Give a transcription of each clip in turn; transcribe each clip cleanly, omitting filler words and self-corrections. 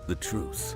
the truce.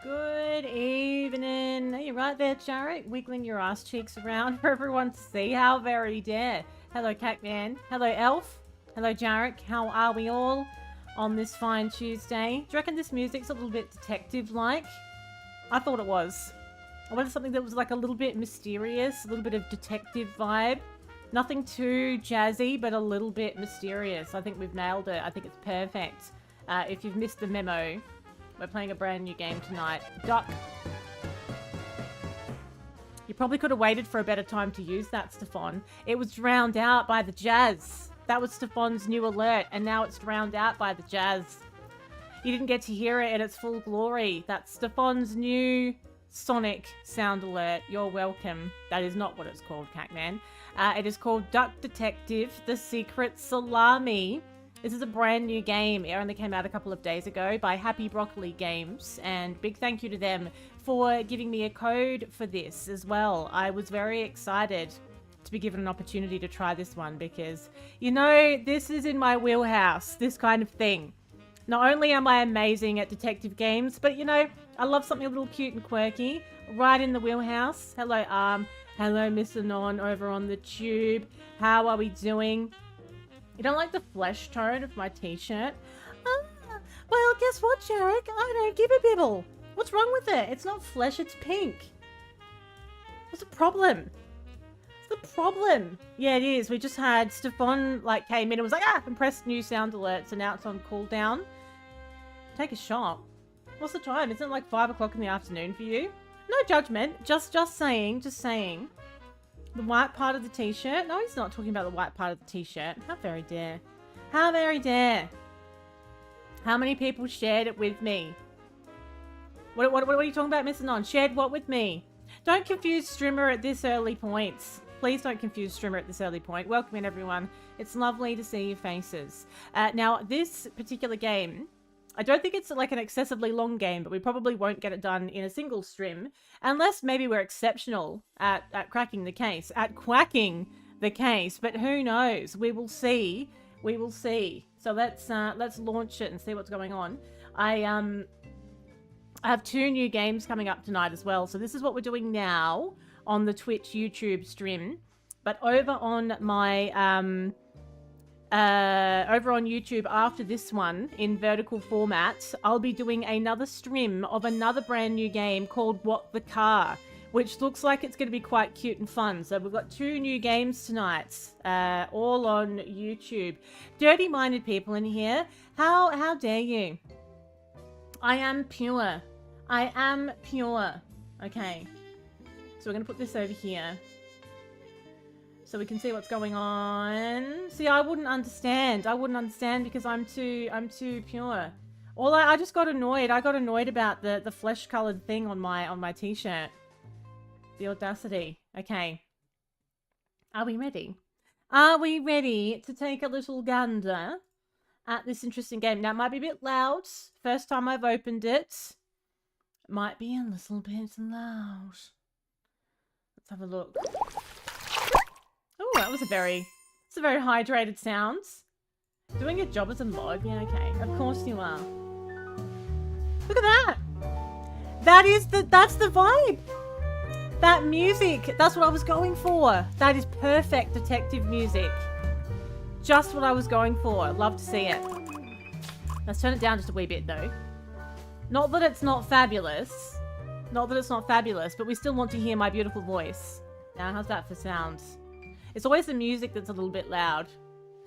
Good evening. Are you right there, Jarek? Wiggling your ass cheeks around for everyone to see. How very dare. Hello, Catman. Hello, Elf. Hello, Jarek. How are we all on this fine Tuesday? Do you reckon this music's a little bit detective-like? I thought it was. I wanted something that was like a little bit mysterious, a little bit of detective vibe. Nothing too jazzy, but a little bit mysterious. I think we've nailed it. I think it's perfect. If you've missed the memo, we're playing a brand new game tonight. Duck. You probably could have waited for a better time to use that, Stefan. It was drowned out by the jazz. That was Stefan's new alert, and now it's drowned out by the jazz. You didn't get to hear it in its full glory. That's Stefan's new sonic sound alert. You're welcome. That is not what it's called, Catman. It is called Duck Detective, The Secret Salami. This is a brand new game. It only came out a couple of days ago by Happy Broccoli Games, and big thank you to them for giving me a code for this as well. I was very excited to be given an opportunity to try this one because, you know, this is in my wheelhouse, this kind of thing. Not only am I amazing at detective games, but, you know, I love something a little cute and quirky, right in the wheelhouse. Hello, hello, Miss Anon over on the tube. How are we doing? You don't like the flesh tone of my t-shirt? Well, guess what, Jarek? I don't give a bibble. What's wrong with it? It's not flesh, it's pink. What's the problem? What's the problem? Yeah, it is. We just had Stefan, like, came in and was like, and pressed new sound alerts, and now it's on cooldown. Take a shot. What's the time? Isn't it like 5 o'clock in the afternoon for you? No judgment. Just saying. The white part of the t-shirt? No, he's not talking about the white part of the t-shirt. How very dare. How very dare. How many people shared it with me? What are you talking about, Mr. Non? Shared what with me? Don't confuse streamer at this early point. Please don't confuse streamer at this early point. Welcome in, everyone. It's lovely to see your faces. Now, this particular game, I don't think it's like an excessively long game, but we probably won't get it done in a single stream, unless maybe we're exceptional at cracking the case, at quacking the case. But who knows? We will see. We will see. So let's launch it and see what's going on. I have 2 new games coming up tonight as well. So this is what we're doing now on the Twitch YouTube stream, but over on my over on YouTube after this one in vertical format, I'll be doing another stream of another brand new game called What the Car, which looks like it's going to be quite cute and fun. So we've got 2 new games tonight, all on YouTube. Dirty-minded people in here, how dare you? I am pure. I am pure. Okay, so we're going to put this over here so we can see what's going on. See, I wouldn't understand. I wouldn't understand because I'm too pure. I just got annoyed. I got annoyed about the flesh-colored thing on my t-shirt. The audacity. Okay. Are we ready? Are we ready to take a little gander at this interesting game? Now, it might be a bit loud. First time I've opened it. Might be a little bit loud. Let's have a look. Oh, that was a very hydrated sound. Doing your job as a mod? Yeah, okay. Of course you are. Look at that! That's the vibe! That music! That's what I was going for! That is perfect detective music. Just what I was going for. Love to see it. Let's turn it down just a wee bit though. Not that it's not fabulous. Not that it's not fabulous, but we still want to hear my beautiful voice. Now, how's that for sounds? It's always the music that's a little bit loud.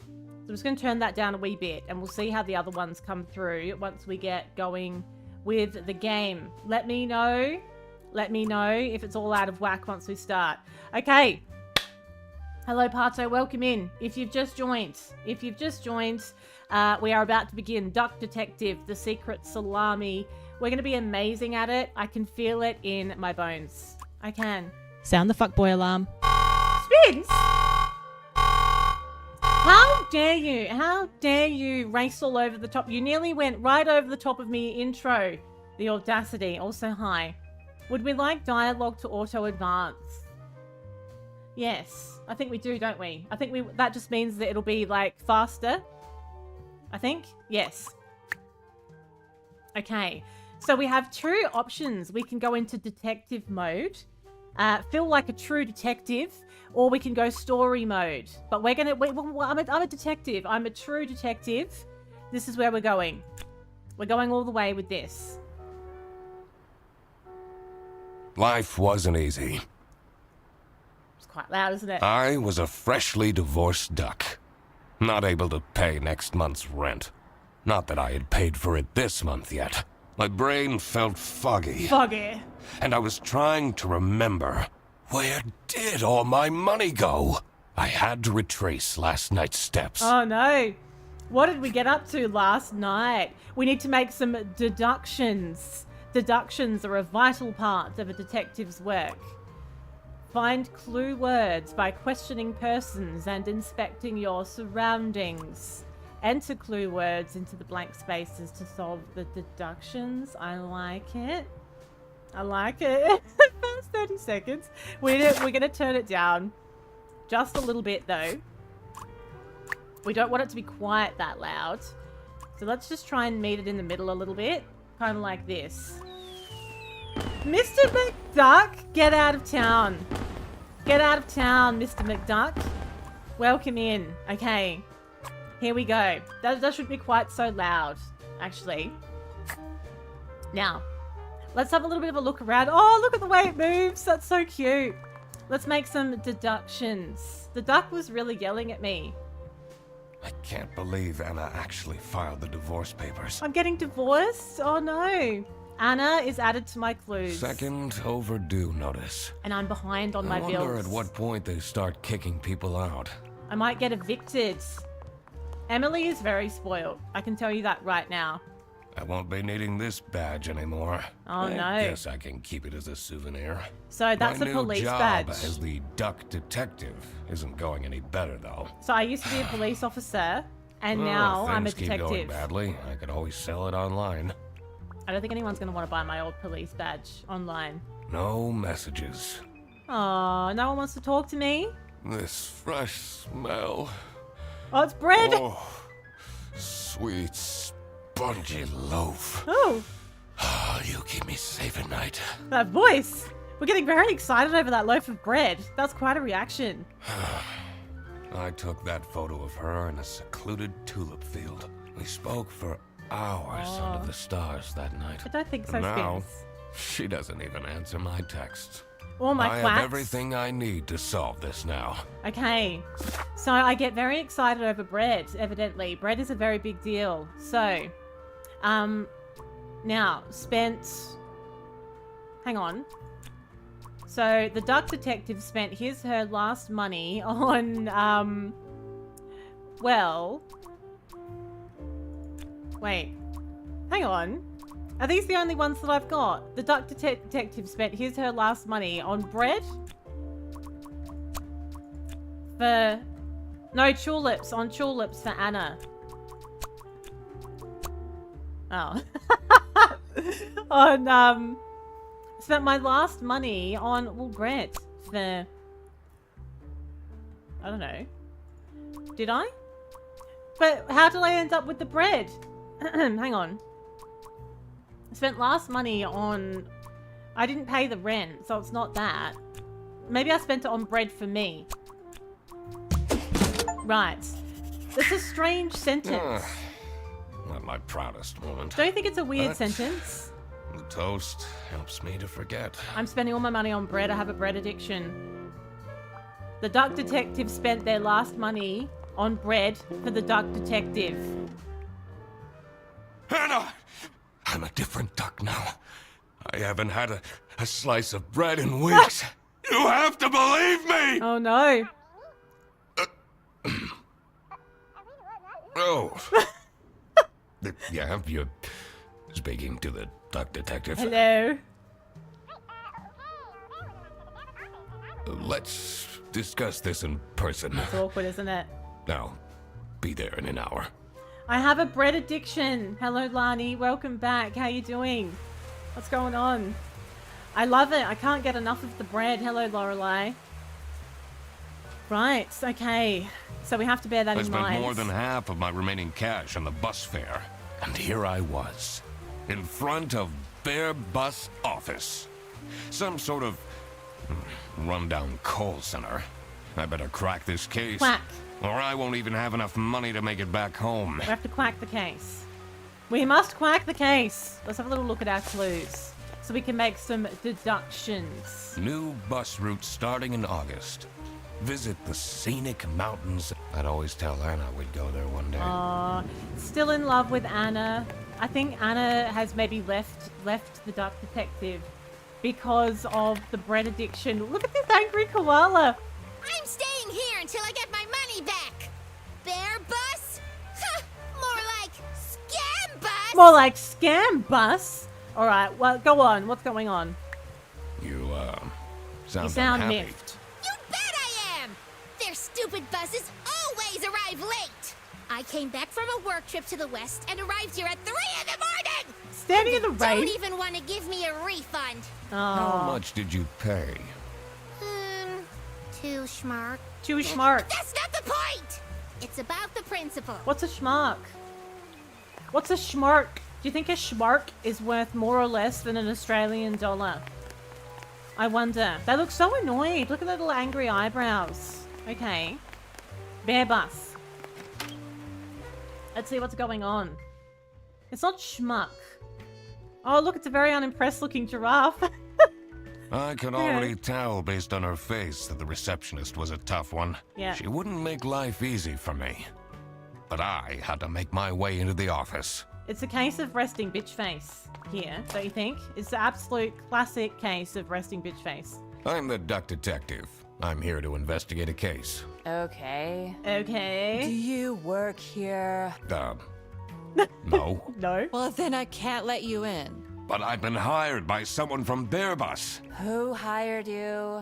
So I'm just going to turn that down a wee bit, and we'll see how the other ones come through once we get going with the game. Let me know. Let me know if it's all out of whack once we start. Okay. Hello, Pato. Welcome in. If you've just joined, we are about to begin Duck Detective, the Secret Salami. We're going to be amazing at it. I can feel it in my bones. I can. Sound the fuckboy alarm. Spins? How dare you? How dare you race all over the top? You nearly went right over the top of me intro. The audacity. Also, hi. Would we like dialogue to auto-advance? Yes. I think we do, don't we? I think that just means that it'll be, like, faster. I think? Yes. Okay. So we have two options. We can go into detective mode. Feel like a true detective. Or we can go story mode. But we're gonna... I'm a detective. I'm a true detective. This is where we're going. We're going all the way with this. Life wasn't easy. It's quite loud, isn't it? I was a freshly divorced duck. Not able to pay next month's rent. Not that I had paid for it this month yet. My brain felt foggy. Foggy. And I was trying to remember, where did all my money go? I had to retrace last night's steps. Oh no. What did we get up to last night? We need to make some deductions. Deductions are a vital part of a detective's work. Find clue words by questioning persons and inspecting your surroundings. Enter clue words into the blank spaces to solve the deductions. I like it. I like it. First 30 seconds. We're going to turn it down just a little bit, though. We don't want it to be quite that loud. So let's just try and meet it in the middle a little bit. Kind of like this. Mr. McDuck, get out of town. Get out of town, Mr. McDuck. Welcome in. Okay. Here we go. That shouldn't be quite so loud, actually. Now, let's have a little bit of a look around. Oh, look at the way it moves. That's so cute. Let's make some deductions. The duck was really yelling at me. I can't believe Anna actually filed the divorce papers. I'm getting divorced? Oh, no. Anna is added to my clues. Second overdue notice. And I'm behind on my bills. I wonder at what point they start kicking people out. I might get evicted. Emily is very spoiled. I can tell you that right now. I won't be needing this badge anymore. Oh, no. I guess I can keep it as a souvenir. So that's a police badge. My new job as the duck detective isn't going any better, though. So I used to be a police officer, and now I'm a detective. Things keep going badly. I could always sell it online. I don't think anyone's going to want to buy my old police badge online. No messages. Oh, no one wants to talk to me? This fresh smell. Oh, it's bread! Oh, sweet, spongy loaf. Oh. You keep me safe at night. That voice! We're getting very excited over that loaf of bread. That's quite a reaction. I took that photo of her in a secluded tulip field. We spoke for hours under the stars that night. I don't think so, now, Spins. she doesn't even answer my texts. Or my quacks. I have everything I need to solve this now. Okay. So I get very excited over bread, evidently. Bread is a very big deal. So, now, spent... Hang on. So, the duck detective spent her last money on, well... Wait. Hang on. Are these the only ones that I've got? The duck detective spent her last money on bread? For... No, tulips. On tulips for Anna. Oh. On, spent my last money on, well, bread. For... I don't know. Did I? But how did I end up with the bread? Hang on. I spent last money on... I didn't pay the rent, so it's not that. Maybe I spent it on bread for me. Right. That's a strange sentence. Not my proudest moment. Don't you think it's a weird sentence? toast helps me to forget. I'm spending all my money on bread. I have a bread addiction. The duck detective spent their last money on bread for the duck detective. Hannah! I'm a different duck now. I haven't had a slice of bread in weeks. You have to believe me! Oh no. Oh. Yeah, you're speaking to the duck detective. Hello. Let's discuss this in person. It's awkward, isn't it? I'll be there in an hour. I have a bread addiction. Hello, Lani. Welcome back. How you doing? What's going on? I love it. I can't get enough of the bread. Hello, Lorelei. Right. Okay. So we have to bear that in mind. I spent more than half of my remaining cash on the bus fare. And here I was, in front of their bus office. Some sort of rundown call center. I better crack this case. Quack. Or I won't even have enough money to make it back home. We have to quack the case. We must quack the case. Let's have a little look at our clues so we can make some deductions. New bus route starting in August. Visit the scenic mountains. I'd always tell Anna we'd go there one day. Still in love with Anna. I think Anna has maybe left the duck detective because of the bread addiction. Look at this angry koala. I'm staying here until I get my money back. Bear bus? Huh, more like scam bus. More like scam bus. All right, well, go on. What's going on? You sound unhappy. miffed. You bet I am. Their stupid buses always arrive late. I came back from a work trip to the west and arrived here at 3 in the morning. Standing in the rain. Don't even want to give me a refund. How much did you pay? Too smart. Too smart. That's not the point. It's about the principle. What's a schmark? What's a schmark? Do you think a schmark is worth more or less than an Australian dollar? I wonder. They look so annoyed. Look at their little angry eyebrows. Okay. Bear bus. Let's see what's going on. It's not schmuck. Oh, look, it's a very unimpressed looking giraffe. I could already tell based on her face that the receptionist was a tough one. Yeah. She wouldn't make life easy for me. But I had to make my way into the office. It's a case of resting bitch face here, don't you think? It's the absolute classic case of resting bitch face. I'm the duck detective. I'm here to investigate a case. Okay. Do Okay. you work here? No. No. Well, then I can't let you in. But I've been hired by someone from their bus. Who hired you?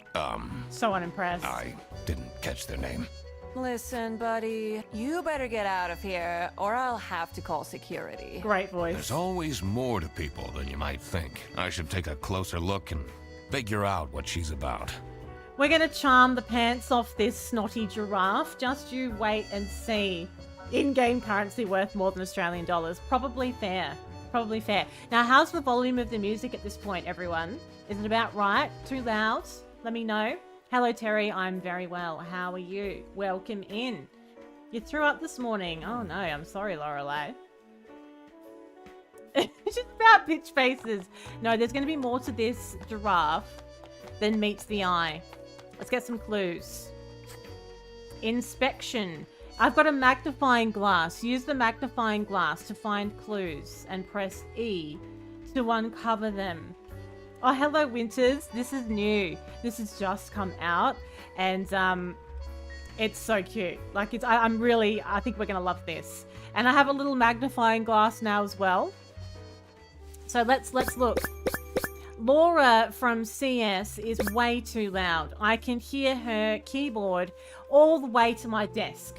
So unimpressed. I didn't catch their name. Listen, buddy, you better get out of here or I'll have to call security. Great voice. There's always more to people than you might think. I should take a closer look and figure out what she's about. We're gonna charm the pants off this snotty giraffe. Just you wait and see. In-game currency worth more than Australian dollars. Probably fair. Probably fair. Now, how's the volume of the music at this point, everyone? Is it about right? Too loud? Let me know. Hello, Terry. I'm very well. How are you? Welcome in. You threw up this morning. Oh, no. I'm sorry, Lorelei. It's just about bitch faces. No, there's going to be more to this giraffe than meets the eye. Let's get some clues. Inspection. I've got a magnifying glass. Use the magnifying glass to find clues and press E to uncover them. Oh, hello, Winters. This is new. This has just come out and it's so cute. Like I think we're going to love this. And I have a little magnifying glass now as well. So let's look. Laura from CS is way too loud. I can hear her keyboard all the way to my desk.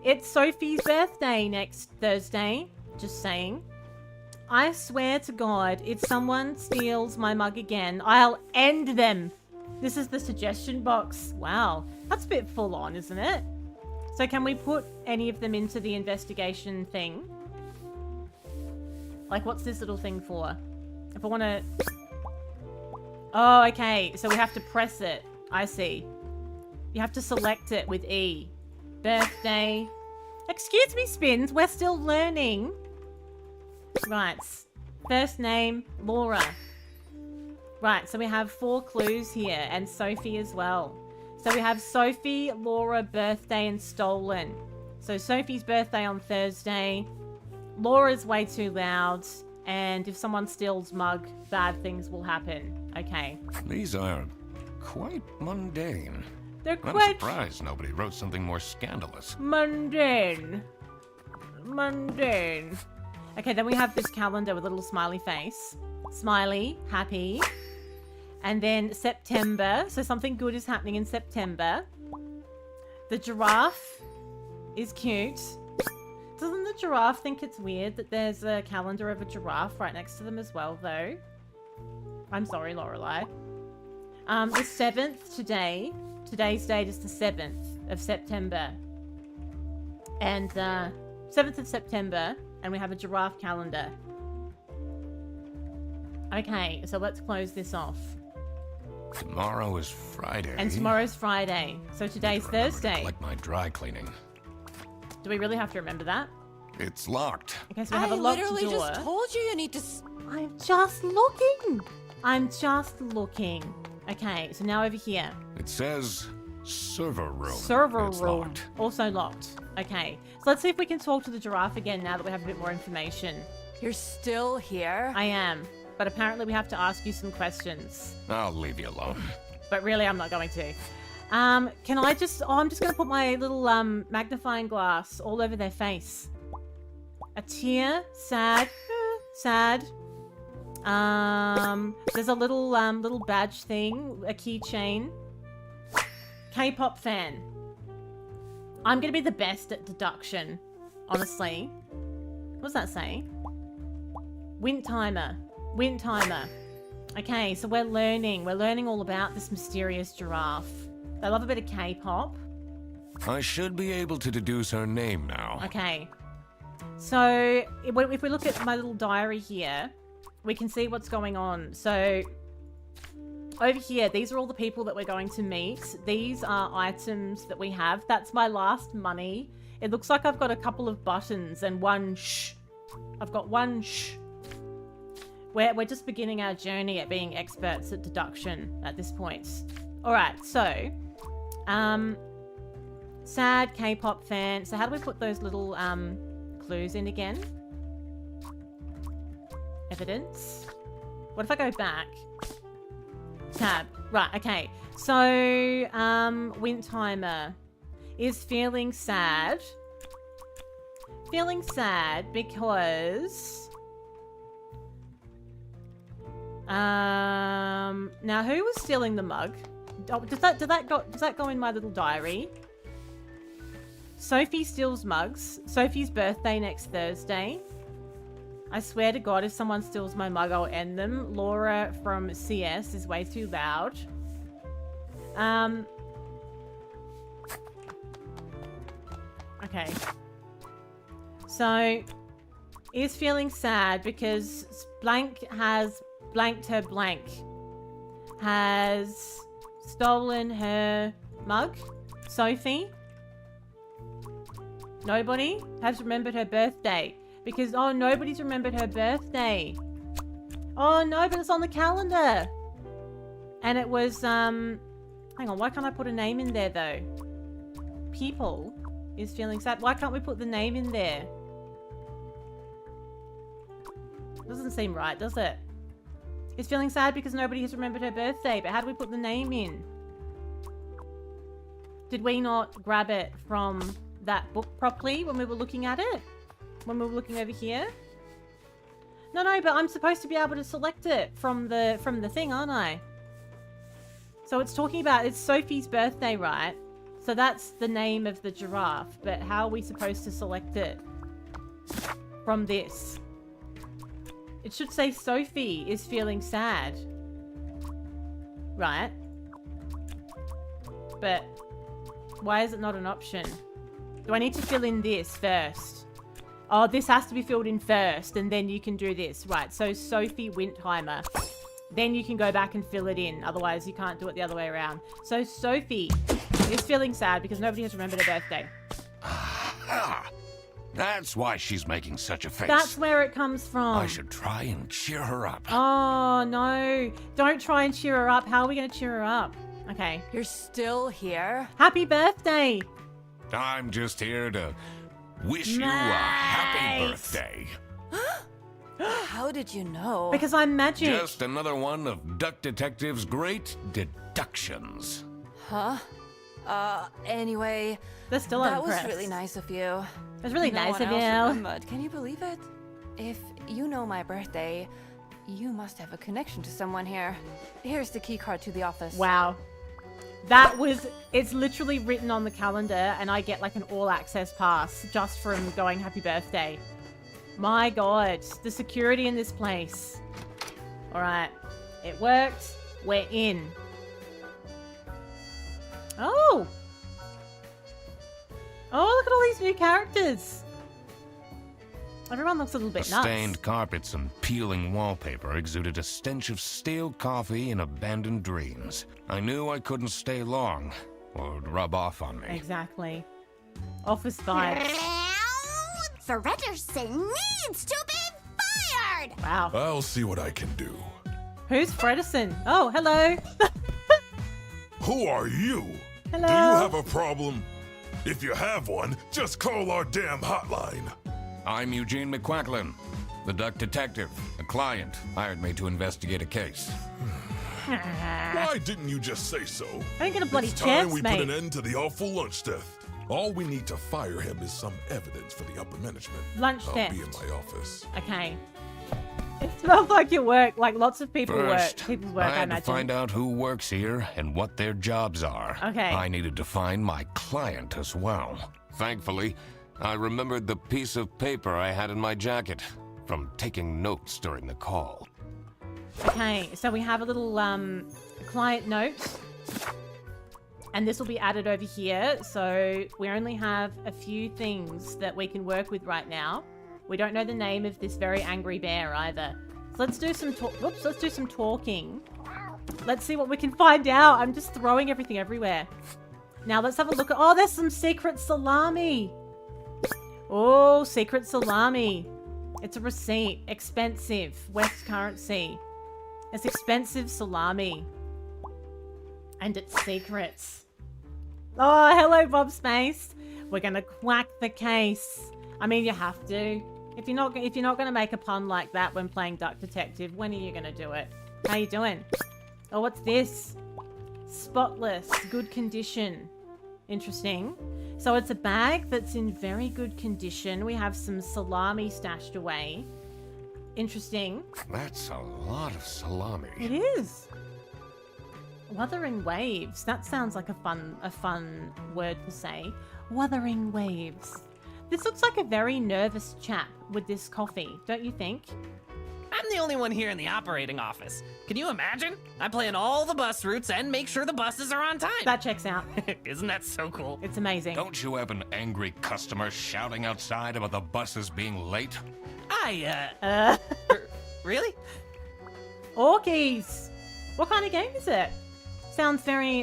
It's Sophie's birthday next Thursday. Just saying. I swear to God, if someone steals my mug again, I'll end them. This is the suggestion box. Wow. That's a bit full on, isn't it? So can we put any of them into the investigation thing? Like, what's this little thing for? If I want to... Oh, okay. So we have to press it. I see. You have to select it with E. Birthday. Excuse me, Spins. We're still learning. Right. First name, Laura. Right, so we have 4 clues here, and Sophie as well. So we have Sophie, Laura, birthday, and stolen. So Sophie's birthday on Thursday. Laura's way too loud. And if someone steals mug, bad things will happen. Okay. These are quite mundane. They're I'm quite surprised nobody wrote something more scandalous. mundane. Mundane. Okay, then we have this calendar with a little smiley face. Smiley, happy. And then September. So something good is happening in September. The giraffe is cute. Doesn't the giraffe think it's weird that there's a calendar of a giraffe right next to them as well, though? I'm sorry, Lorelai. The 7th today. Today's date is the 7th of September. And 7th of September, and we have a giraffe calendar. Okay, so let's close this off. Tomorrow is Friday. And tomorrow's Friday. So today's Thursday. Like my dry cleaning. Do we really have to remember that? It's locked. Okay, so we have a locked door. I literally just told you need to... I'm just looking. I'm just looking. Okay, so now over here. It says server room. Server It's room. locked. Also locked. Okay, so let's see if we can talk to the giraffe again now that we have a bit more information. You're still here? I am, but apparently we have to ask you some questions. I'll leave you alone. But really, I'm not going to. Can I just... Oh, I'm just going to put my little magnifying glass all over their face. A tear. Sad. Sad. There's a little little badge thing. A keychain. K-pop fan. I'm going to be the best at deduction. Honestly. What does that say? Wind timer. Wind timer. Okay, so we're learning. We're learning all about this mysterious giraffe. They love a bit of K-pop. I should be able to deduce her name now. Okay. So, if we look at my little diary here, we can see what's going on. So, over here, these are all the people that we're going to meet. These are items that we have. That's my last money. It looks like I've got a couple of buttons and one shh. I've got one shh. We're just beginning our journey at being experts at deduction at this point. Alright, so... sad K-pop fan. So how do we put those little clues in again? Evidence. What if I go back? Tab. Right, okay. So, wind timer is feeling sad. Feeling sad because... now who was stealing the mug? Oh, does that go in my little diary? Sophie steals mugs. Sophie's birthday next Thursday. I swear to God, if someone steals my mug, I'll end them. Laura from CS is way too loud. Okay. So, is feeling sad because blank has blanked her blank. Has stolen her mug. Sophie. Nobody has remembered her birthday. Because, oh, nobody's remembered her birthday. Oh, no, but it's on the calendar. And it was, hang on, why can't I put a name in there, though? People is feeling sad. Why can't we put the name in there? Doesn't seem right, does it? Is feeling sad because nobody has remembered her birthday, but how do we put the name in? Did we not grab it from that book properly when we were looking at it? When we were looking over here? No, but I'm supposed to be able to select it from the thing, aren't I? So it's talking about, it's Sophie's birthday, right? So that's the name of the giraffe, but how are we supposed to select it from this? It should say Sophie is feeling sad. Right? But why is it not an option? Do I need to fill in this first? Oh, this has to be filled in first, and then you can do this. Right, so Sophie Windheimer. Then you can go back and fill it in. Otherwise, you can't do it the other way around. So Sophie is feeling sad because nobody has remembered her birthday. Ah, That's why she's making such a face. That's where it comes from. I should try and cheer her up. Oh, no. Don't try and cheer her up. How are we going to cheer her up? Okay. You're still here? Happy birthday. I'm just here to wish you a Nice. happy birthday. How did you know? Because I'm magic. Just another one of Duck Detective's great deductions. Huh? Anyway, They're still that was unimpressed. really nice of you. It was really No nice one of else you. remembered. Can you believe it? If you know my birthday, you must have a connection to someone here. Here's the key card to the office. Wow. It's literally written on the calendar and I get like an all access pass just from going happy birthday. My God, the security in this place. All right, it worked. We're in. Oh. Oh, look at all these new characters. Everyone looks a little The bit nuts. stained carpets and peeling wallpaper exuded a stench of stale coffee and abandoned dreams. I knew I couldn't stay long, or it would rub off on me. Exactly. Office vibes. Frederson needs to be fired! Wow. I'll see what I can do. Who's Frederson? Oh, hello. Who are you? Hello. Do you have a problem? If you have one, just call our damn hotline. I'm Eugene McQuacklin, the Duck Detective. A client hired me to investigate a case. Why didn't you just say so? I didn't get a bloody It's time chance, we mate. put an end to the awful lunch theft. All we need to fire him is some evidence for the upper management. Lunch I'll theft. be in my office. Okay. It smells like your work. Like lots of people First, work. People's work, I I had to imagine. find out who works here and what their jobs are. Okay. I needed to find my client as well. Thankfully, I remembered the piece of paper I had in my jacket from taking notes during the call. Okay, so we have a little client note. And this will be added over here. So we only have a few things that we can work with right now. We don't know the name of this very angry bear either. So let's do some let's do some talking. Let's see what we can find out. I'm just throwing everything everywhere. Now let's have a look at... Oh, there's some secret salami. Oh, secret salami. It's a receipt. Expensive. West currency. It's expensive salami. And it's secrets. Oh, hello, Bob Space. We're gonna quack the case. I mean, you have to. If you're not gonna make a pun like that when playing Duck Detective, when are you gonna do it? How you doing? Oh, what's this? Spotless, good condition. Interesting. So it's a bag that's in very good condition. We have some salami stashed away. Interesting. That's a lot of salami. It is. Wuthering Waves. That sounds like a fun word to say. Wuthering Waves. This looks like a very nervous chap with this coffee, don't you think? I'm the only one here in the operating office. Can you imagine? I plan all the bus routes and make sure the buses are on time. That checks out. Isn't that so cool? It's amazing. Don't you have an angry customer shouting outside about the buses being late? Really? Orkies. What kind of game is it? It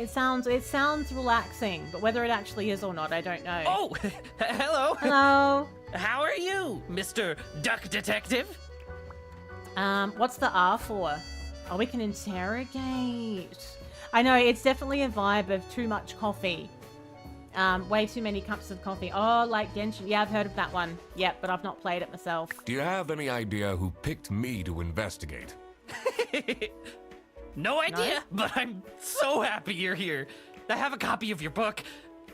sounds relaxing, but whether it actually is or not, I don't know. Oh, hello. Hello. How are you, Mr. Duck Detective? What's the R for? Oh, we can interrogate. I know, it's definitely a vibe of too much coffee. Way too many cups of coffee. Oh, like Genshin. Yeah, I've heard of that one. Yep, but I've not played it myself. Do you have any idea who picked me to investigate? No idea, but I'm so happy you're here. I have a copy of your book.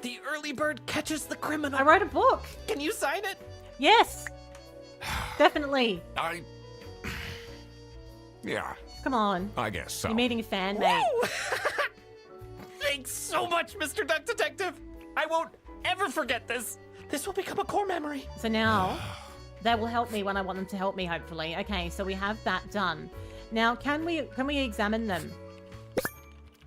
The Early Bird Catches the Criminal. I wrote a book. Can you sign it? Yes. Definitely. Yeah, Come on. I guess so. You're meeting a fan, mate. Woo! Thanks so much, Mr. Duck Detective. I won't ever forget this. This will become a core memory. So now, that will help me when I want them to help me, hopefully. Okay, so we have that done. Now, can we examine them?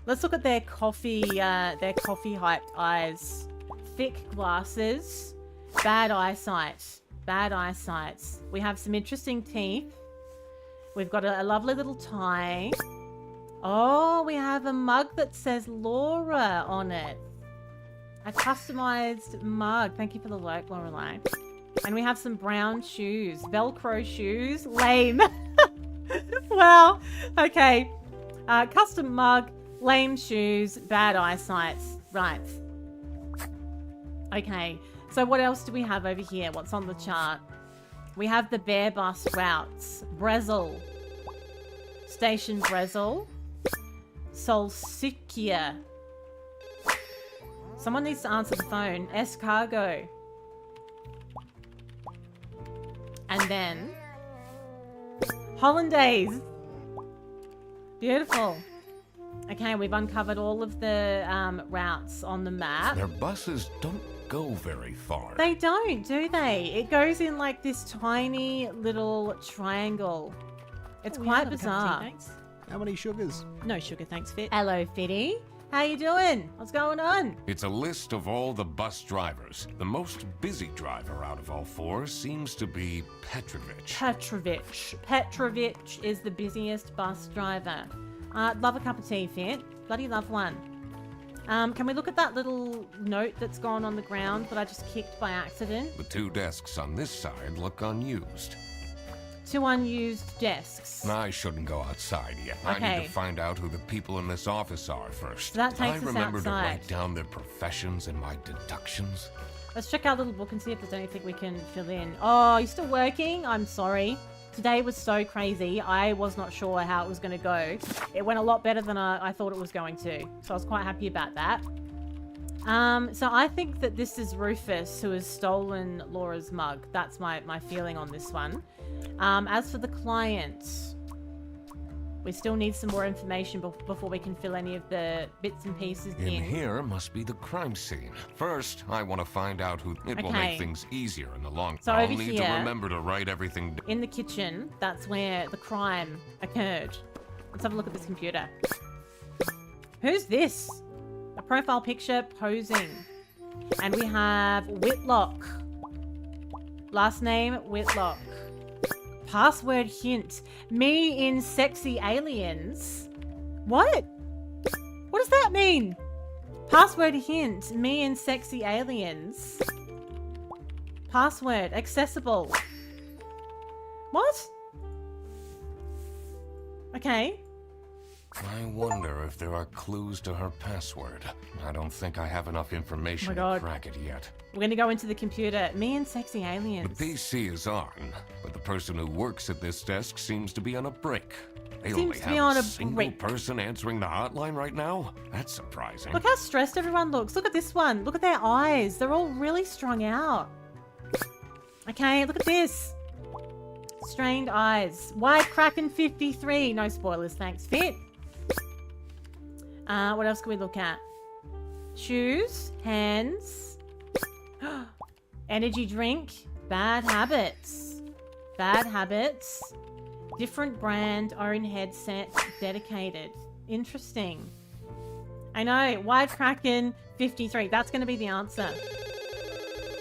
Let's look at their coffee hyped eyes. Thick glasses. Bad eyesight. Bad eyesight. We have some interesting teeth. We've got a lovely little tie. Oh, we have a mug that says Laura on it. A customized mug. Thank you for the work, Lorelai. And we have some brown shoes. Velcro shoes. Lame. Well, okay. Custom mug. Lame shoes. Bad eyesight. Right. Okay. So what else do we have over here? What's on the chart? We have the Bear Bus routes. Brezel. Station Brezel. Solsikia. Someone needs to answer the phone. Escargo. And then Hollandaise. Beautiful. Okay, we've uncovered all of the routes on the map. Their buses don't go very far. They don't, do they? It goes in like this tiny little triangle. It's quite bizarre. Thanks. How many sugars? No sugar, thanks, Fit. Hello, Fitty. How you doing? What's going on? It's a list of all the bus drivers. The most busy driver out of all four seems to be Petrovich. Petrovich is the busiest bus driver. Love a cup of tea, Fit. Bloody love one. Can we look at that little note that's gone on the ground that I just kicked by accident? The 2 desks on this side look unused. 2 unused desks. I shouldn't go outside yet. I Okay. need to find out who the people in this office are first. So that takes I us remember to outside. write down their professions and my deductions. Let's check our little book and see if there's anything we can fill in. Oh, you're still working? I'm sorry. Today was so crazy. I was not sure how it was going to go. It went a lot better than I thought it was going to. So I was quite happy about that. So I think that this is Rufus who has stolen Laura's mug. That's my feeling on this one. As for the client, we still need some more information before we can fill any of the bits and pieces in. In here must be the crime scene. First, I want to find out who. It will Okay. make things easier in the long. So I'll over need to here- remember to write everything. In the kitchen, that's where the crime occurred. Let's have a look at this computer. Who's this? A profile picture posing. And we have Whitlock. Last name, Whitlock. Password hint. Me in sexy aliens. What? What does that mean? Password hint. Me in sexy aliens. Password accessible. What? Okay. I wonder if there are clues to her password. I don't think I have enough information Oh my to God. crack it yet. We're gonna go into the computer. Me and sexy The aliens. PC is on, but the person who works at this desk seems to be on a break. They Seems only to be have on a a single break. person answering the hotline right now? That's surprising. Look how stressed everyone looks. Look at this one. Look at their eyes. They're all really strung out. Okay, look at this. Strained eyes. White Kraken 53. No spoilers, thanks. Fit. What else can we look at? Shoes. Hands. Energy drink. Bad habits. Bad habits. Different brand. Own headset. Dedicated. Interesting. I know. White Kraken 53. That's going to be the answer.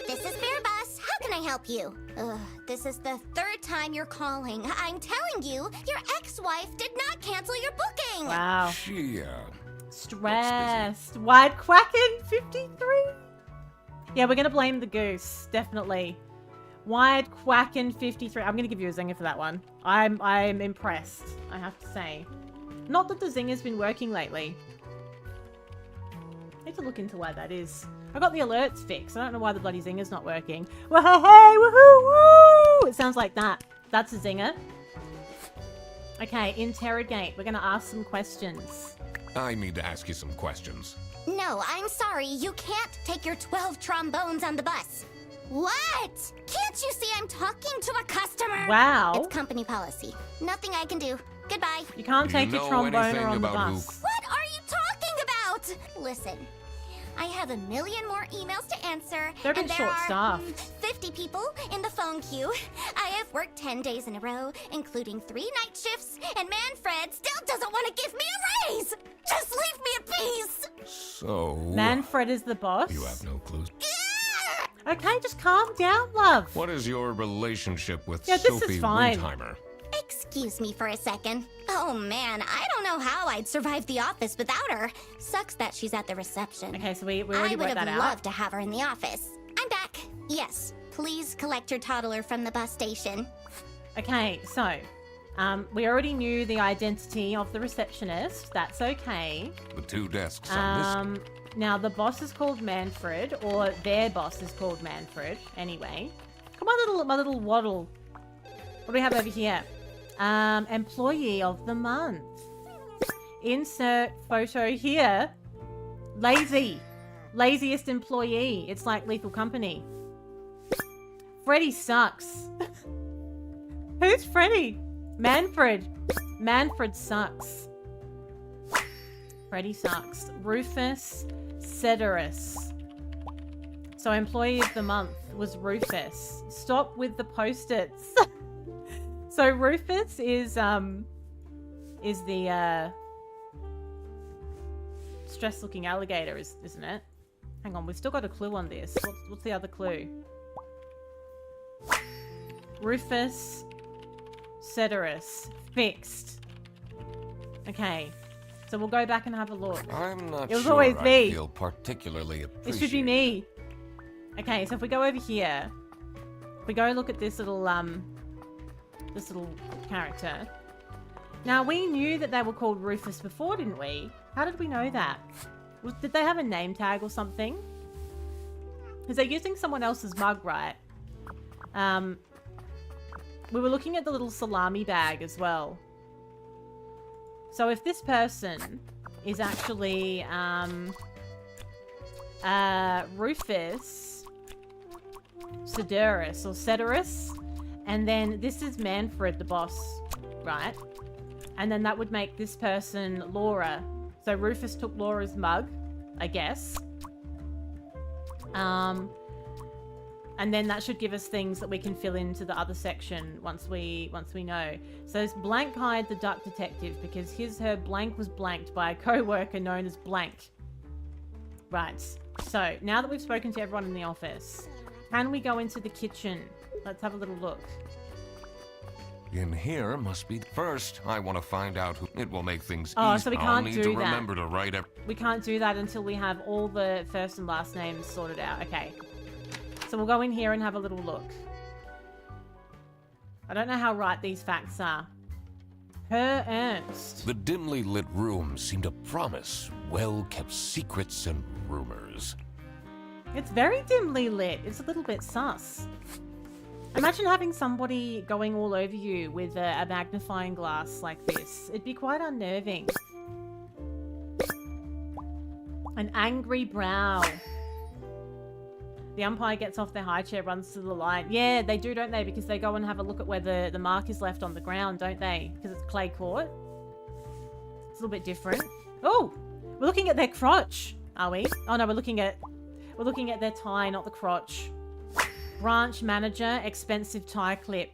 This is Bear Bus. How can I help you? This is the 3rd time you're calling. I'm telling you, your ex-wife did not cancel your booking. Wow. She, Stressed. White Quacken 53. Yeah, we're going to blame the goose. Definitely. White Quacken 53. I'm going to give you a zinger for that one. I'm impressed, I have to say. Not that the zinger's been working lately. I need to look into why that is. I got the alerts fixed. I don't know why the bloody zinger's not working. Whoa, hey, woohoo, woo! It sounds like that. That's a zinger. Okay, interrogate. We're going to ask some questions. I need to ask you some questions. No, I'm sorry. You can't take your 12 trombones on the bus. What? Can't you see I'm talking to a customer? Wow. It's company policy. Nothing I can do. Goodbye. You can't Do you take your know tromboner anything on the about who- bus. What are you talking about? Listen, I have a million more emails to answer, They're a bit and there are short-staffed. 50 people in the phone queue. I have worked 10 days in a row, including 3 night shifts, and Manfred still doesn't want to give me a raise. Just leave me in peace. So... Manfred is the boss. You have no clues. Okay, just calm down, love. What is your relationship with Yeah, this is Sophie fine. Windheimer? Excuse me for a second. Oh man, I don't know how I'd survive the office without her. Sucks that she's at the reception. Okay, so we I already would worked that have out. loved to have her in the office. I'm back. Yes, Please collect your toddler from the bus station. Okay, so we already knew the identity of the receptionist. That's okay. The 2 desks on this. Now the boss is called Manfred, or their boss is called Manfred. Anyway, come on, my little waddle. What do we have over here? Employee of the month. Insert photo here. Laziest employee. It's like Lethal Company. Freddy sucks. Who's Freddy? Manfred. Manfred sucks. Freddy sucks. Rufus Severus. So employee of the month was Rufus. Stop with the post-its. So Rufus is the stressed-looking alligator, isn't it? Hang on, we've still got a clue on this. What's the other clue? Rufus Severus. Fixed. Okay. So we'll go back and have a look. I'm not It was sure always I me. feel particularly It appreciated. should be me. Okay, so if we go over here, if we go look at this little character. Now, we knew that they were called Rufus before, didn't we? How did we know that? Did they have a name tag or something? Because they're using someone else's mug, right? We were looking at the little salami bag as well. So if this person is actually Rufus Severus, and then this is Manfred, the boss, right? And then that would make this person Laura. So Rufus took Laura's mug, I guess. And then that should give us things that we can fill into the other section once we know. So it's Blank-eyed the duck detective because her blank was blanked by a co-worker known as Blank. Right. So now that we've spoken to everyone in the office, can we go into the kitchen? Let's have a little look. In here must be... First, I want to find out who... It will make things Oh, easy. so we I'll can't need do to that. remember to write We can't do that until we have all the first and last names sorted out. Okay. So we'll go in here and have a little look. I don't know how right these facts are. Herr Ernst. The dimly lit room seemed to promise well-kept secrets and rumors. It's very dimly lit. It's a little bit sus. Imagine having somebody going all over you with a magnifying glass like this. It'd be quite unnerving. An angry brow. The umpire gets off their high chair, runs to the line. Yeah, they do, don't they? Because they go and have a look at where the mark is left on the ground, don't they? Because it's clay court. It's a little bit different. Oh, we're looking at their crotch, are we? Oh no, we're looking at their tie, not the crotch. Branch manager, expensive tie clip.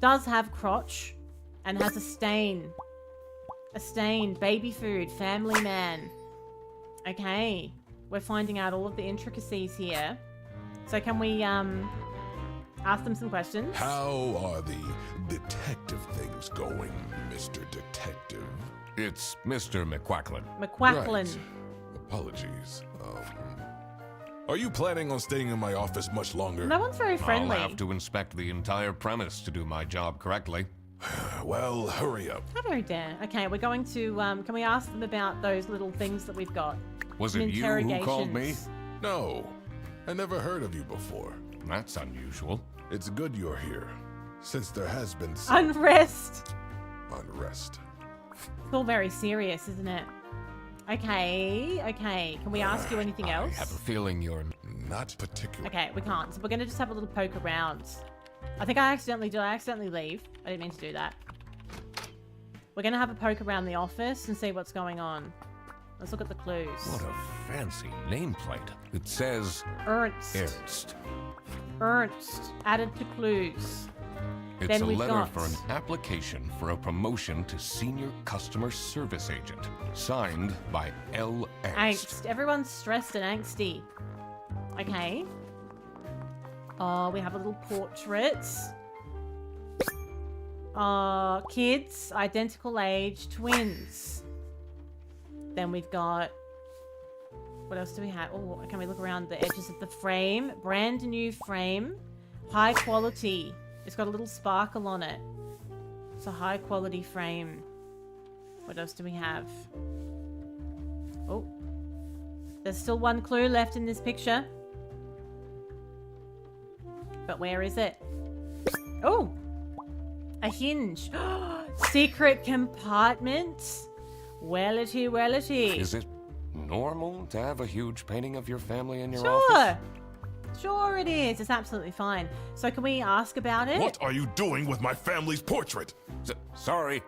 Does have crotch and has a stain. A stain, baby food, family man. Okay. We're finding out all of the intricacies here. So can we ask them some questions? How are the detective things going, Mr. Detective? It's Mr. McQuacklin. McQuacklin. Right. Apologies. Are you planning on staying in my office much longer? No one's very friendly. I'll have to inspect the entire premise to do my job correctly. Well, hurry up. How very dare. Okay, we're going to, can we ask them about those little things that we've got? Was Some it you who called me? interrogations. No, I never heard of you before. That's unusual. It's good you're here, since there has been some Unrest. unrest. It's all very serious, isn't it? Okay, okay. Can we ask you anything else? I have a feeling you're... Not particular. Okay, we can't. So we're going to just have a little poke around. I think I accidentally leave? I didn't mean to do that. We're going to have a poke around the office and see what's going on. Let's look at the clues. What a fancy nameplate. It says Ernst. Ernst. Ernst. Added to clues. It's Then a we've letter got- for an application for a promotion to senior customer service agent. Signed by L. Ernst. Angst. Everyone's stressed and angsty. Okay. Oh, we have a little portrait. Kids, identical age, twins. Then we've got What else do we have? Oh, can we look around the edges of the frame? Brand new frame. High quality. It's got a little sparkle on it. It's a high quality frame. What else do we have? Oh. There's still one clue left in this picture. But where is it? Oh! A hinge. Secret compartment. Wellity, wellity. Is it normal to have a huge painting of your family in your Sure. office? Sure it is. It's absolutely fine. So can we ask about it? What are you doing with my family's portrait? Sorry.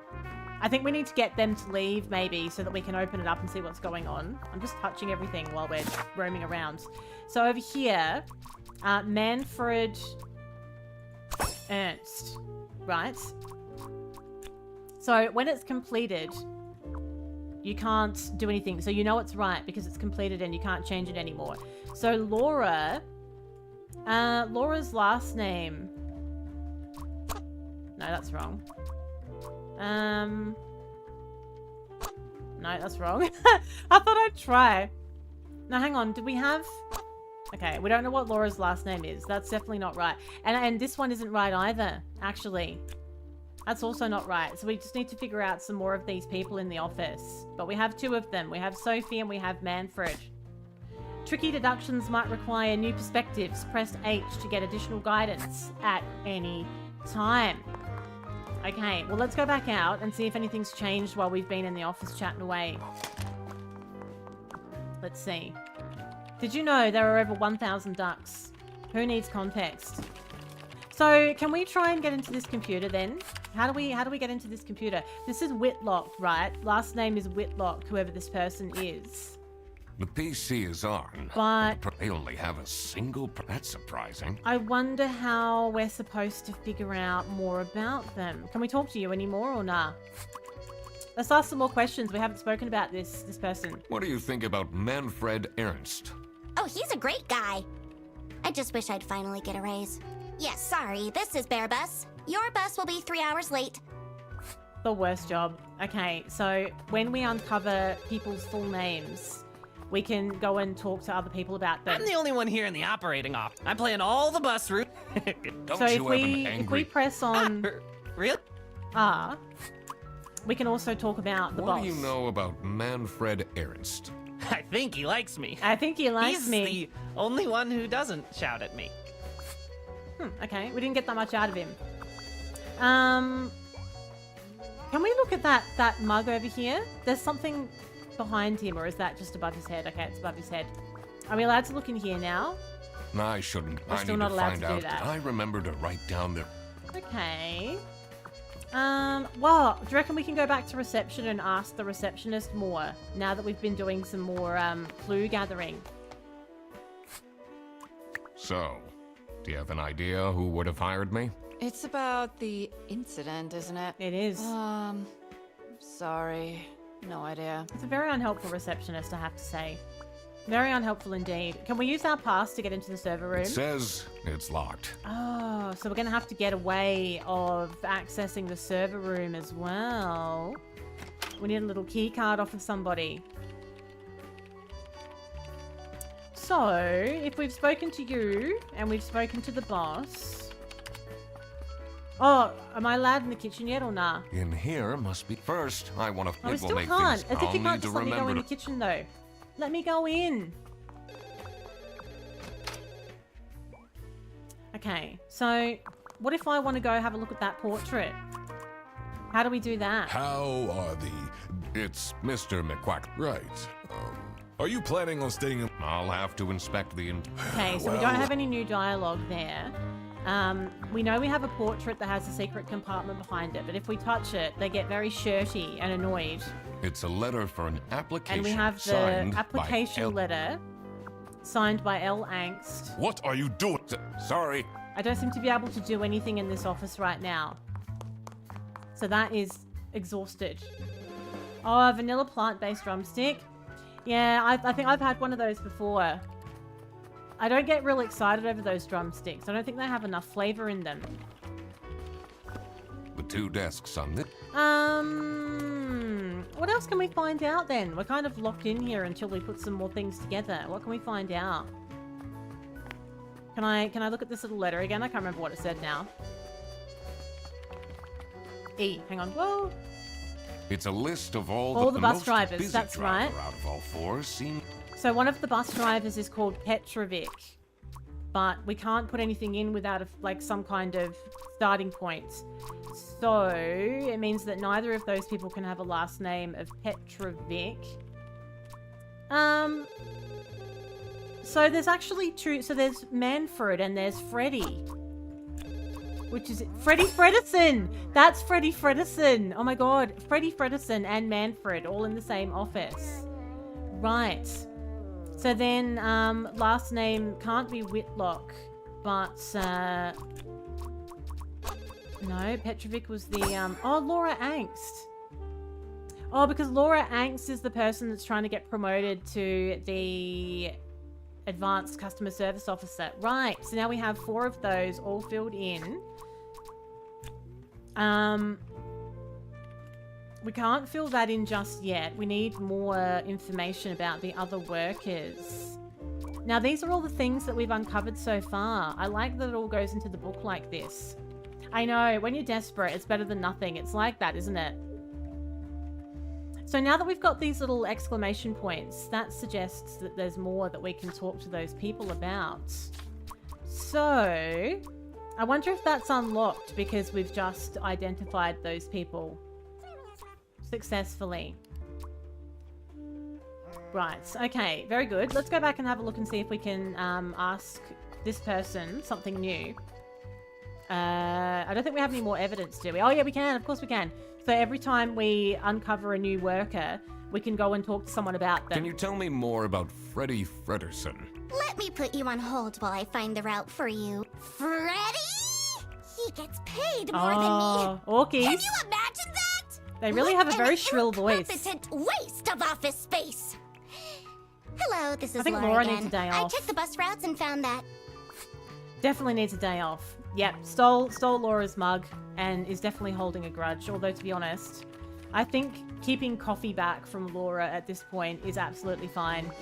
I think we need to get them to leave, maybe, so that we can open it up and see what's going on. I'm just touching everything while we're roaming around. So over here, Manfred Ernst, right? So when it's completed, you can't do anything. So you know it's right because it's completed and you can't change it anymore. So Laura, Laura's last name. No, that's wrong. No, that's wrong. I thought I'd try. No, hang on. Did we have... Okay, we don't know what Laura's last name is. That's definitely not right. And this one isn't right either, actually. That's also not right. So we just need to figure out some more of these people in the office. But we have two of them. We have Sophie and we have Manfred. Tricky deductions might require new perspectives. Press H to get additional guidance at any time. Okay, well, let's go back out and see if anything's changed while we've been in the office chatting away. Let's see. Did you know there are over 1,000 ducks? Who needs context? So, can we try and get into this computer then? How do we get into this computer? This is Whitlock, right? Last name is Whitlock, whoever this person is. The PC is on. But They only have a single... That's surprising. I wonder how we're supposed to figure out more about them. Can we talk to you anymore or nah? Let's ask some more questions. We haven't spoken about this person. What do you think about Manfred Ernst? Oh, he's a great guy. I just wish I'd finally get a raise. Yes, sorry, this is Bear Bus. Your bus will be 3 hours late. The worst job. Okay, so when we uncover people's full names, we can go and talk to other people about them. I'm the only one here in the operating office. I'm playing all the bus route. Don't So you if have we an if angry... we press on Really? R, we can also talk about the What boss. do you know about Manfred Ernst? I think he likes me. I think he likes He's me. the only one who doesn't shout at me. Okay, we didn't get that much out of him. Can we look at that mug over here? There's something behind him, or is that just above his head? Okay, it's above his head. Are we allowed to look in here now? I shouldn't. We're I still need not to allowed find to do out. that. Did I remember to write down the... Okay. Well, do you reckon we can go back to reception and ask the receptionist more now that we've been doing some more clue gathering? So, do you have an idea who would have hired me? It's about the incident, isn't it? It is. Sorry. No idea. It's a very unhelpful receptionist, I have to say. Very unhelpful indeed. Can we use our pass to get into the server room? It says it's locked. Oh, so we're going to have to get a way of accessing the server room as well. We need a little key card off of somebody. So, if we've spoken to you and we've spoken to the boss... Oh, am I allowed in the kitchen yet or nah? In here must be... First, I want to... Oh, we It will still make can't. things... As if I'll you can't need to just let me go in remember the kitchen though. Let me go in. Okay, so what if I want to go have a look at that portrait? How do we do that? How are the... It's Mr. McQuack. Right. Are you planning on staying in... I'll have to inspect the... Okay, so we don't have any new dialogue there. We know we have a portrait that has a secret compartment behind it, but if we touch it, they get very shirty and annoyed. It's a letter for an application. And we have the signed by application L- letter signed by L. Angst. What are you doing? Sorry. I don't seem to be able to do anything in this office right now. So that is exhausted. Oh, a vanilla plant-based drumstick. Yeah, I think I've had one of those before. I don't get real excited over those drumsticks. I don't think they have enough flavor in them. The two desks on this... What else can we find out then? We're kind of locked in here until we put some more things together. What can we find out? Can I look at this little letter again? I can't remember what it said now. E. Hang on. Whoa. It's a list of all the the bus most drivers, busy that's right. driver out of all four seem. So one of the bus drivers is called Petrovic, but we can't put anything in without some kind of starting point. So it means that neither of those people can have a last name of Petrovic. So there's actually two. So there's Manfred and there's Freddy. Which is Freddie Fredison. That's Freddie Fredison. Oh my god. Freddie Fredison and Manfred all in the same office. Right. So then last name can't be Whitlock, but no, Petrovic was the Laura Angst. Oh, because Laura Angst is the person that's trying to get promoted to the advanced customer service officer. Right. So now we have 4 of those all filled in. We can't fill that in just yet. We need more information about the other workers. Now, these are all the things that we've uncovered so far. I like that it all goes into the book like this. I know, when you're desperate, it's better than nothing. It's like that, isn't it? So now that we've got these little exclamation points, that suggests that there's more that we can talk to those people about. So, I wonder if that's unlocked because we've just identified those people successfully. Right, okay, very good. Let's go back and have a look and see if we can ask this person something new. I don't think we have any more evidence, do we? Oh yeah, we can, of course we can. So every time we uncover a new worker, we can go and talk to someone about them. Can you tell me more about Freddie Frederson? Let me put you on hold while I find the route for you. Freddy? He gets paid more than me. Orkies. Can you imagine that? They really have a very shrill voice. Incompetent waste of office space. Hello, this is I think Laura Laura again. needs a day I off. checked the bus routes and found that. Definitely needs a day off. Yep, stole Laura's mug and is definitely holding a grudge. Although, to be honest, I think keeping coffee back from Laura at this point is absolutely fine.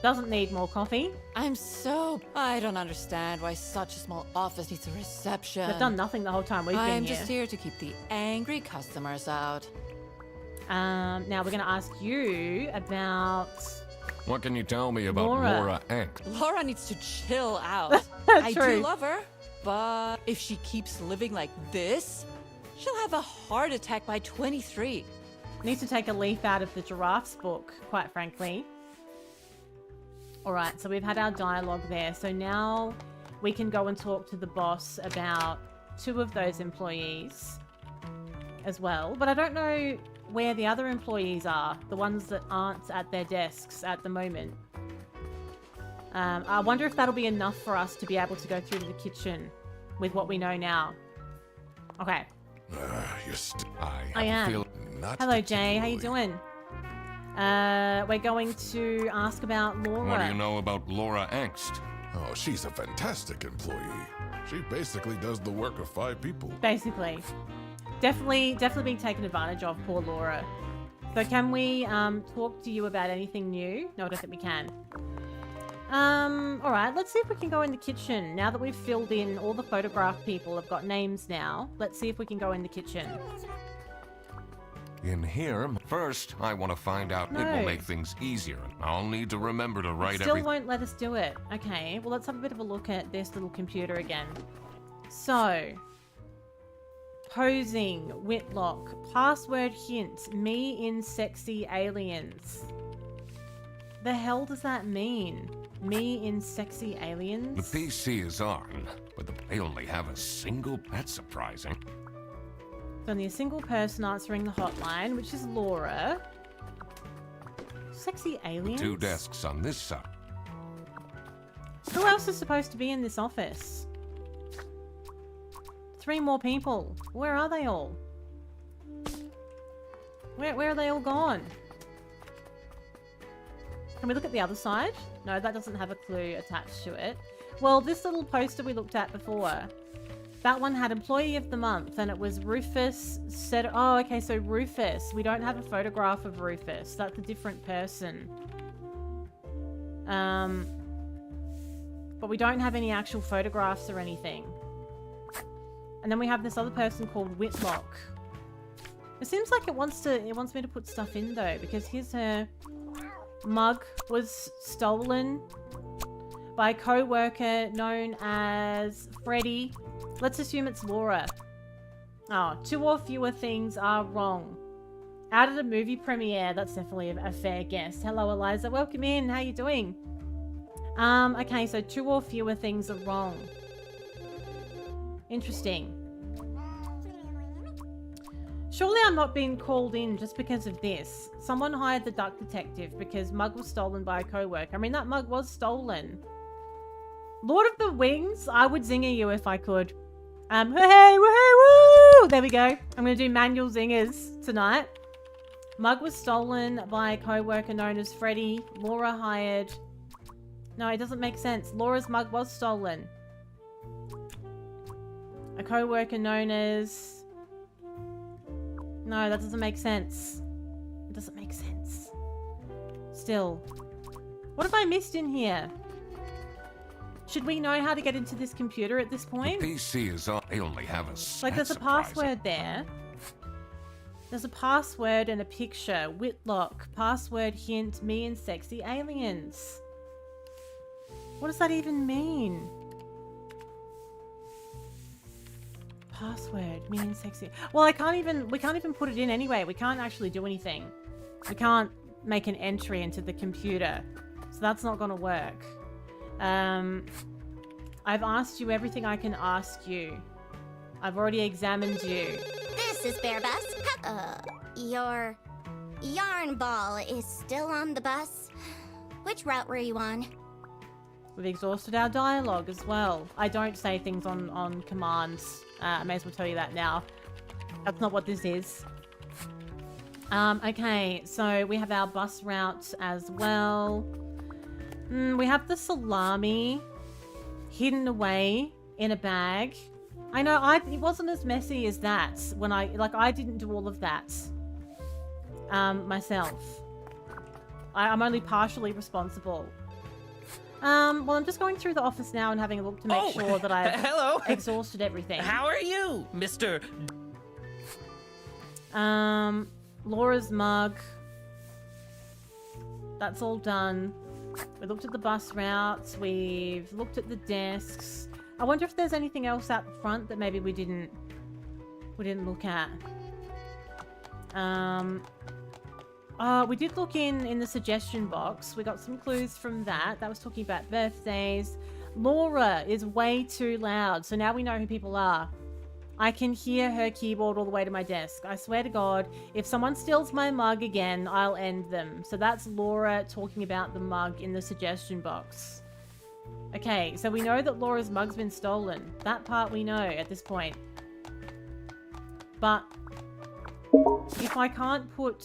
Doesn't need more coffee. I don't understand why such a small office needs a reception. They've done nothing the whole time we've been here. I'm just here to keep the angry customers out. Now we're going to ask you about... What can you tell me about Laura. Laura Angst? Laura needs to chill out. I True. do love her, but if she keeps living like this, she'll have a heart attack by 23. Needs to take a leaf out of the giraffe's book, quite frankly. Alright, so we've had our dialogue there. So now we can go and talk to the boss about 2 of those employees as well. But I don't know where the other employees are. The ones that aren't at their desks at the moment. I wonder if that'll be enough for us to be able to go through to the kitchen with what we know now. Okay. I am. Hello, Jay. How you doing? We're going to ask about Laura. What do you know about Laura Angst? Oh, she's a fantastic employee. She basically does the work of 5 people. Basically. Definitely being taken advantage of, poor Laura. So can we talk to you about anything new? No, I don't think we can. Alright, let's see if we can go in the kitchen. Now that we've filled in all the photograph people have got names now. Let's see if we can go in the kitchen. In here, first, I want to find out. It No. will make things easier. I'll need to remember to write Still everything. won't let us do it. Okay, well let's have a bit of a look at this little computer again. So, posing, Whitlock, password hint, me in sexy aliens. The hell does that mean? Me in sexy aliens? The PC is on, but they only have a single. That's surprising. There's only a single person answering the hotline, which is Laura. Sexy aliens? 2 desks on this side. Who else is supposed to be in this office? 3 more people. Where are they all? Where are they all gone? Can we look at the other side? No, that doesn't have a clue attached to it. Well, this little poster we looked at before That one had Employee of the Month, and it was Rufus said, oh, okay, so Rufus. We don't have a photograph of Rufus. That's a different person. But we don't have any actual photographs or anything. And then we have this other person called Whitlock. It seems like it wants me to put stuff in though, because here's her mug was stolen by a co-worker known as Freddy. Let's assume it's Laura. Oh, 2 or fewer things are wrong. Out at a movie premiere, that's definitely a fair guess. Hello, Eliza. Welcome in. How you doing? Okay, so 2 or fewer things are wrong. Interesting. Surely I'm not being called in just because of this. Someone hired the duck detective because mug was stolen by a co-worker. I mean, that mug was stolen. Lord of the Wings, I would zinger you if I could. Hey, woohoo, woo! There we go. I'm going to do manual zingers tonight. Mug was stolen by a co-worker known as Freddy. Laura hired... No, it doesn't make sense. Laura's mug was stolen. A co-worker known as... No, that doesn't make sense. It doesn't make sense. Still. What have I missed in here? Should we know how to get into this computer at this point? The PC is on. They only have a Like, there's a password there. There's a password and a picture. Whitlock. Password hint. Me and sexy aliens. What does that even mean? Password. Me and sexy. Well, we can't even put it in anyway. We can't actually do anything. We can't make an entry into the computer. So that's not gonna work. I've asked you everything I can ask you. I've already examined you. This is Bear Bus. Your yarn ball is still on the bus. Which route were you on? We've exhausted our dialogue as well. I don't say things on commands. I may as well tell you that now. That's not what this is. Okay, so we have our bus route as well. We have the salami hidden away in a bag. I know it wasn't as messy as that when I didn't do all of that myself. I'm only partially responsible. Well, I'm just going through the office now and having a look to make sure that I've hello. exhausted everything. How are you, Mr. Laura's mug. That's all done. We looked at the bus routes. We've looked at the desks. I wonder if there's anything else out the front that maybe we didn't look at. We did look in the suggestion box. We got some clues from that. That was talking about birthdays. Laura is way too loud, so now we know who people are. I can hear her keyboard all the way to my desk. I swear to God, if someone steals my mug again, I'll end them. So that's Laura talking about the mug in the suggestion box. Okay, so we know that Laura's mug's been stolen. That part we know at this point. But if I can't put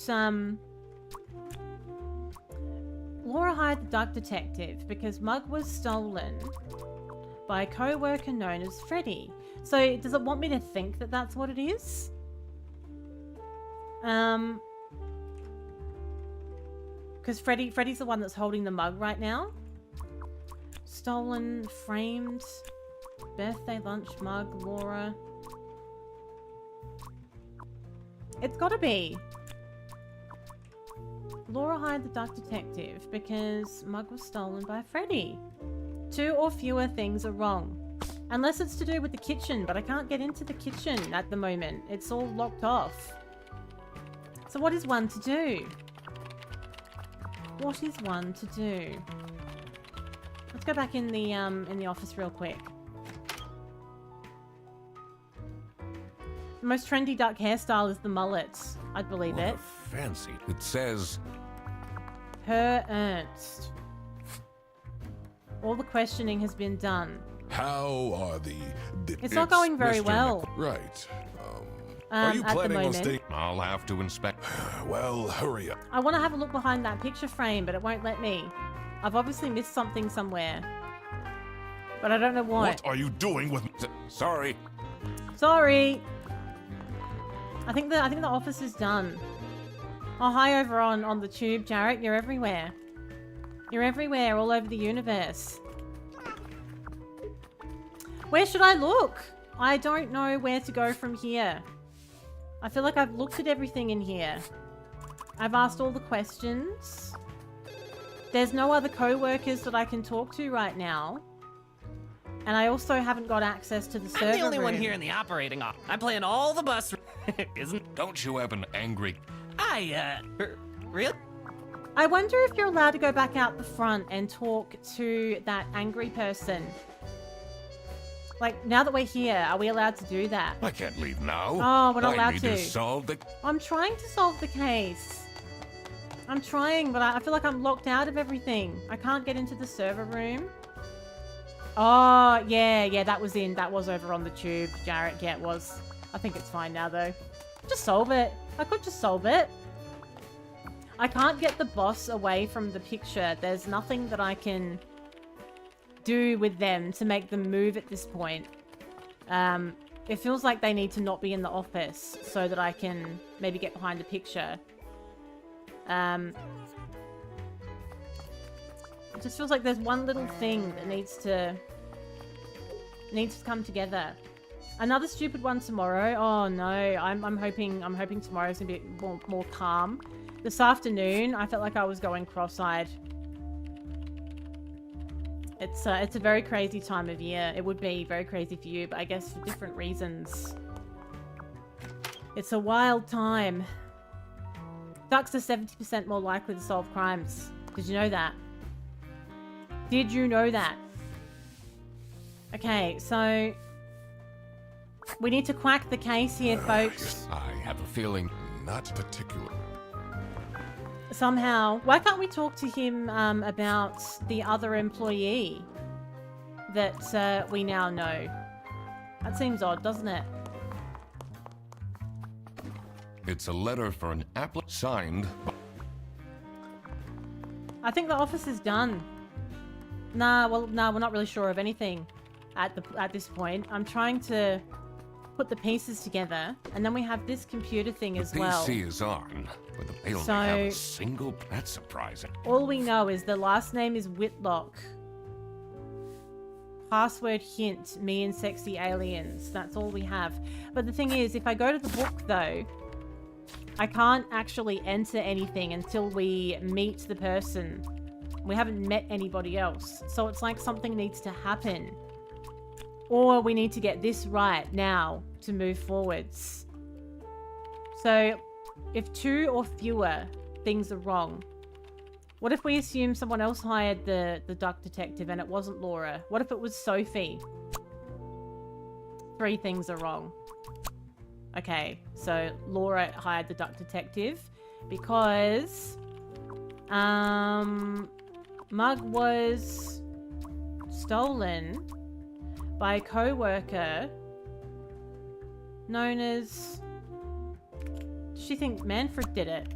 Laura hired the duck detective because mug was stolen by a co-worker known as Freddy. So does it want me to think that that's what it is? Because Freddy's the one that's holding the mug right now. Stolen, framed, birthday lunch mug, Laura. It's gotta be. Laura hired the duck detective because mug was stolen by Freddy. 2 or fewer things are wrong. Unless it's to do with the kitchen, but I can't get into the kitchen at the moment. It's all locked off. So what is one to do? What is one to do? Let's go back in the office real quick. The most trendy duck hairstyle is the mullet. I'd believe it. Fancy. It says... Per Ernst. All the questioning has been done. How are the... It's not going very well. Right. Are you planning on staying? I'll have to inspect. Well, hurry up. I want to have a look behind that picture frame, but it won't let me. I've obviously missed something somewhere. But I don't know what. What are you doing with... Sorry. Sorry. I think the office is done. Oh, hi over on the tube, Jarrett. You're everywhere. You're everywhere, all over the universe. Where should I look? I don't know where to go from here. I feel like I've looked at everything in here. I've asked all the questions. There's no other co-workers that I can talk to right now. And I also haven't got access to the server I'm the only one room. here in the operating office. I'm playing all the bus. Isn't? Don't you have an angry... Really? I wonder if you're allowed to go back out the front and talk to that angry person. Like, now that we're here, are we allowed to do that? I can't leave now. Oh, we're not allowed I need to. solve the... I'm trying to solve the case. I'm trying, but I feel like I'm locked out of everything. I can't get into the server room. Oh, yeah, that was over on the tube, Jarrett. Yeah, it was. I think it's fine now, though. Just solve it. I could just solve it. I can't get the boss away from the picture. There's nothing that I can do with them to make them move at this point. It feels like they need to not be in the office so that I can maybe get behind the picture. It just feels like there's one little thing that needs to come together. Another stupid one tomorrow. Oh no, I'm hoping tomorrow's gonna be more calm. This afternoon, I felt like I was going cross-eyed. It's a very crazy time of year. It would be very crazy for you, but I guess for different reasons. It's a wild time. Ducks are 70% more likely to solve crimes. Did you know that? Did you know that? Okay, so we need to quack the case here, folks. I have a feeling... Not particular. Somehow. Why can't we talk to him about the other employee that we now know? That seems odd, doesn't it? It's a letter for an applicant signed... I think the office is done. Nah, we're not really sure of anything at this point. I'm trying to put the pieces together, and then we have this computer thing as well. The PC is on, but they only So- have a single... That's surprising. All we know is the last name is Whitlock. Password hint, me and sexy aliens. That's all we have. But the thing is, if I go to the book, though, I can't actually enter anything until we meet the person. We haven't met anybody else. So it's like something needs to happen. Or we need to get this right now to move forwards. So if 2 or fewer things are wrong, what if we assume someone else hired the duck detective and it wasn't Laura? What if it was Sophie? 3 things are wrong. Okay, so Laura hired the duck detective because Mug was stolen by a co-worker known as... Does she think Manfred did it?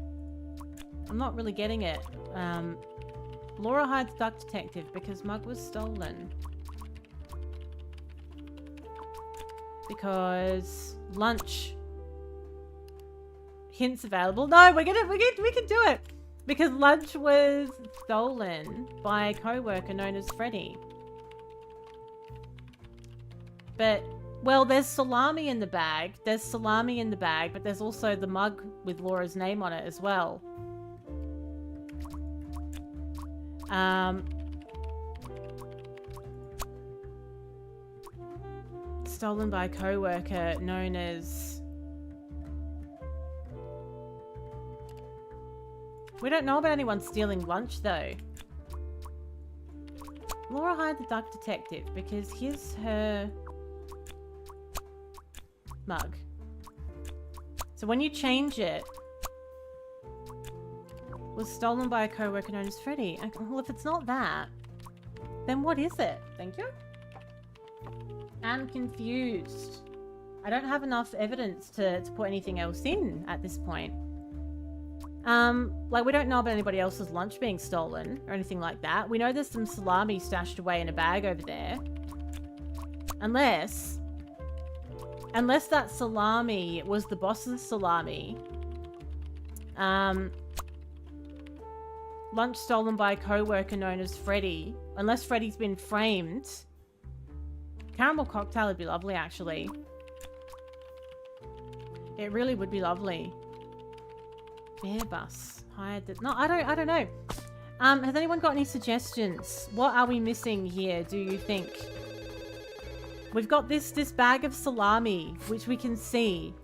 I'm not really getting it. Laura hired the duck detective because Mug was stolen. Because lunch hints available. No, we can do it. Because lunch was stolen by a co-worker known as Freddy. But, well, there's salami in the bag. There's salami in the bag, but there's also the mug with Laura's name on it as well. Stolen by a co-worker known as... We don't know about anyone stealing lunch, though. Laura hired the duck detective because here's her mug. So when you change it, was stolen by a co-worker known as Freddy. Well, if it's not that, then what is it? Thank you. I'm confused. I don't have enough evidence to put anything else in at this point. Like, we don't know about anybody else's lunch being stolen or anything like that. We know there's some salami stashed away in a bag over there. Unless Unless that salami was the boss's salami. Lunch stolen by a co-worker known as Freddy. Unless Freddy's been framed. Caramel cocktail would be lovely, actually. It really would be lovely. Bear bus. Hired the... No, I don't know. Has anyone got any suggestions? What are we missing here, do you think? We've got this bag of salami, which we can see.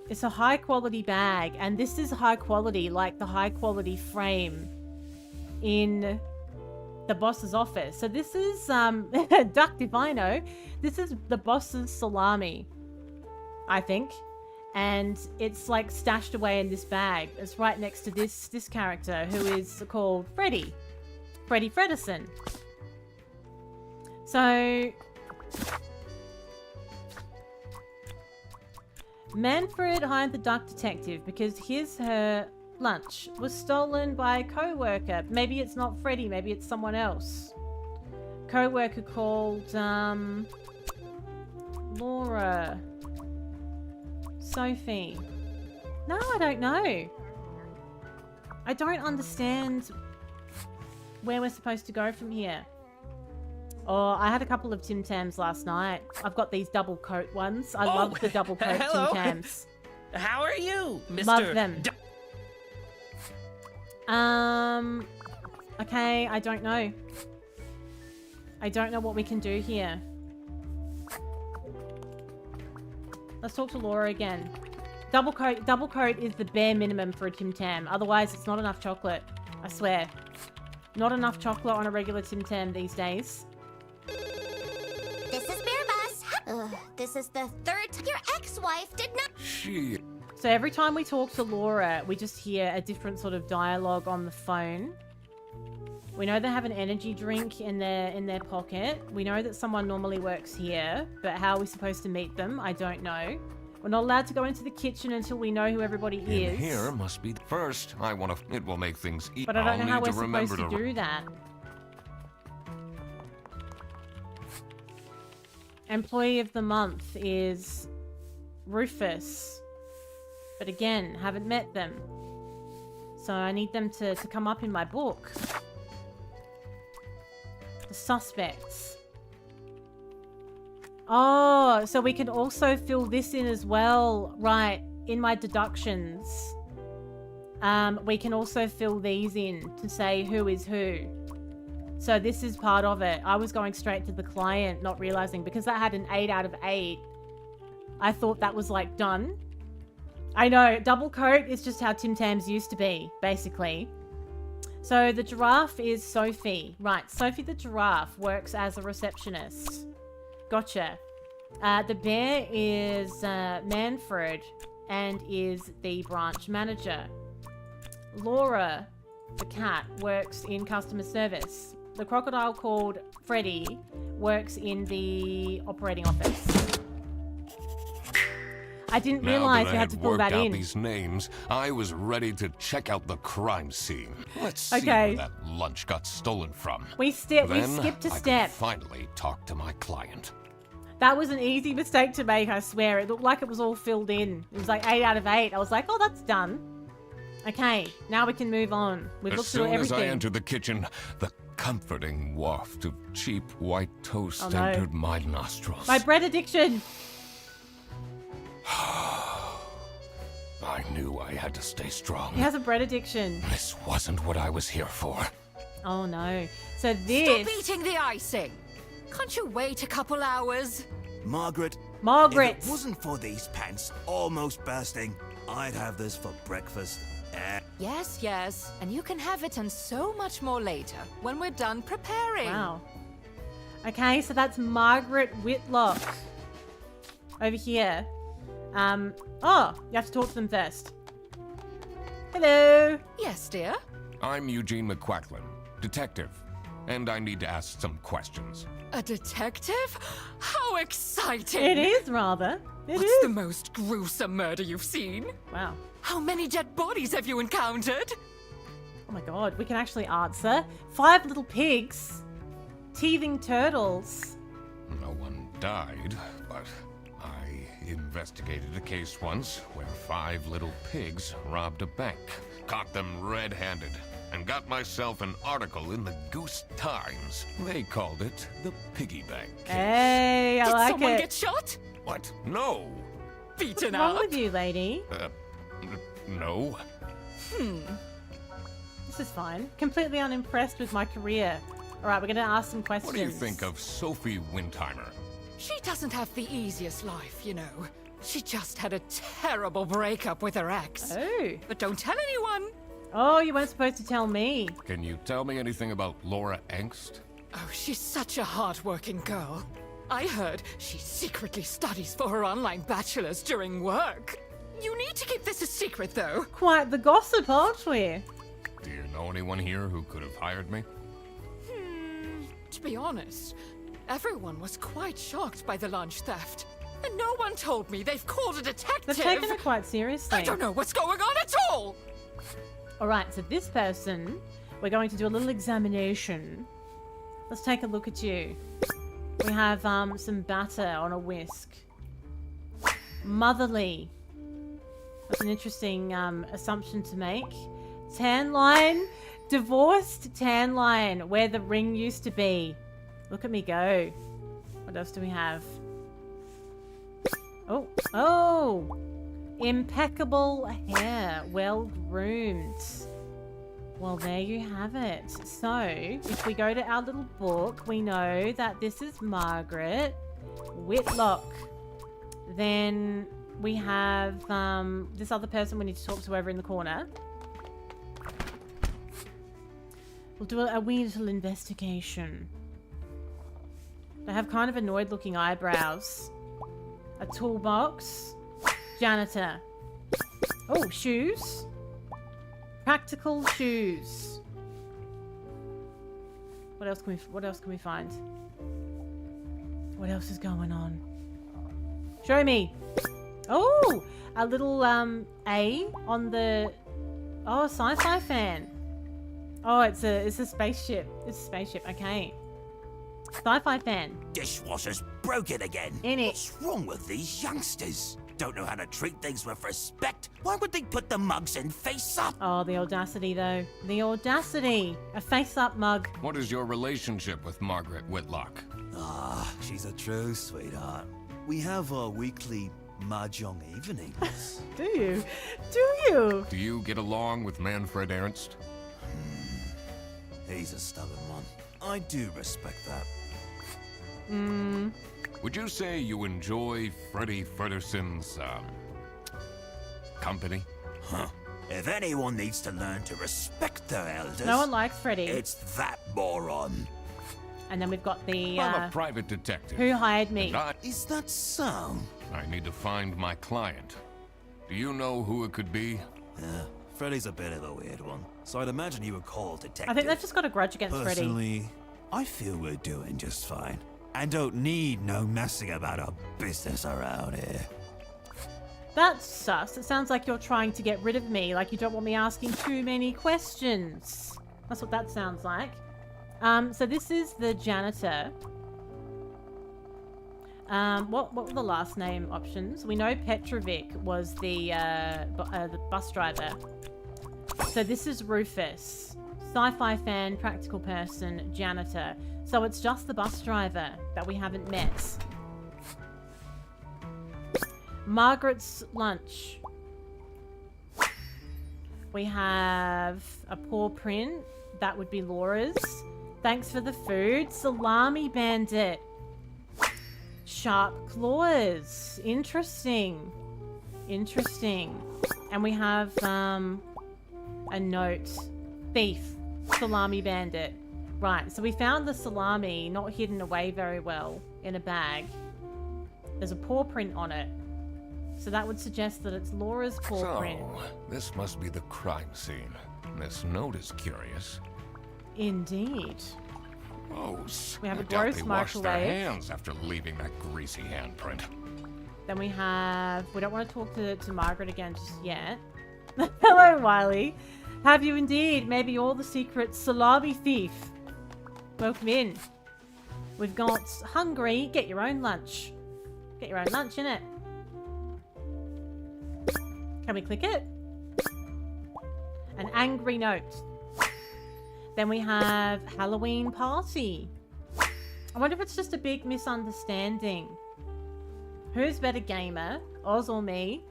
It's a high quality bag, and this is high quality, like the high quality frame in the boss's office. So this is, Duck Divino, this is the boss's salami, I think. And it's like stashed away in this bag. It's right next to this character who is called Freddy. Freddy Fredderson. So... Manfred hired the duck detective because her lunch was stolen by a co-worker. Maybe it's not Freddy, maybe it's someone else. Co-worker called, Laura. Sophie. No, I don't know. I don't understand where we're supposed to go from here. Oh, I had a couple of Tim Tams last night. I've got these double coat ones. I love the double coat hello. Tim Tams. How are you, Mr. Love them. Okay, I don't know. I don't know what we can do here. Let's talk to Laura again. Double coat is the bare minimum for a Tim Tam. Otherwise, it's not enough chocolate. I swear. Not enough chocolate on a regular Tim Tam these days. This is Bear Bus. This is the third time your ex-wife did not... She... So every time we talk to Laura, we just hear a different sort of dialogue on the phone. We know they have an energy drink in their pocket. We know that someone normally works here, but how are we supposed to meet them? I don't know. We're not allowed to go into the kitchen until we know who everybody is. In here must be... First, I want to... It will make things easy. But I don't know how we're supposed to do that. Employee of the month is Rufus. But again, haven't met them. So I need them to come up in my book. The suspects. Oh, so we can also fill this in as well. Right, in my deductions. We can also fill these in to say who is who. So this is part of it. I was going straight to the client, not realizing, because that had an 8 out of 8. I thought that was like done. I know, double coat is just how Tim Tams used to be, basically. So the giraffe is Sophie. Right, Sophie the giraffe works as a receptionist. Gotcha. The bear is Manfred and is the branch manager. Laura, the cat, works in customer service. The crocodile called Freddy works in the operating office. I didn't realize we had to fill that in. These names, I was ready to check out the crime scene. Let's see Okay. where that lunch got stolen from. We skipped a I step. could finally talk to my client. That was an easy mistake to make, I swear. It looked like it was all filled in. It was like 8 out of 8. I was like, oh, that's done. Okay, now we can move on. We've As looked through soon as everything. I entered the kitchen, the comforting waft of cheap white toast Oh, no. entered my nostrils. My bread addiction. I knew I had to stay strong. He has a bread addiction. This wasn't what I was here for. Oh no. So this... Stop eating the icing! Can't you wait a couple hours? Margaret, Margaret. if it wasn't for these pants almost bursting, I'd have this for breakfast. Yes, yes. And you can have it and so much more later, when we're done preparing. Wow. Okay, so that's Margaret Whitlock. Over here. Oh, you have to talk to them first. Hello. Yes, dear? I'm Eugene McQuacklin, detective, and I need to ask some questions. A detective? How exciting! It is rather. It What's is. the most gruesome murder you've seen? Wow. How many dead bodies have you encountered? Oh my god, we can actually answer. 5 little pigs. Teething turtles. No one died, but investigated a case once where 5 little pigs robbed a bank, caught them red-handed, and got myself an article in the Goose Times. They called it the Piggy Bank case. Hey, I Did like someone it. get shot? What? No. Beaten What's wrong up? with you, lady? No. This is fine. Completely unimpressed with my career. All right, we're going to ask some questions. What do you think of Sophie Windheimer? She doesn't have the easiest life, you know. She just had a terrible breakup with her ex. Oh. But don't tell anyone. Oh, you weren't supposed to tell me. Can you tell me anything about Laura Angst? Oh, she's such a hard-working girl. I heard she secretly studies for her online bachelor's during work. You need to keep this a secret, though. Quite the gossip, aren't we? Do you know anyone here who could have hired me? To be honest, everyone was quite shocked by the lunch theft. And no one told me they've called a detective. They've taken it quite seriously. I don't know what's going on at all. All right, so this person, we're going to do a little examination. Let's take a look at you. We have some batter on a whisk. Motherly. That's an interesting assumption to make. Tan line. Divorced tan line, where the ring used to be. Look at me go. What else do we have? Oh! Impeccable hair. Well groomed. Well, there you have it. So, if we go to our little book, we know that this is Margaret Whitlock. Then we have this other person we need to talk to over in the corner. We'll do a wee little investigation. They have kind of annoyed looking eyebrows. A toolbox. Janitor. Oh, shoes. Practical shoes. What else can we find? What else is going on? Show me. Oh, a little A on the sci-fi fan. Oh, it's a spaceship. It's a spaceship. Okay. Sci-fi fan. Dishwasher's broken again. In it. What's wrong with these youngsters? Don't know how to treat things with respect. Why would they put the mugs in face up? Oh, the audacity, though. The audacity. A face-up mug. What is your relationship with Margaret Whitlock? Ah, she's a true sweetheart. We have our weekly mahjong evenings. Do you? Do you? Do you get along with Manfred Ernst? He's a stubborn one. I do respect that. Would you say you enjoy Freddie Ferguson's, company? Huh. If anyone needs to learn to respect their elders... No one likes Freddie. It's that moron. And then we've got the, I'm a private detective. Who hired me? And Is that so? I need to find my client. Do you know who it could be? Yeah, Freddy's a bit of a weird one, so I'd imagine you would call detective. I think they've just got a grudge against Freddie. Personally, I feel we're doing just fine. And don't need no messing about our business around here. That's sus. It sounds like you're trying to get rid of me, like you don't want me asking too many questions. That's what that sounds like. So this is the janitor. What were the last name options? We know Petrovic was the bus driver. So this is Rufus. Sci-fi fan, practical person, janitor. So it's just the bus driver that we haven't met. Margaret's lunch. We have a paw print. That would be Laura's. Thanks for the food. Salami bandit. Sharp claws. Interesting. Interesting. And we have a note. Thief. Salami bandit. Right, so we found the salami not hidden away very well in a bag. There's a paw print on it. So that would suggest that it's Laura's paw print. This must be the crime scene. This note is curious. Indeed. Gross. We have a I doubt gross they washed their microwave. hands after leaving that greasy handprint. Then we have... We don't want to talk to Margaret again just yet. Hello, Wiley. Have you indeed? Maybe you're the secret salami thief. Welcome in. We've got hungry. Get your own lunch. Get your own lunch, innit? Can we click it? An angry note. Then we have Halloween party. I wonder if it's just a big misunderstanding. Who's better gamer, Oz or me?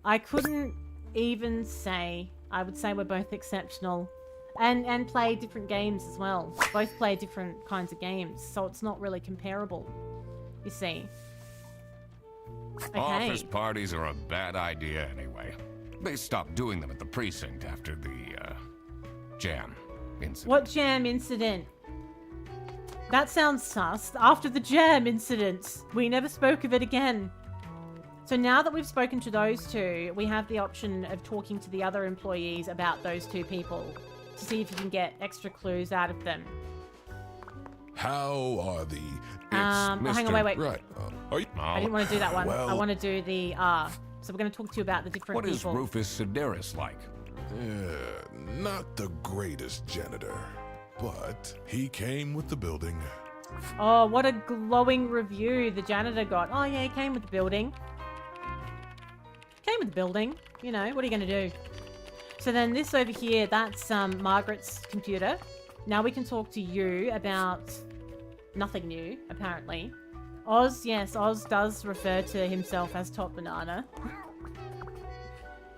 I couldn't even say. I would say we're both exceptional. And play different games as well. Both play different kinds of games, so it's not really comparable, you see. Okay. Office parties are a bad idea anyway. They stopped doing them at the precinct after the, jam incident. What jam incident? That sounds sus. After the jam incident, we never spoke of it again. So now that we've spoken to those two, we have the option of talking to the other employees about those two people to see if you can get extra clues out of them. How are the... hang on, wait. Right. Are you... I didn't want to do that one. Well... I want to do the So we're going to talk to you about the different people. What is Rufus Sedaris like? Not the greatest janitor, but he came with the building. Oh, what a glowing review the janitor got. Oh yeah, he came with the building. Came with the building. You know, what are you going to do? So then this over here, that's Margaret's computer. Now we can talk to you about nothing new, apparently. Oz, yes, Oz does refer to himself as Top Banana.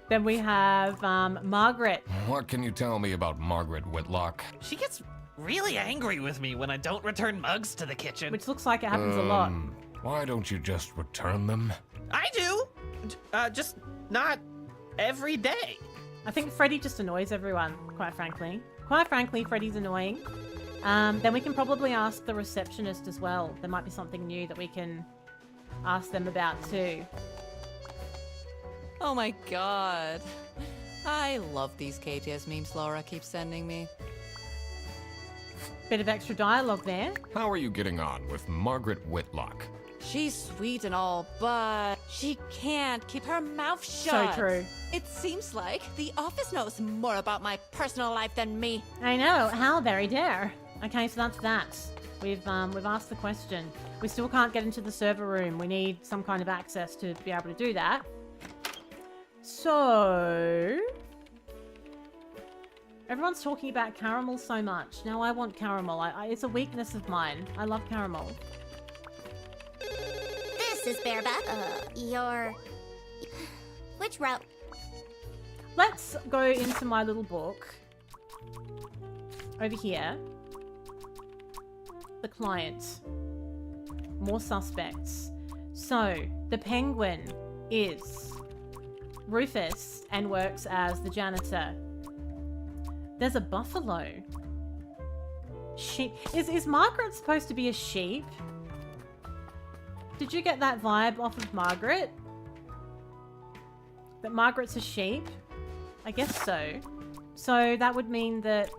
Then we have Margaret. What can you tell me about Margaret Whitlock? She gets really angry with me when I don't return mugs to the kitchen. Which looks like it happens a lot. Why don't you just return them? I do! Just not every day. I think Freddy just annoys everyone, quite frankly. Quite frankly, Freddy's annoying. Then we can probably ask the receptionist as well. There might be something new that we can ask them about too. Oh my god. I love these KTS memes Laura keeps sending me. Bit of extra dialogue there. How are you getting on with Margaret Whitlock? She's sweet and all, but she can't keep her mouth shut. So true. It seems like the office knows more about my personal life than me. I know. How very dare. Okay, so that's that. We've asked the question. We still can't get into the server room. We need some kind of access to be able to do that. So... everyone's talking about caramel so much. Now I want caramel. It's a weakness of mine. I love caramel. This is Bareback. Your... which route? Let's go into my little book. Over here. The client. More suspects. So, the penguin is Rufus and works as the janitor. There's a buffalo. Sheep. Is Margaret supposed to be a sheep? Did you get that vibe off of Margaret? That Margaret's a sheep? I guess so. So that would mean that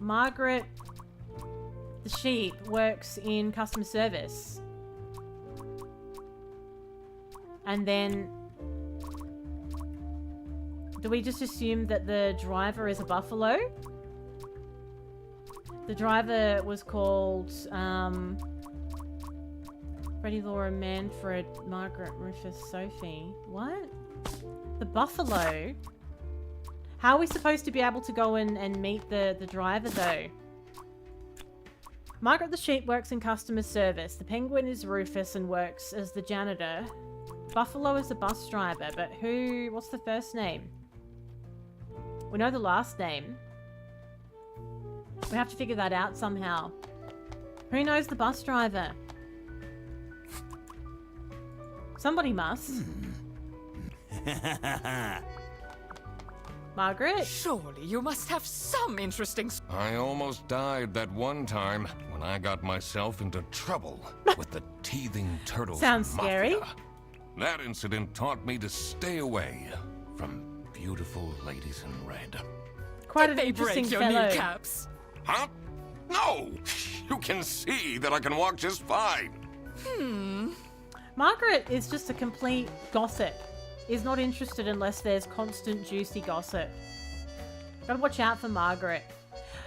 Margaret, the sheep, works in customer service. And then... do we just assume that the driver is a buffalo? The driver was called, Freddie, Laura, Manfred, Margaret, Rufus, Sophie. What? The buffalo? How are we supposed to be able to go in and meet the driver, though? Margaret the sheep works in customer service. The penguin is Rufus and works as the janitor. Buffalo is the bus driver, but who... what's the first name? We know the last name. We have to figure that out somehow. Who knows the bus driver? Somebody must. Margaret? Surely you must have some interesting... I almost died that one time when I got myself into trouble with the teething turtles. Sounds scary. Mafia. That incident taught me to stay away from beautiful ladies in red. Quite Did an they interesting break your fellow. kneecaps? Huh? No! You can see that I can walk just fine. Margaret is just a complete gossip. Is not interested unless there's constant juicy gossip. Gotta watch out for Margaret.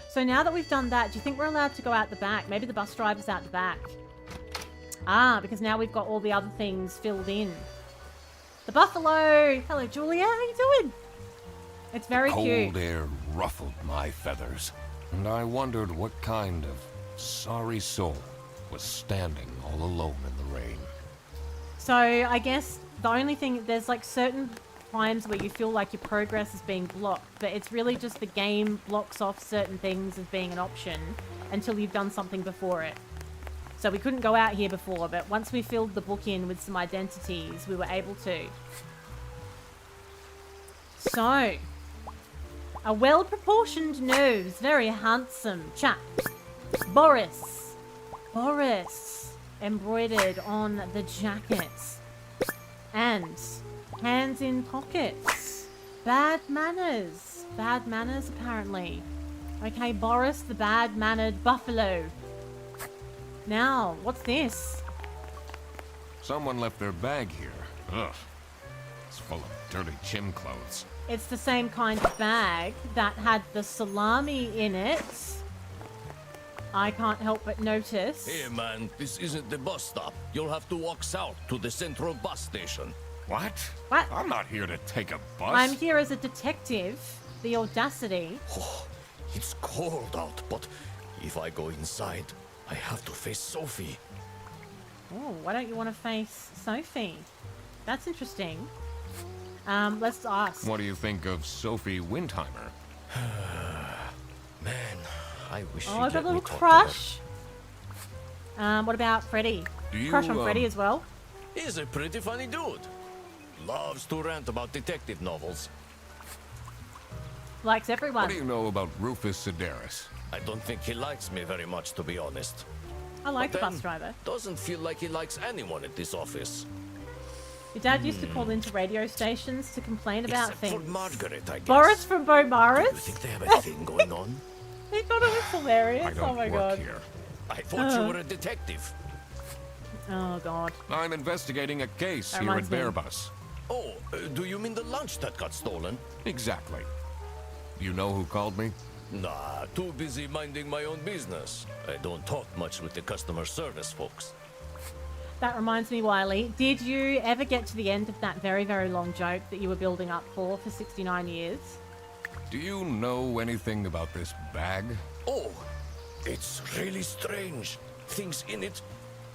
So now that we've done that, do you think we're allowed to go out the back? Maybe the bus driver's out the back. Ah, because now we've got all the other things filled in. The buffalo! Hello, Julia. How you doing? It's very cute. Cold air ruffled my feathers, and I wondered what kind of sorry soul was standing all alone in the rain. So I guess the only thing, there's like certain times where you feel like your progress is being blocked, but it's really just the game blocks off certain things as being an option until you've done something before it. So we couldn't go out here before, but once we filled the book in with some identities, we were able to. So, a well-proportioned nose, very handsome chap. Boris. Boris. Embroidered on the jackets. And hands in pockets. Bad manners. Bad manners, apparently. Okay, Boris, the bad-mannered buffalo. Now, what's this? Someone left their bag here. Ugh. It's full of dirty gym clothes. It's the same kind of bag that had the salami in it. I can't help but notice. Hey man, this isn't the bus stop. You'll have to walk south to the central bus station. What? What? I'm not here to take a bus. I'm here as a detective. The audacity. Oh, it's cold out, but if I go inside, I have to face Sophie. Oh, why don't you want to face Sophie? That's interesting. Let's ask. What do you think of Sophie Windheimer? Man, I wish Oh, you'd I've got let a me little talk crush. What about Freddy? Do you, Crush on Freddy as well. to her. He's a pretty funny dude. Loves to rant about detective novels. Likes everyone. What do you know about Rufus Sedaris? I don't think he likes me very much, to be honest. I like the But bus then, driver. Doesn't feel like he likes anyone at this office. Your dad used to call into radio stations to complain about Except things. for Margaret, I guess. Boris from Bo Do you Maris? think they have a thing going on? He thought it was hilarious. I don't Oh my work god. here. I thought you were a detective. Oh god. I'm investigating a case That here at reminds me. Bearbus. Oh, do you mean the lunch that got stolen? Exactly. You know who called me? Nah, too busy minding my own business. I don't talk much with the customer service folks. That reminds me, Wiley. Did you ever get to the end of that very, very long joke that you were building up for 69 years? Do you know anything about this bag? Oh, it's really strange. Things in it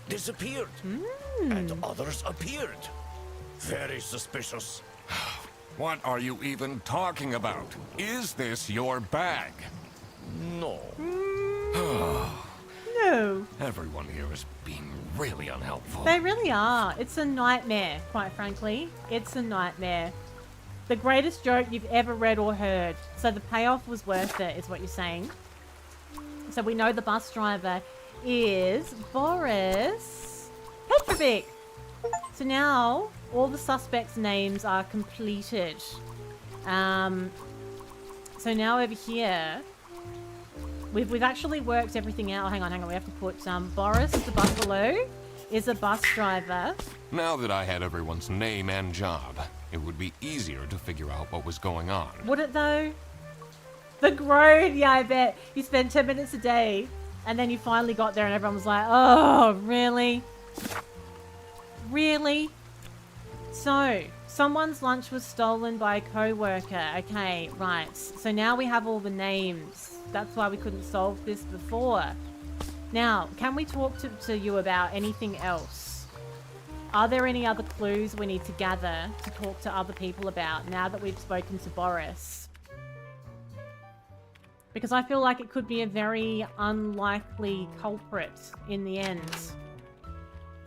disappeared, and others appeared. Very suspicious. What are you even talking about? Is this your bag? No. No. Everyone here is being really unhelpful. They really are. It's a nightmare, quite frankly. It's a nightmare. The greatest joke you've ever read or heard. So the payoff was worth it, is what you're saying. So we know the bus driver is Boris Petrovic. So now all the suspects' names are completed. So now over here, we've actually worked everything out. Hang on. We have to put Boris the Buffalo is a bus driver. Now that I had everyone's name and job, it would be easier to figure out what was going on. Would it though? The groan, yeah, I bet. You spend 10 minutes a day, and then you finally got there and everyone was like, oh, really? Really? So, someone's lunch was stolen by a co-worker. Okay, right. So now we have all the names. That's why we couldn't solve this before. Now, can we talk to you about anything else? Are there any other clues we need to gather to talk to other people about now that we've spoken to Boris? Because I feel like it could be a very unlikely culprit in the end. It's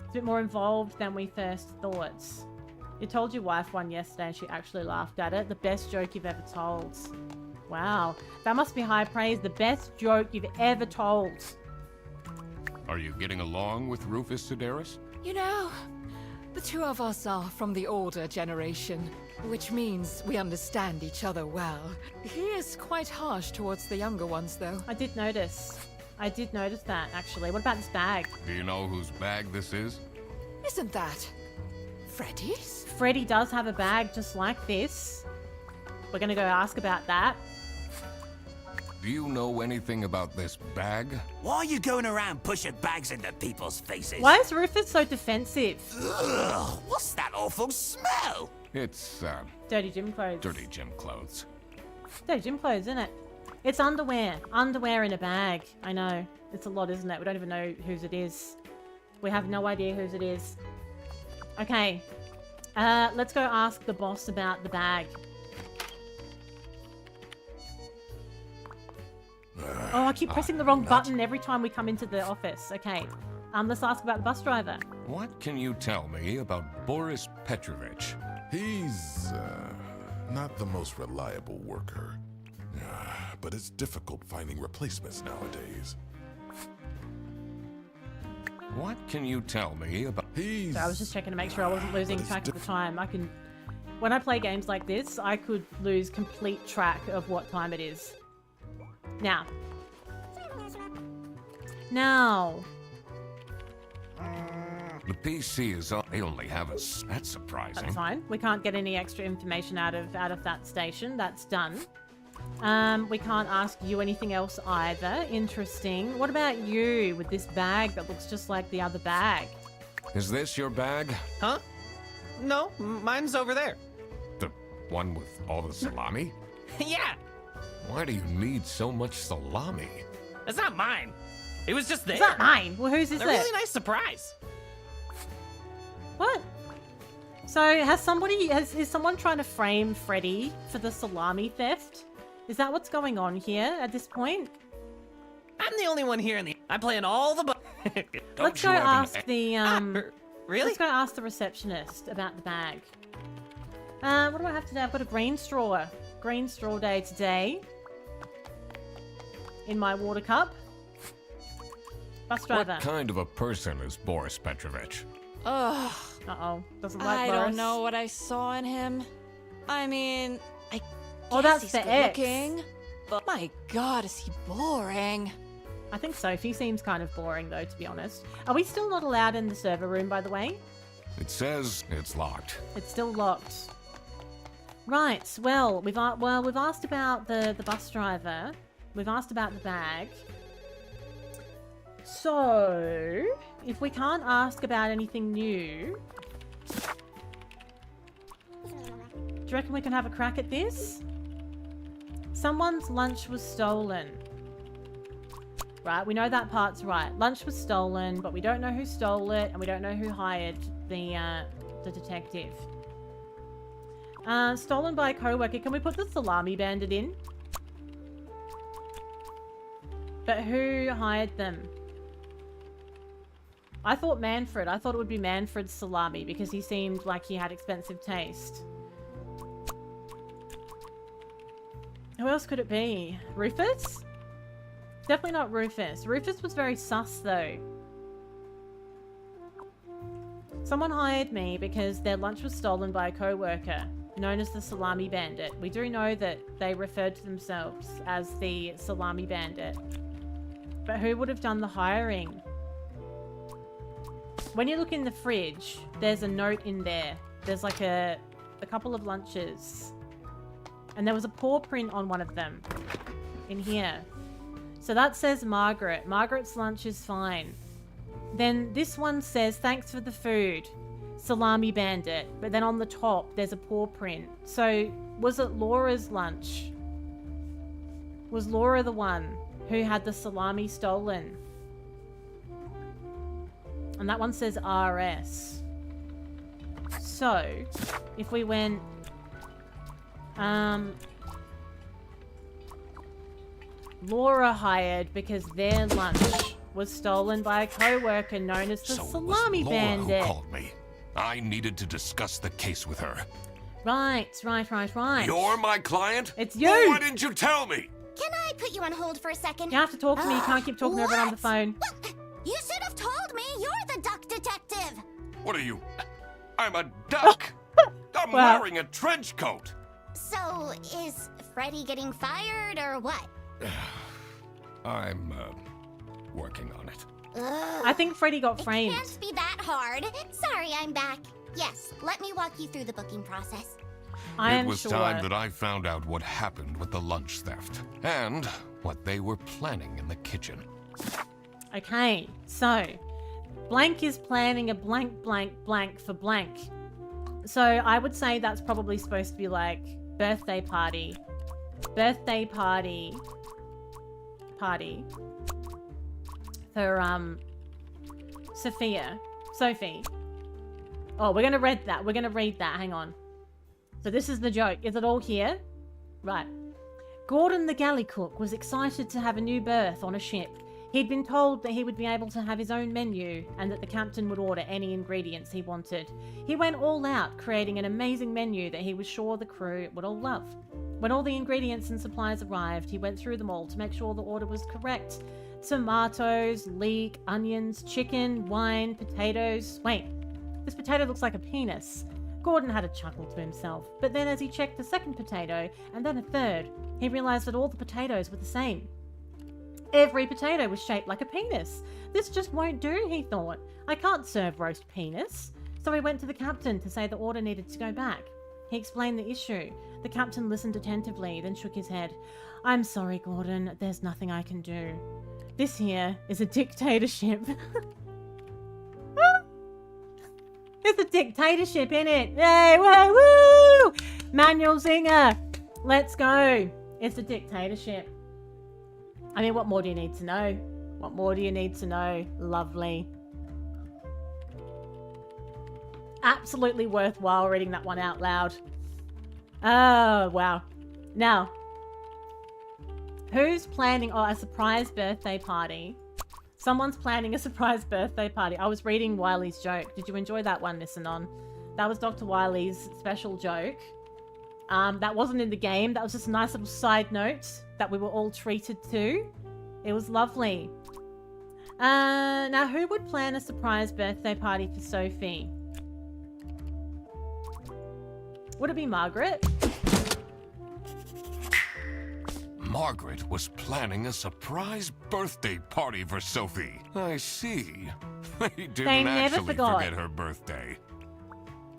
a bit more involved than we first thought. You told your wife one yesterday and she actually laughed at it. The best joke you've ever told. Wow. That must be high praise. The best joke you've ever told. Are you getting along with Rufus Sedaris? You know, the two of us are from the older generation, which means we understand each other well. He is quite harsh towards the younger ones, though. I did notice. I did notice that, actually. What about this bag? Do you know whose bag this is? Isn't that Freddy's? Freddy does have a bag just like this. We're gonna go ask about that. Do you know anything about this bag? Why are you going around pushing bags into people's faces? Why is Rufus so defensive? Ugh, what's that awful smell? It's, Dirty gym clothes. dirty gym clothes. Dirty gym clothes, isn't it? It's underwear. Underwear in a bag. I know. It's a lot, isn't it? We don't even know whose it is. We have no idea whose it is. Okay. Let's go ask the boss about the bag. Oh, I keep pressing the wrong button every time we come into the office. Okay. Let's ask about the bus driver. What can you tell me about Boris Petrovich? He's not the most reliable worker. But it's difficult finding replacements nowadays. What can you tell me about... He's... So I was just checking to make sure I wasn't losing track of the time. When I play games like this, I could lose complete track of what time it is. Now. The PC is on... They only have us. That's surprising. That's fine. We can't get any extra information out of that station. That's done. We can't ask you anything else either. Interesting. What about you with this bag that looks just like the other bag? Is this your bag? Huh? No, mine's over there. The one with all the salami? Yeah, Why do you need so much salami? it's not mine. It was just there. It's not mine. Well, whose is A it? really nice surprise. What? So is someone trying to frame Freddy for the salami theft? Is that what's going on here at this point? I'm the only one here I play in all the... Let's go ask the Really? Let's go ask the receptionist about the bag. What do I have today? I've got a green straw day today. In my water cup. Bus driver. What kind of a person is Boris Petrovich? Ugh. Uh-oh. Doesn't like I Boris. don't know what I saw in him. I mean, I Oh, guess that's he's the good ex. looking, but my god, is he boring. I think Sophie seems kind of boring, though, to be honest. Are we still not allowed in the server room, by the way? It says it's locked. It's still locked. Right. Well, we've asked about the bus driver. We've asked about the bag. So, if we can't ask about anything new, do you reckon we can have a crack at this? Someone's lunch was stolen. Right, we know that part's right. Lunch was stolen, but we don't know who stole it, and we don't know who hired the detective. Stolen by a co-worker. Can we put the salami bandit in? But who hired them? I thought Manfred. I thought it would be Manfred's salami because he seemed like he had expensive taste. Who else could it be? Rufus? Definitely not Rufus. Rufus was very sus, though. Someone hired me because their lunch was stolen by a co-worker, known as the Salami Bandit. We do know that they referred to themselves as the Salami Bandit. But who would have done the hiring? When you look in the fridge, there's a note in there. There's like a couple of lunches. And there was a paw print on one of them. In here. So that says Margaret. Margaret's lunch is fine. Then this one says, thanks for the food. Salami Bandit. But then on the top, there's a paw print. So, was it Laura's lunch? Was Laura the one who had the salami stolen? And that one says RS. So, if we went... Laura hired because their lunch was stolen by a co-worker known as the Salami Bandit. Who called me. I needed to discuss the case with her. Right. You're my client? It's you! Why didn't you tell me? Can I put you on hold for a second? You have to talk to me. You can't keep talking over it on the phone. Well, you should have told me. You're the duck detective. What are you? I'm a duck. I'm Well. wearing a trench coat. So, is Freddy getting fired or what? I'm, working on it. Ugh. I think Freddy got framed. It can't be that hard. Sorry, I'm back. Yes, let me walk you through the booking process. I am It was sure. time that I found out what happened with the lunch theft and what they were planning in the kitchen. Okay, so blank is planning a blank blank blank for blank. So I would say that's probably supposed to be like birthday party. Birthday party. Party. For, Sophie. Oh, we're gonna read that. We're gonna read that. Hang on. So this is the joke. Is it all here? Right. Gordon the galley cook was excited to have a new berth on a ship. He'd been told that he would be able to have his own menu and that the captain would order any ingredients he wanted. He went all out, creating an amazing menu that he was sure the crew would all love. When all the ingredients and supplies arrived, he went through them all to make sure the order was correct. Tomatoes, leek, onions, chicken, wine, potatoes. Wait, this potato looks like a penis. Gordon had a chuckle to himself, but then as he checked the second potato, and then a third, he realised that all the potatoes were the same. Every potato was shaped like a penis. This just won't do, he thought. I can't serve roast penis. So he went to the captain to say the order needed to go back. He explained the issue. The captain listened attentively, then shook his head. I'm sorry, Gordon. There's nothing I can do. This here is a dictatorship. It's a dictatorship, innit? Hey, woo! Manuel Zinger. Let's go. It's a dictatorship. I mean, what more do you need to know? What more do you need to know? Lovely. Absolutely worthwhile reading that one out loud. Oh, wow. Now, who's planning a surprise birthday party? Someone's planning a surprise birthday party. I was reading Wiley's joke. Did you enjoy that one, Miss Anon? That was Dr. Wiley's special joke. That wasn't in the game. That was just a nice little side note that we were all treated to. It was lovely. Now, who would plan a surprise birthday party for Sophie? Would it be Margaret? Margaret was planning a surprise birthday party for Sophie. I see. They didn't actually forget her birthday.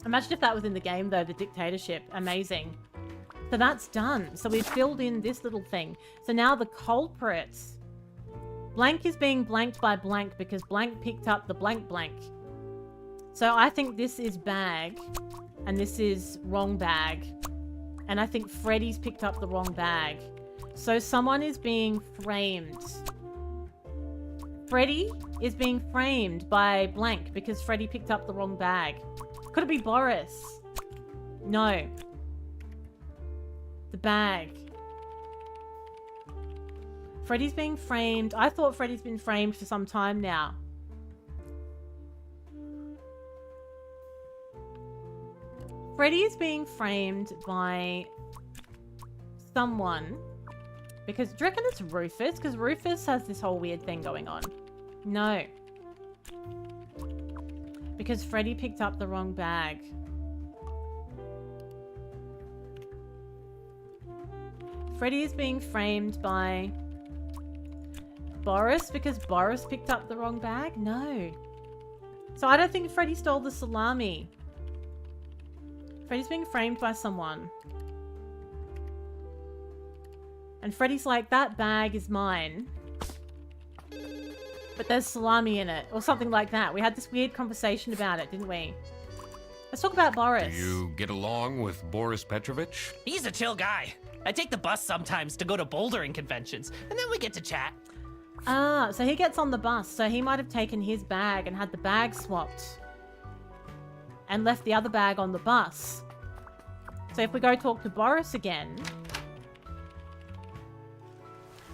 Imagine if that was in the game, though, the dictatorship. Amazing. So that's done. So we've filled in this little thing. So now the culprits. Blank is being blanked by blank because blank picked up the blank blank. So I think this is bag. And this is wrong bag. And I think Freddy's picked up the wrong bag. So someone is being framed. Freddy is being framed by blank because Freddy picked up the wrong bag. Could it be Boris? No. The bag. Freddy's being framed. I thought Freddy's been framed for some time now. Freddy is being framed by someone. Because, do you reckon it's Rufus? Because Rufus has this whole weird thing going on. No. Because Freddy picked up the wrong bag. Freddy is being framed by Boris because Boris picked up the wrong bag? No. So I don't think Freddy stole the salami. Freddy's being framed by someone. And Freddy's like, that bag is mine. But there's salami in it. Or something like that. We had this weird conversation about it, didn't we? Let's talk about Boris. Do you get along with Boris Petrovich? He's a chill guy. I take the bus sometimes to go to bouldering conventions, and then we get to chat. Ah, so he gets on the bus. So he might have taken his bag and had the bag swapped. And left the other bag on the bus. So if we go talk to Boris again...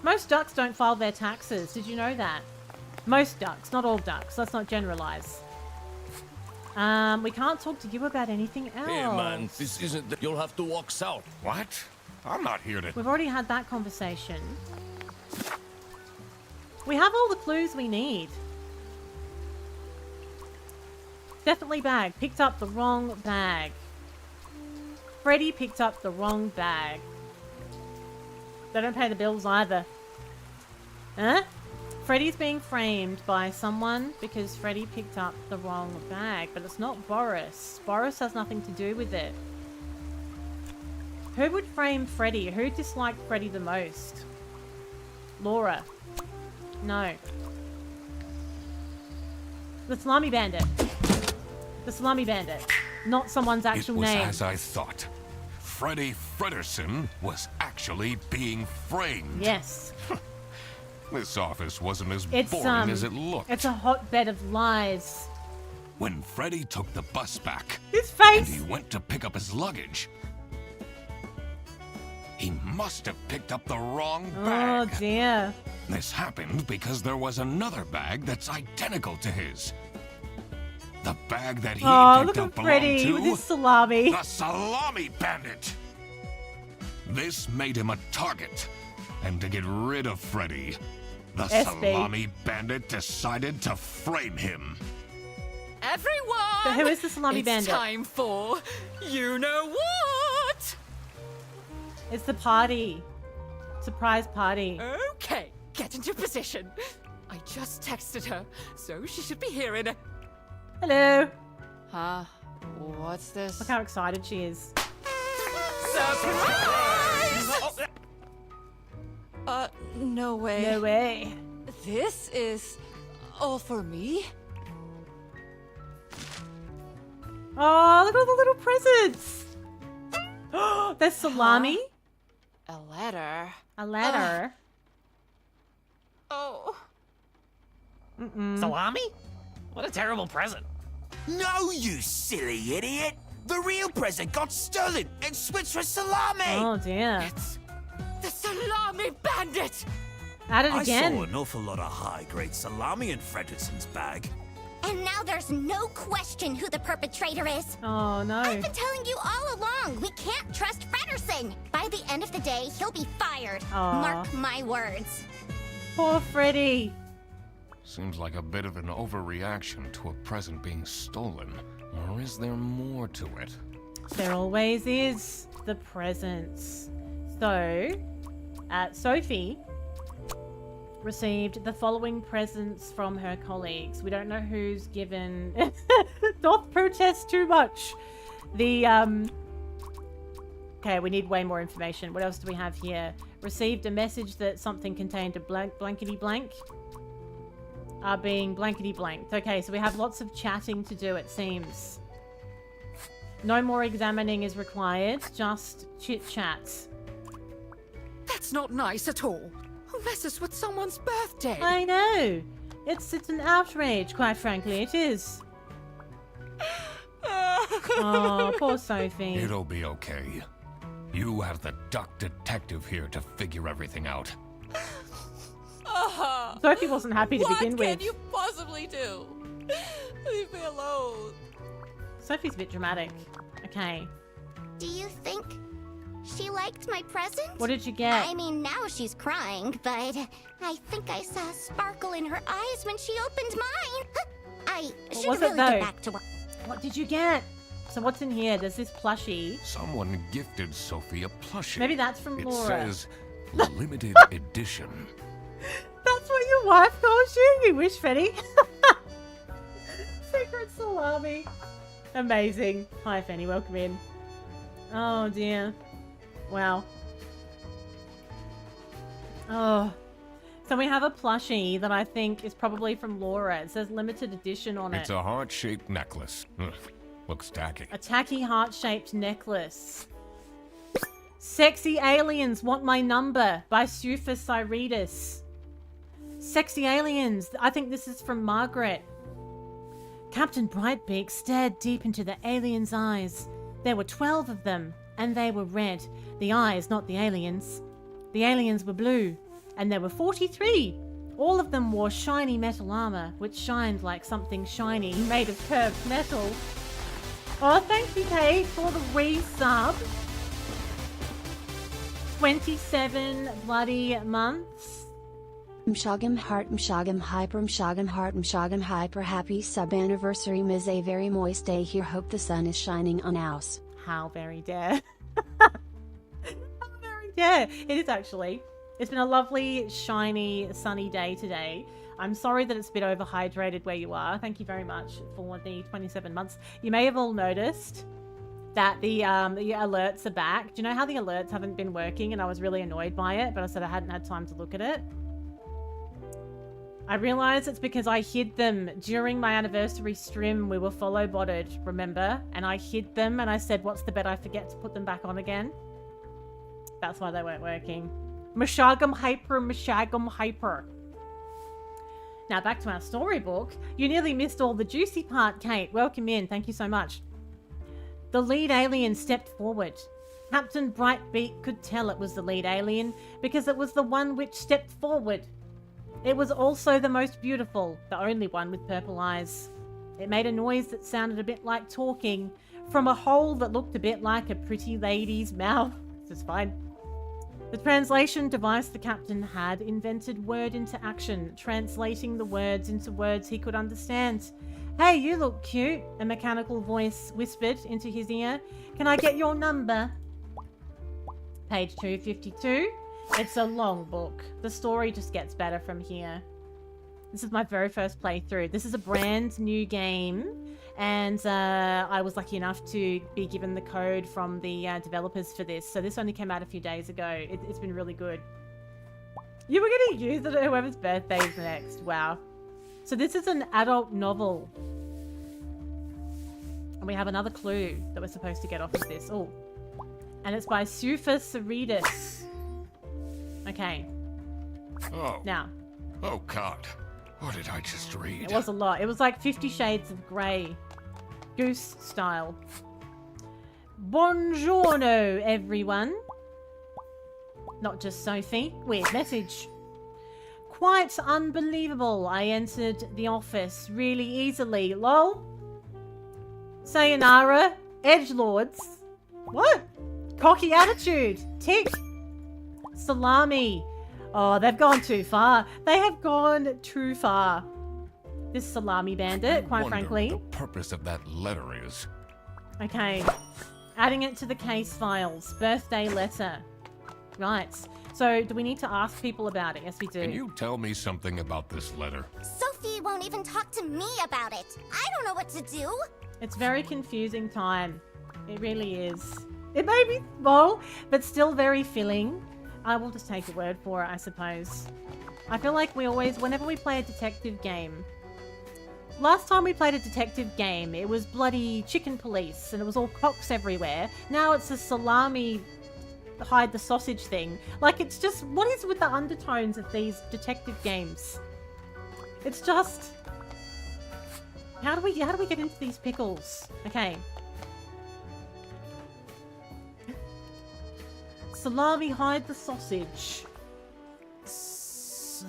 Most ducks don't file their taxes. Did you know that? Most ducks, not all ducks. Let's not generalize. We can't talk to you about anything else. Hey man, this isn't you'll have to walk south. What? I'm not here to... We've already had that conversation. We have all the clues we need. Definitely bag. Picked up the wrong bag. Freddy picked up the wrong bag. They don't pay the bills either. Huh? Freddy's being framed by someone because Freddy picked up the wrong bag. But it's not Boris. Boris has nothing to do with it. Who would frame Freddy? Who disliked Freddy the most? Laura. No. The Salami Bandit. The Salami Bandit. not someone's actual it was name. as I thought. Freddy Frederson was actually being framed. Yes. This office wasn't as It's boring as it looked. It's a hotbed of lies. When Freddy took the bus back, His and face. he went to pick up his luggage, he must have picked up the wrong bag. Oh dear. This happened because there was another bag that's identical to his. The bag that he Oh, picked look up at belonged Freddy to with his salami. the Salami Bandit. This made him a target, and to get rid of Freddy, the SB. Salami Bandit decided to frame him. Everyone! But who is the Salami it's Bandit? time for you know what? It's the party. Surprise party. Okay, get into position. I just texted her, so she should be here in a... Hello. Huh? What's this? Look how excited she is. Surprise! No way. No way. This is all for me? Oh, look at all the little presents. Oh, there's salami. A letter? A letter. Oh. Salami? What a terrible present. No, you silly idiot! The real present got stolen and switched for salami! Oh dear. It's the Salami Bandit! At it I again. saw an awful lot of high-grade salami in Frederson's bag. And now there's no question who the perpetrator is. Oh no. I've been telling you all along, we can't trust Frederson. By the end of the day, he'll be fired. Aw. Mark my words. Poor Freddy. Seems like a bit of an overreaction to a present being stolen. Or is there more to it? There always is the presents. So, Sophie received the following presents from her colleagues. We don't know who's given. Doth protest too much. Okay, we need way more information. What else do we have here? Received a message that something contained a blankety blank. Are being blankety blanked. Okay, so we have lots of chatting to do, it seems. No more examining is required, just chit-chats. That's not nice at all. Who messes with someone's birthday? I know. It's an outrage, quite frankly, it is. Oh, poor Sophie. It'll be okay. You have the duck detective here to figure everything out. Sophie wasn't happy to begin with. What can you possibly do? Leave me alone. Sophie's a bit dramatic. Okay. Do you think she liked my present? What did you get? I mean, now she's crying, but I think I saw a sparkle in her eyes when she opened mine. I should was it, really though? get back to work. What did you get? So what's in here? There's this plushie. Someone gifted Sophie a plushie. Maybe that's from It Laura. says limited edition. That's what your wife calls you? You wish, Freddy. Secret salami. Amazing. Hi, Fanny. Welcome in. Oh, dear. Wow. Oh. So we have a plushie that I think is probably from Laura. It says limited edition on It's it. a heart-shaped necklace. Ugh, looks tacky. A tacky heart-shaped necklace. Sexy Aliens Want My Number by Sufus Cyretus. Sexy Aliens. I think this is from Margaret. Captain Brightbeak stared deep into the aliens' eyes. There were 12 of them, and they were red. The eyes, not the aliens. The aliens were blue, and there were 43. All of them wore shiny metal armor, which shined like something shiny made of curved metal. Oh, thank you, Kate, for the resub. 27 bloody months. Mshagam heart mshagam hyper mshagam heart mshagam hyper happy sub anniversary Ms. A very moist day here hope the sun is shining on us. How very dare. How very dare. It is actually. It's been a lovely, shiny, sunny day today. I'm sorry that it's a bit overhydrated where you are. Thank you very much for the 27 months. You may have all noticed that the alerts are back. Do you know how the alerts haven't been working and I was really annoyed by it, but I said I hadn't had time to look at it? I realize it's because I hid them during my anniversary stream. We were follow botted, remember? And I hid them and I said, what's the bet I forget to put them back on again? That's why they weren't working. Mashagam hyper, Mashagam hyper. Now back to our storybook. You nearly missed all the juicy part, Kate. Welcome in. Thank you so much. The lead alien stepped forward. Captain Brightbeak could tell it was the lead alien because it was the one which stepped forward. It was also the most beautiful, the only one with purple eyes. It made a noise that sounded a bit like talking from a hole that looked a bit like a pretty lady's mouth. This is fine. The translation device the captain had invented word into action, translating the words into words he could understand. Hey, you look cute, a mechanical voice whispered into his ear. Can I get your number? Page 252. It's a long book. The story just gets better from here. This is my very first playthrough. This is a brand new game, and I was lucky enough to be given the code from the developers for this. So this only came out a few days ago. It's been really good. You were going to use it at whoever's birthday is next. Wow. So this is an adult novel. And we have another clue that we're supposed to get off of this. Oh. And it's by Sufa Saridis. Okay. Oh. Now. Oh, God. What did I just read? It was a lot. It was like 50 Shades of Grey. Goose style. Buongiorno, everyone. Not just Sophie. Weird message. Quite unbelievable. I entered the office really easily. Lol. Sayonara. Edgelords. What? Cocky attitude. Tick. Salami. Oh, they've gone too far. They have gone too far. This salami bandit, quite frankly. What the purpose of that letter is. Okay. Adding it to the case files. Birthday letter. Right. So, do we need to ask people about it? Yes, we do. Can you tell me something about this letter? Sophie won't even talk to me about it. I don't know what to do. It's very confusing time. It really is. It may be small, but still very filling. I will just take a word for it, I suppose. I feel like we always, whenever we play a detective game... Last time we played a detective game, it was bloody chicken police, and it was all cocks everywhere. Now it's a salami hide the sausage thing. Like, it's just... What is with the undertones of these detective games? It's just... How do we get into these pickles? Okay. Salami, hide the sausage. So...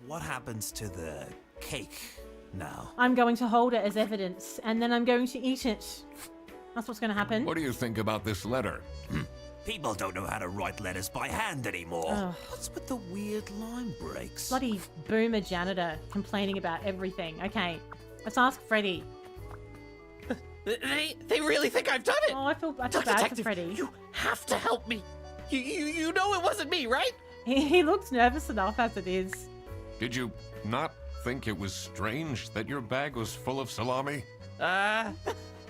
What happens to the cake now? I'm going to hold it as evidence, and then I'm going to eat it. That's what's going to happen. What do you think about this letter? People don't know how to write letters by hand anymore. Ugh. What's with the weird line breaks? Bloody boomer janitor complaining about everything. Okay, let's ask Freddy. They really think I've done it. Oh, I feel bad Detective, for Freddy. You have to help me. You know it wasn't me, right? He looks nervous enough as it is. Did you not think it was strange that your bag was full of salami? I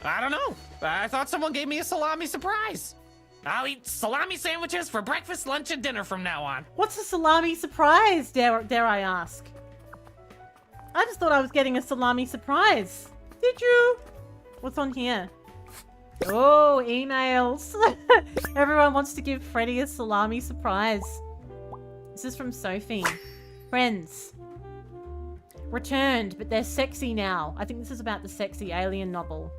don't know. I thought someone gave me a salami surprise. I'll eat salami sandwiches for breakfast, lunch, and dinner from now on. What's a salami surprise, dare I ask? I just thought I was getting a salami surprise. Did you? What's on here? Oh, emails. Everyone wants to give Freddy a salami surprise. This is from Sophie. Friends. Returned, but they're sexy now. I think this is about the sexy alien novel.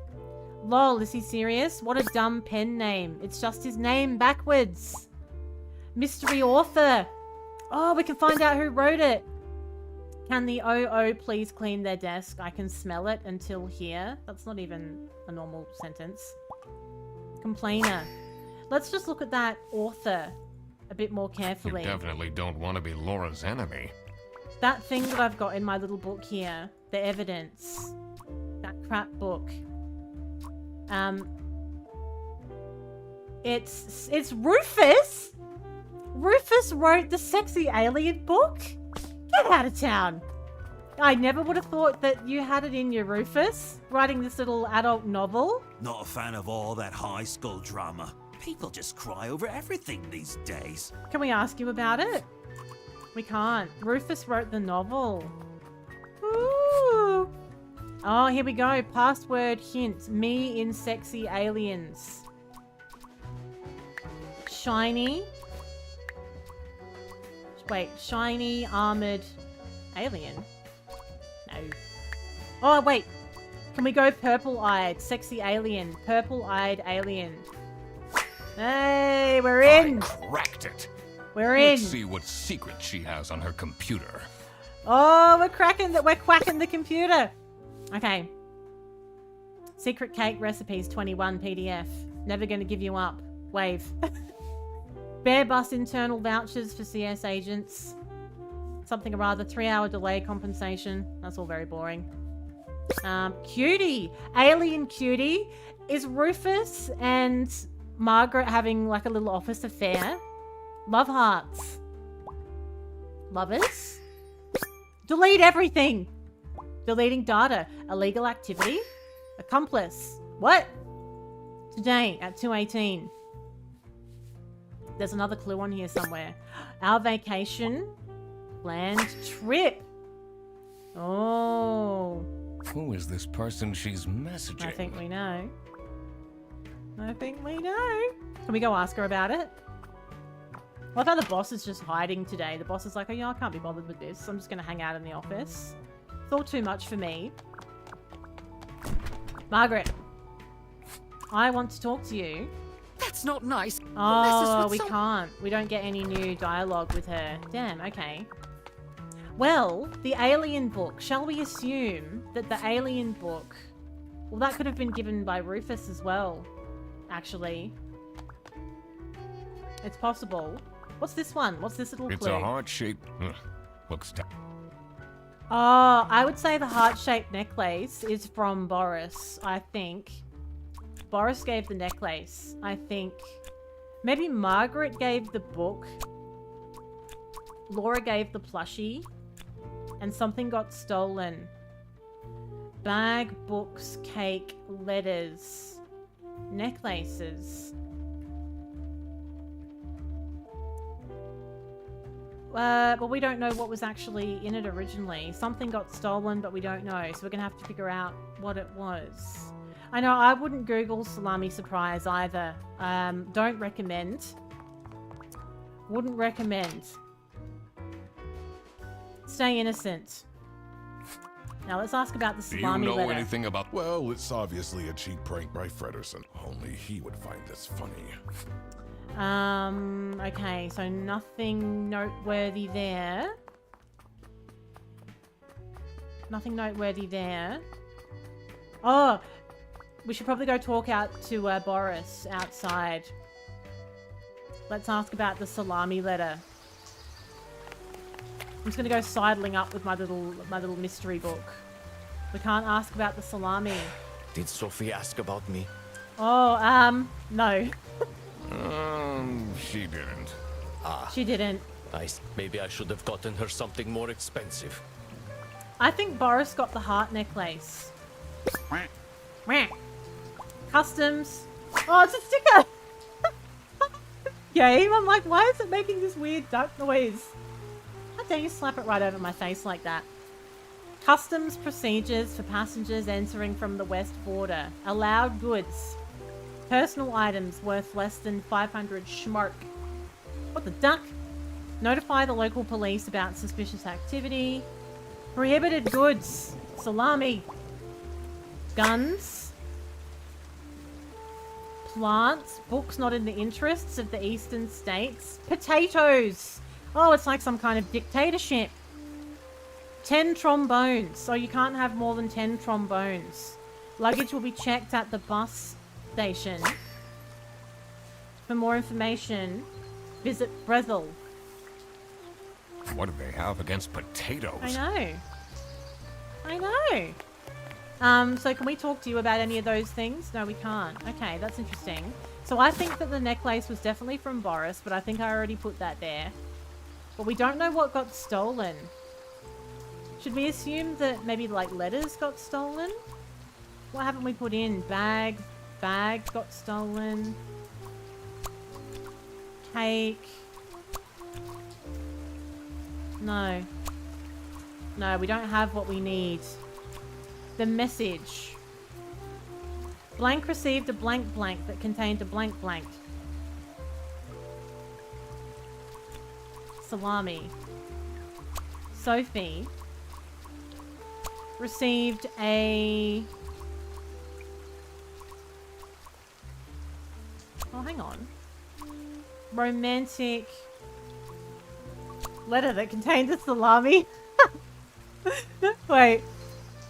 Lol, is he serious? What a dumb pen name. It's just his name backwards. Mystery author. Oh, we can find out who wrote it. Can the OO please clean their desk? I can smell it until here. That's not even a normal sentence. Complainer. Let's just look at that author a bit more carefully. You definitely don't want to be Laura's enemy. That thing that I've got in my little book here, the evidence, that crap book. It's Rufus. Rufus wrote the sexy alien book. Get out of town. I never would have thought that you had it in you, Rufus, writing this little adult novel. Not a fan of all that high school drama. People just cry over everything these days. Can we ask you about it? We can't. Rufus wrote the novel. Ooh. Oh, here we go. Password hint. Me in sexy aliens. Shiny. Wait, shiny armored alien? No. Oh, wait. Can we go purple-eyed? Sexy alien. Purple-eyed alien. Hey, we're in. I cracked it. We're in. Let's see what secret she has on her computer. Oh, we're quacking the computer. Okay. Secret cake recipes 21 PDF. Never gonna give you up. Wave. Bear bus internal vouchers for CS agents. Something or rather, 3-hour delay compensation. That's all very boring. Cutie. Alien cutie. Is Rufus and Margaret having like a little office affair? Love hearts. Lovers? Delete everything. Deleting data. Illegal activity. Accomplice. What? Today at 2:18. There's another clue on here somewhere. Our vacation. Planned trip. Oh. Who is this person she's messaging? I think we know. I think we know. Can we go ask her about it? I thought the boss is just hiding today. The boss is like, oh yeah, I can't be bothered with this. I'm just going to hang out in the office. It's all too much for me. Margaret. I want to talk to you. That's not nice. Oh, we can't. We don't get any new dialogue with her. Damn, okay. Well, the alien book. Shall we assume that the alien book... Well, that could have been given by Rufus as well, actually. It's possible. What's this one? What's this little clue? It's a heart-shaped... looks... Oh, I would say the heart-shaped necklace is from Boris, I think. Boris gave the necklace, I think. Maybe Margaret gave the book. Laura gave the plushie. And something got stolen. Bag, books, cake, letters, necklaces. Well, we don't know what was actually in it originally. Something got stolen, but we don't know. So we're going to have to figure out what it was. I know I wouldn't Google salami surprise either. Don't recommend. Wouldn't recommend. Stay innocent. Now let's ask about the salami letter. Do you know anything about... Well, it's obviously a cheap prank by Frederson. Only he would find this funny. Okay, so nothing noteworthy there. Nothing noteworthy there. Oh, we should probably go talk out to Boris outside. Let's ask about the salami letter. I'm just gonna go sidling up with my little mystery book. We can't ask about the salami. Did Sophie ask about me? Oh, no. She didn't. She didn't. Maybe I should have gotten her something more expensive. I think Boris got the heart necklace. Customs. Oh, it's a sticker! Game. I'm like, why is it making this weird duck noise? How dare you slap it right over my face like that? Customs procedures for passengers entering from the west border. Allowed goods. Personal items worth less than 500 schmark. What the duck? Notify the local police about suspicious activity. Prohibited goods. Salami. Guns. Plants. Books not in the interests of the eastern states. Potatoes. Oh, it's like some kind of dictatorship. 10 trombones. So you can't have more than 10 trombones. Luggage will be checked at the bus station. For more information, visit Brethel. What do they have against potatoes? I know. So can we talk to you about any of those things? No, we can't. Okay, that's interesting. So I think that the necklace was definitely from Boris, but I think I already put that there. But we don't know what got stolen. Should we assume that maybe like letters got stolen? What haven't we put in? Bag got stolen. Cake. No. No, we don't have what we need. The message. Blank received a blank blank that contained a blank blank. Salami. Sophie received a... Oh, hang on. Romantic letter that contained a salami. Wait.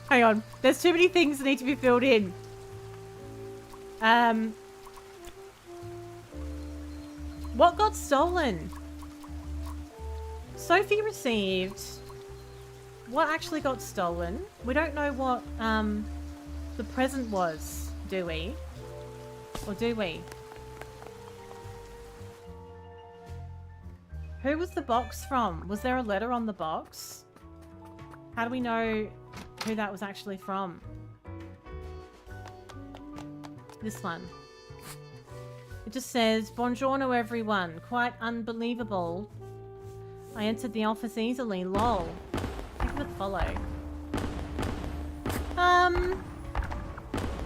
Hang on. There's too many things that need to be filled in. What got stolen? Sophie received... What actually got stolen? We don't know what the present was, do we? Or do we? Who was the box from? Was there a letter on the box? How do we know who that was actually from? This one. It just says, Buongiorno everyone. Quite unbelievable. I entered the office easily. Lol. Thank you for the follow.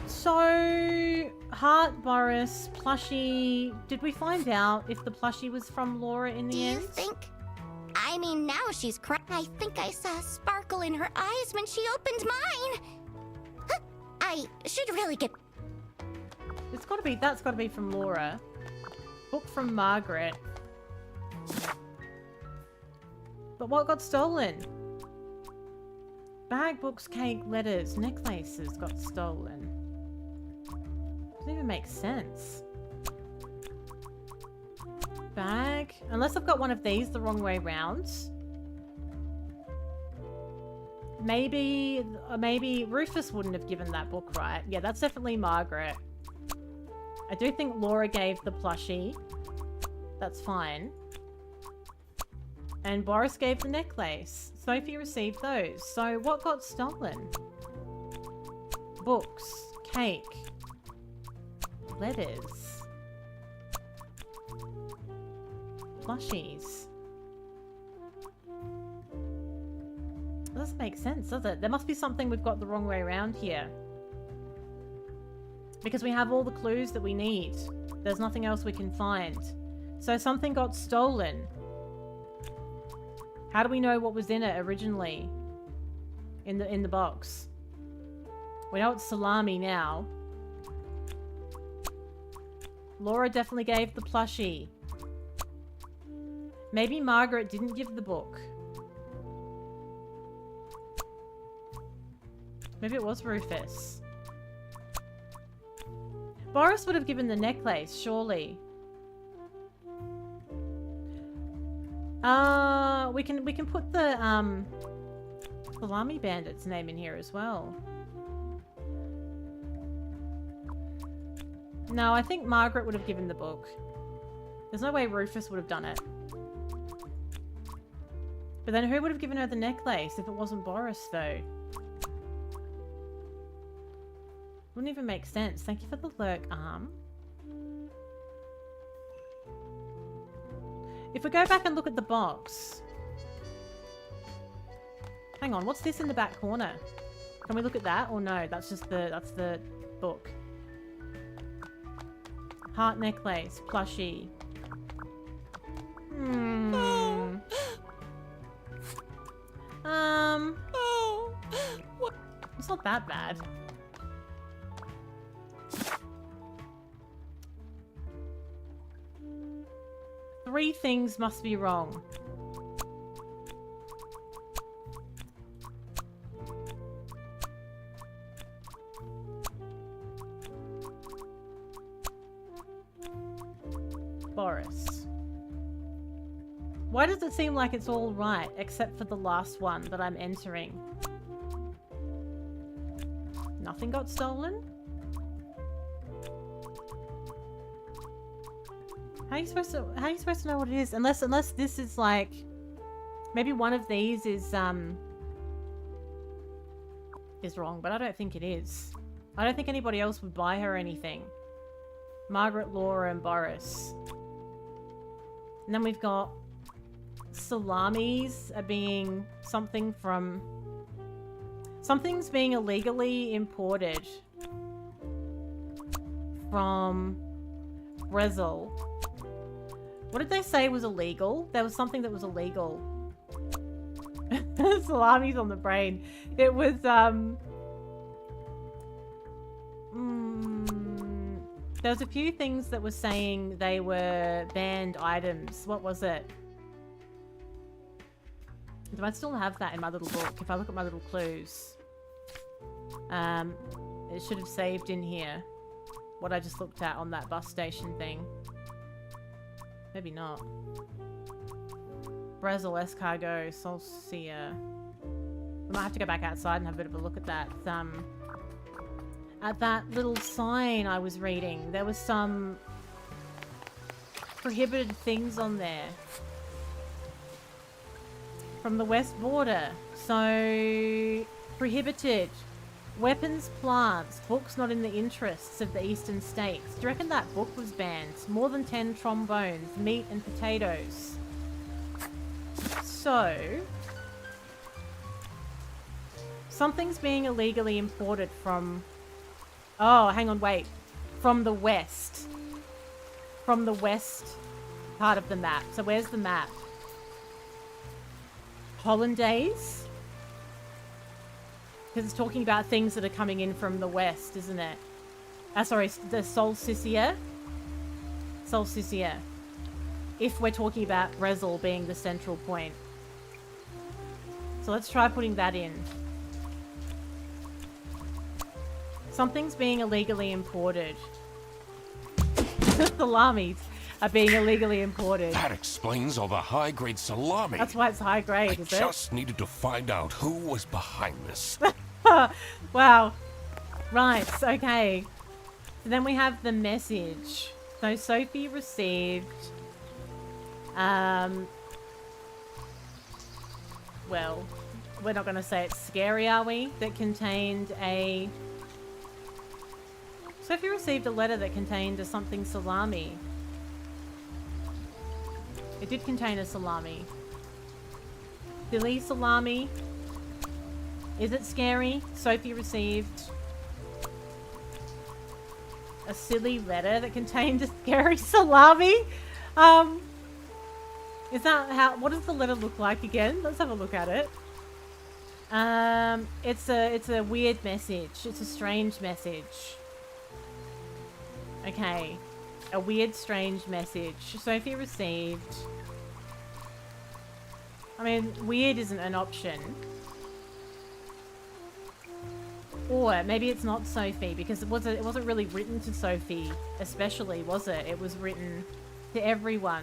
So... Heart, Boris, plushie... Did we find out if the plushie was from Laura in the end? Do you think? I mean, now she's I think I saw a sparkle in her eyes when she opened mine. Huh, I should really get... It's gotta be... That's gotta be from Laura. Book from Margaret. But what got stolen? Bag, books, cake, letters, necklaces got stolen. Doesn't even make sense. Bag? Unless I've got one of these the wrong way round. Maybe Rufus wouldn't have given that book, right? Yeah, that's definitely Margaret. I do think Laura gave the plushie. That's fine. And Boris gave the necklace. Sophie received those. So what got stolen? Books. Cake. Letters. Plushies. That doesn't make sense, does it? There must be something we've got the wrong way around here. Because we have all the clues that we need. There's nothing else we can find. So something got stolen. How do we know what was in it originally? In the box. We know it's salami now. Laura definitely gave the plushie. Maybe Margaret didn't give the book. Maybe it was Rufus. Boris would have given the necklace, surely. We can put the Salami Bandit's name in here as well. No, I think Margaret would have given the book. There's no way Rufus would have done it. But then who would have given her the necklace if it wasn't Boris, though? Wouldn't even make sense. Thank you for the lurk arm. If we go back and look at the box... Hang on, what's this in the back corner? Can we look at that? Or no, that's just that's the book. Heart necklace, plushie. It's not that bad. Three things must be wrong. Boris. Why does it seem like it's all right, except for the last one that I'm entering? Nothing got stolen? How are you supposed to know what it is? Unless this is like, maybe one of these is wrong, but I don't think it is. I don't think anybody else would buy her anything. Margaret, Laura, and Boris. And then we've got salamis are being something from... Something's being illegally imported from Brazil. What did they say was illegal? There was something that was illegal. Salami's on the brain. It was, there was a few things that were saying they were banned items. What was it? Do I still have that in my little book? If I look at my little clues. It should have saved in here what I just looked at on that bus station thing. Maybe not. Brazil escargot, salsia. We might have to go back outside and have a bit of a look at that. At that little sign I was reading, there was some prohibited things on there. From the west border. So, prohibited. Weapons, plants, books not in the interests of the eastern states. Do you reckon that book was banned? More than 10 trombones, meat and potatoes. So, something's being illegally imported from... Oh, hang on, wait. From the west. From the west part of the map. So where's the map? Hollandaise? Because it's talking about things that are coming in from the west, isn't it? Sorry, the Solsticia. Solsticia. If we're talking about Brazil being the central point. So let's try putting that in. Something's being illegally imported. The salamis are being illegally imported. That explains all the high-grade salami. That's why it's high grade, is it? I just needed to find out who was behind this. Wow. Right, okay. So then we have the message. So Sophie received... well, we're not going to say it's scary, are we? That contained a... Sophie received a letter that contained a something salami. It did contain a salami. Silly salami. Is it scary? Sophie received a silly letter that contained a scary salami. Is that how? What does the letter look like again? Let's have a look at it. It's a weird message. It's a strange message. Okay, a weird, strange message. Sophie received. I mean, weird isn't an option. Or maybe it's not Sophie, because it wasn't really written to Sophie especially, was it? It was written to everyone.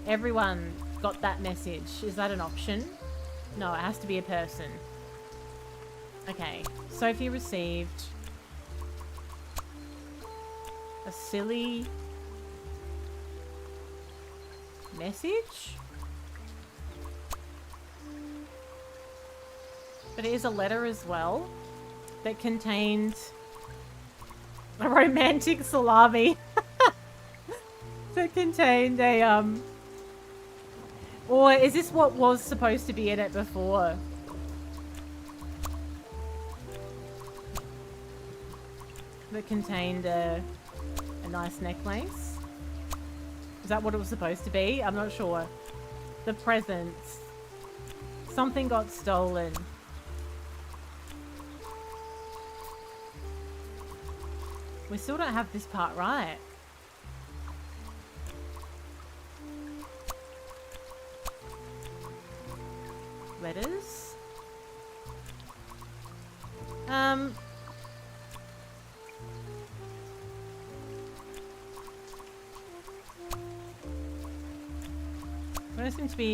Everyone got that message. Is that an option? No, it has to be a person. Okay, Sophie received a silly message? But it is a letter as well that contained a romantic salami. That contained a, or is this what was supposed to be in it before? That contained a nice necklace? Is that what it was supposed to be? I'm not sure. The presents. Something got stolen. We still don't have this part right. Letters?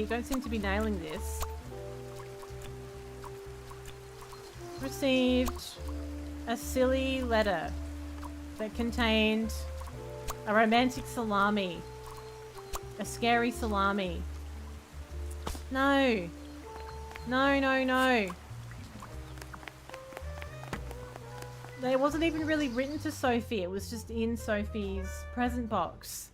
Don't seem to be nailing this. Received a silly letter that contained a romantic salami. A scary salami. No. No, no, no. It wasn't even really written to Sophie. It was just in Sophie's present box.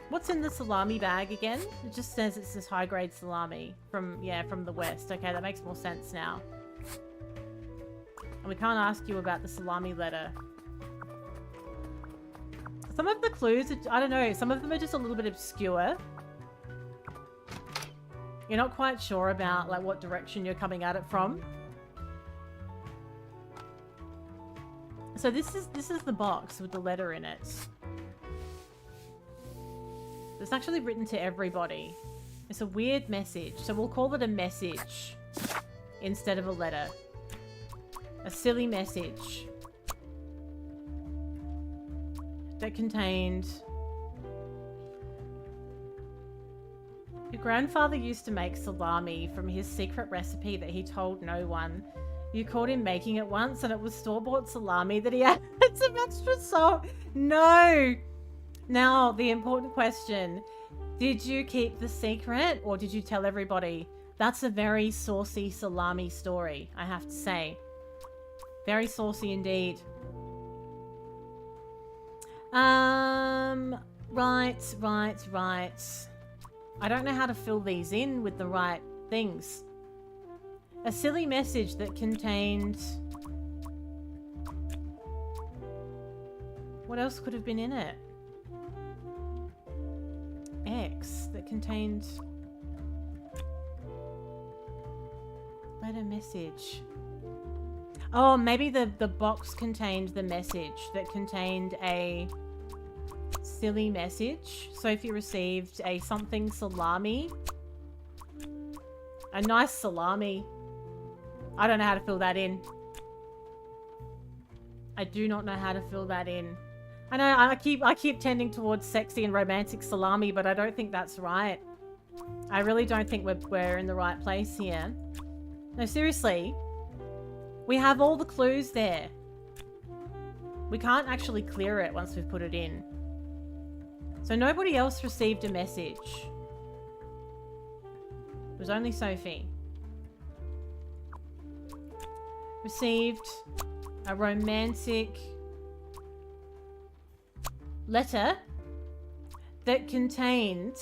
What's in the salami bag again? It just says it's this high-grade salami from the West. Okay, that makes more sense now. And we can't ask you about the salami letter. Some of the clues, I don't know, some of them are just a little bit obscure. You're not quite sure about, like, what direction you're coming at it from. So this is the box with the letter in it. It's actually written to everybody. It's a weird message, so we'll call it a message instead of a letter. A silly message that contained... Your grandfather used to make salami from his secret recipe that he told no one. You caught him making it once and it was store-bought salami that he added some extra salt. No! Now, the important question. Did you keep the secret or did you tell everybody? That's a very saucy salami story, I have to say. Very saucy indeed. Right. I don't know how to fill these in with the right things. A silly message that contained... What else could have been in it? X that contained... Letter message. Oh, maybe the box contained the message that contained a silly message. Sophie received a something salami. A nice salami. I don't know how to fill that in. I do not know how to fill that in. I know I keep tending towards sexy and romantic salami, but I don't think that's right. I really don't think we're in the right place here. No, seriously. We have all the clues there. We can't actually clear it once we've put it in. So nobody else received a message. It was only Sophie. Received a romantic letter that contained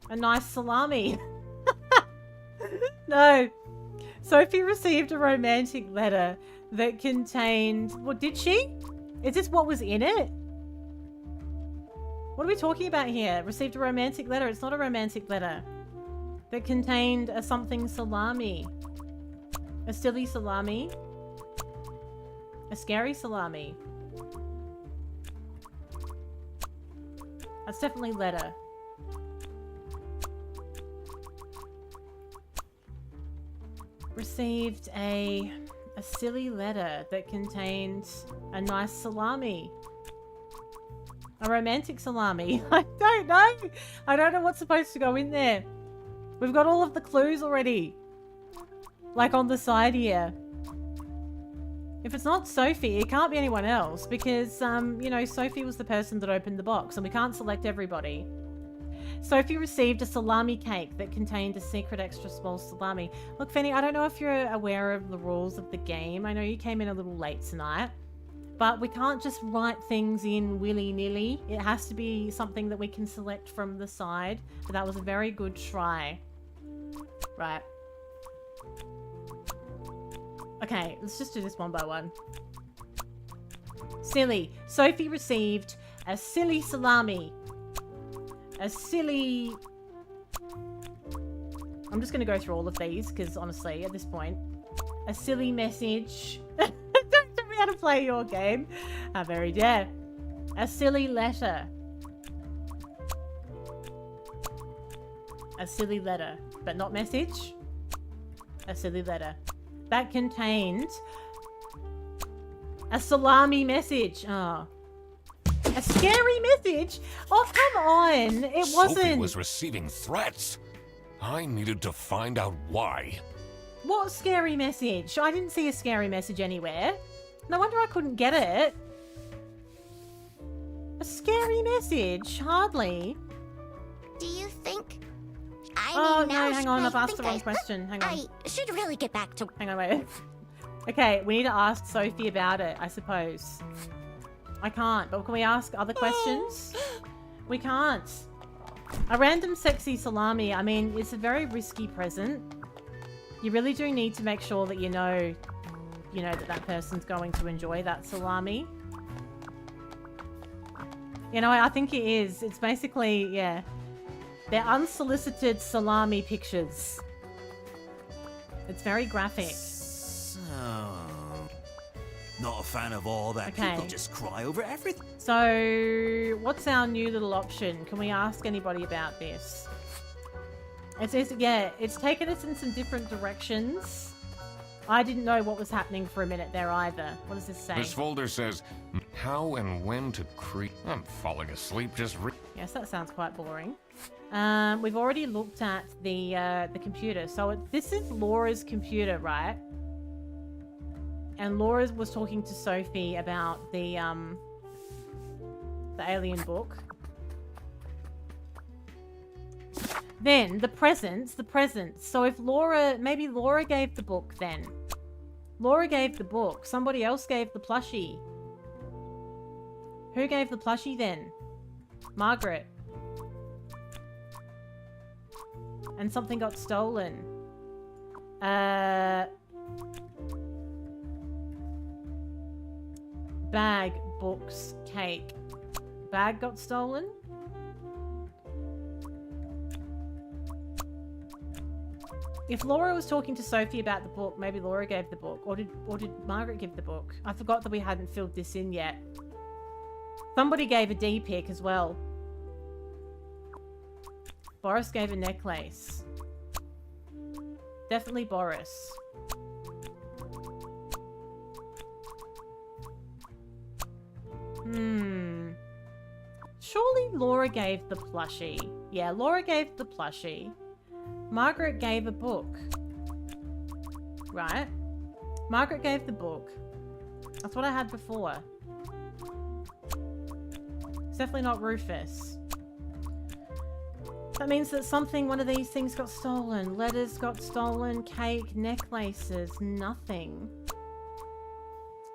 a nice salami. No. Sophie received a romantic letter that contained... What did she? Is this what was in it? What are we talking about here? Received a romantic letter. It's not a romantic letter. That contained a something salami. A silly salami. A scary salami. That's definitely letter. Received a silly letter that contained a nice salami. A romantic salami. I don't know. I don't know what's supposed to go in there. We've got all of the clues already. Like on the side here. If it's not Sophie, it can't be anyone else because, you know, Sophie was the person that opened the box and we can't select everybody. Sophie received a salami cake that contained a secret extra small salami. Look, Fanny, I don't know if you're aware of the rules of the game. I know you came in a little late tonight, but we can't just write things in willy-nilly. It has to be something that we can select from the side. But that was a very good try. Right. Okay, let's just do this one by one. Silly. Sophie received a silly salami. A silly... I'm just going to go through all of these because honestly, at this point, a silly message. Don't tell me how to play your game. How very dare. A silly letter. A silly letter. But not message. A silly letter. That contained a salami message. Oh. A scary message? Oh, come on. It wasn't... Sophie was receiving threats. I needed to find out why. What scary message? I didn't see a scary message anywhere. No wonder I couldn't get it. A scary message? Hardly. Do you think... Oh, no, hang on. I've asked the wrong question. Hang on. I should really get back to... Hang on, wait. Okay, we need to ask Sophie about it, I suppose. I can't, but can we ask other questions? We can't. A random sexy salami, I mean, it's a very risky present. You really do need to make sure that you know that that person's going to enjoy that salami. You know, I think it is. It's basically, yeah. They're unsolicited salami pictures. It's very graphic. Not a fan of all that. Okay. People just cry over everything. So, what's our new little option? Can we ask anybody about this? It's taken us in some different directions. I didn't know what was happening for a minute there either. What does this say? This folder says how and when to create. I'm falling asleep just Yes, that sounds quite boring. We've already looked at the computer. So this is Laura's computer, right? And Laura was talking to Sophie about the alien book. Then the presents. So if maybe Laura gave the book then. Laura gave the book. Somebody else gave the plushie. Who gave the plushie then? Margaret. And something got stolen. Bag, books, cake. Bag got stolen? If Laura was talking to Sophie about the book, maybe Laura gave the book. Or did Margaret give the book? I forgot that we hadn't filled this in yet. Somebody gave a D pick as well. Boris gave a necklace. Definitely Boris. Surely Laura gave the plushie. Yeah, Laura gave the plushie. Margaret gave a book. Right? Margaret gave the book. That's what I had before. It's definitely not Rufus. That means that one of these things got stolen. Letters got stolen, cake, necklaces, nothing.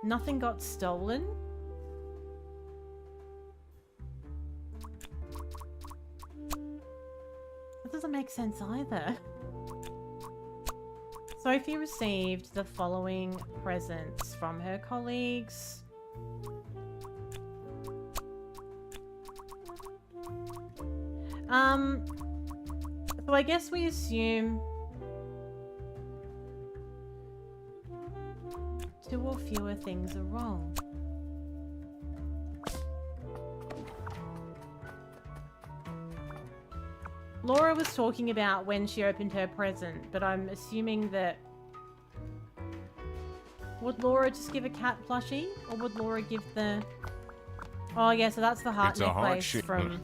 Nothing got stolen? That doesn't make sense either. Sophie received the following presents from her colleagues. So I guess we assume 2 or fewer things are wrong. Laura was talking about when she opened her present, but I'm assuming that... Would Laura just give a cat plushie? Or would Laura give the... Oh yeah, so that's the heart necklace from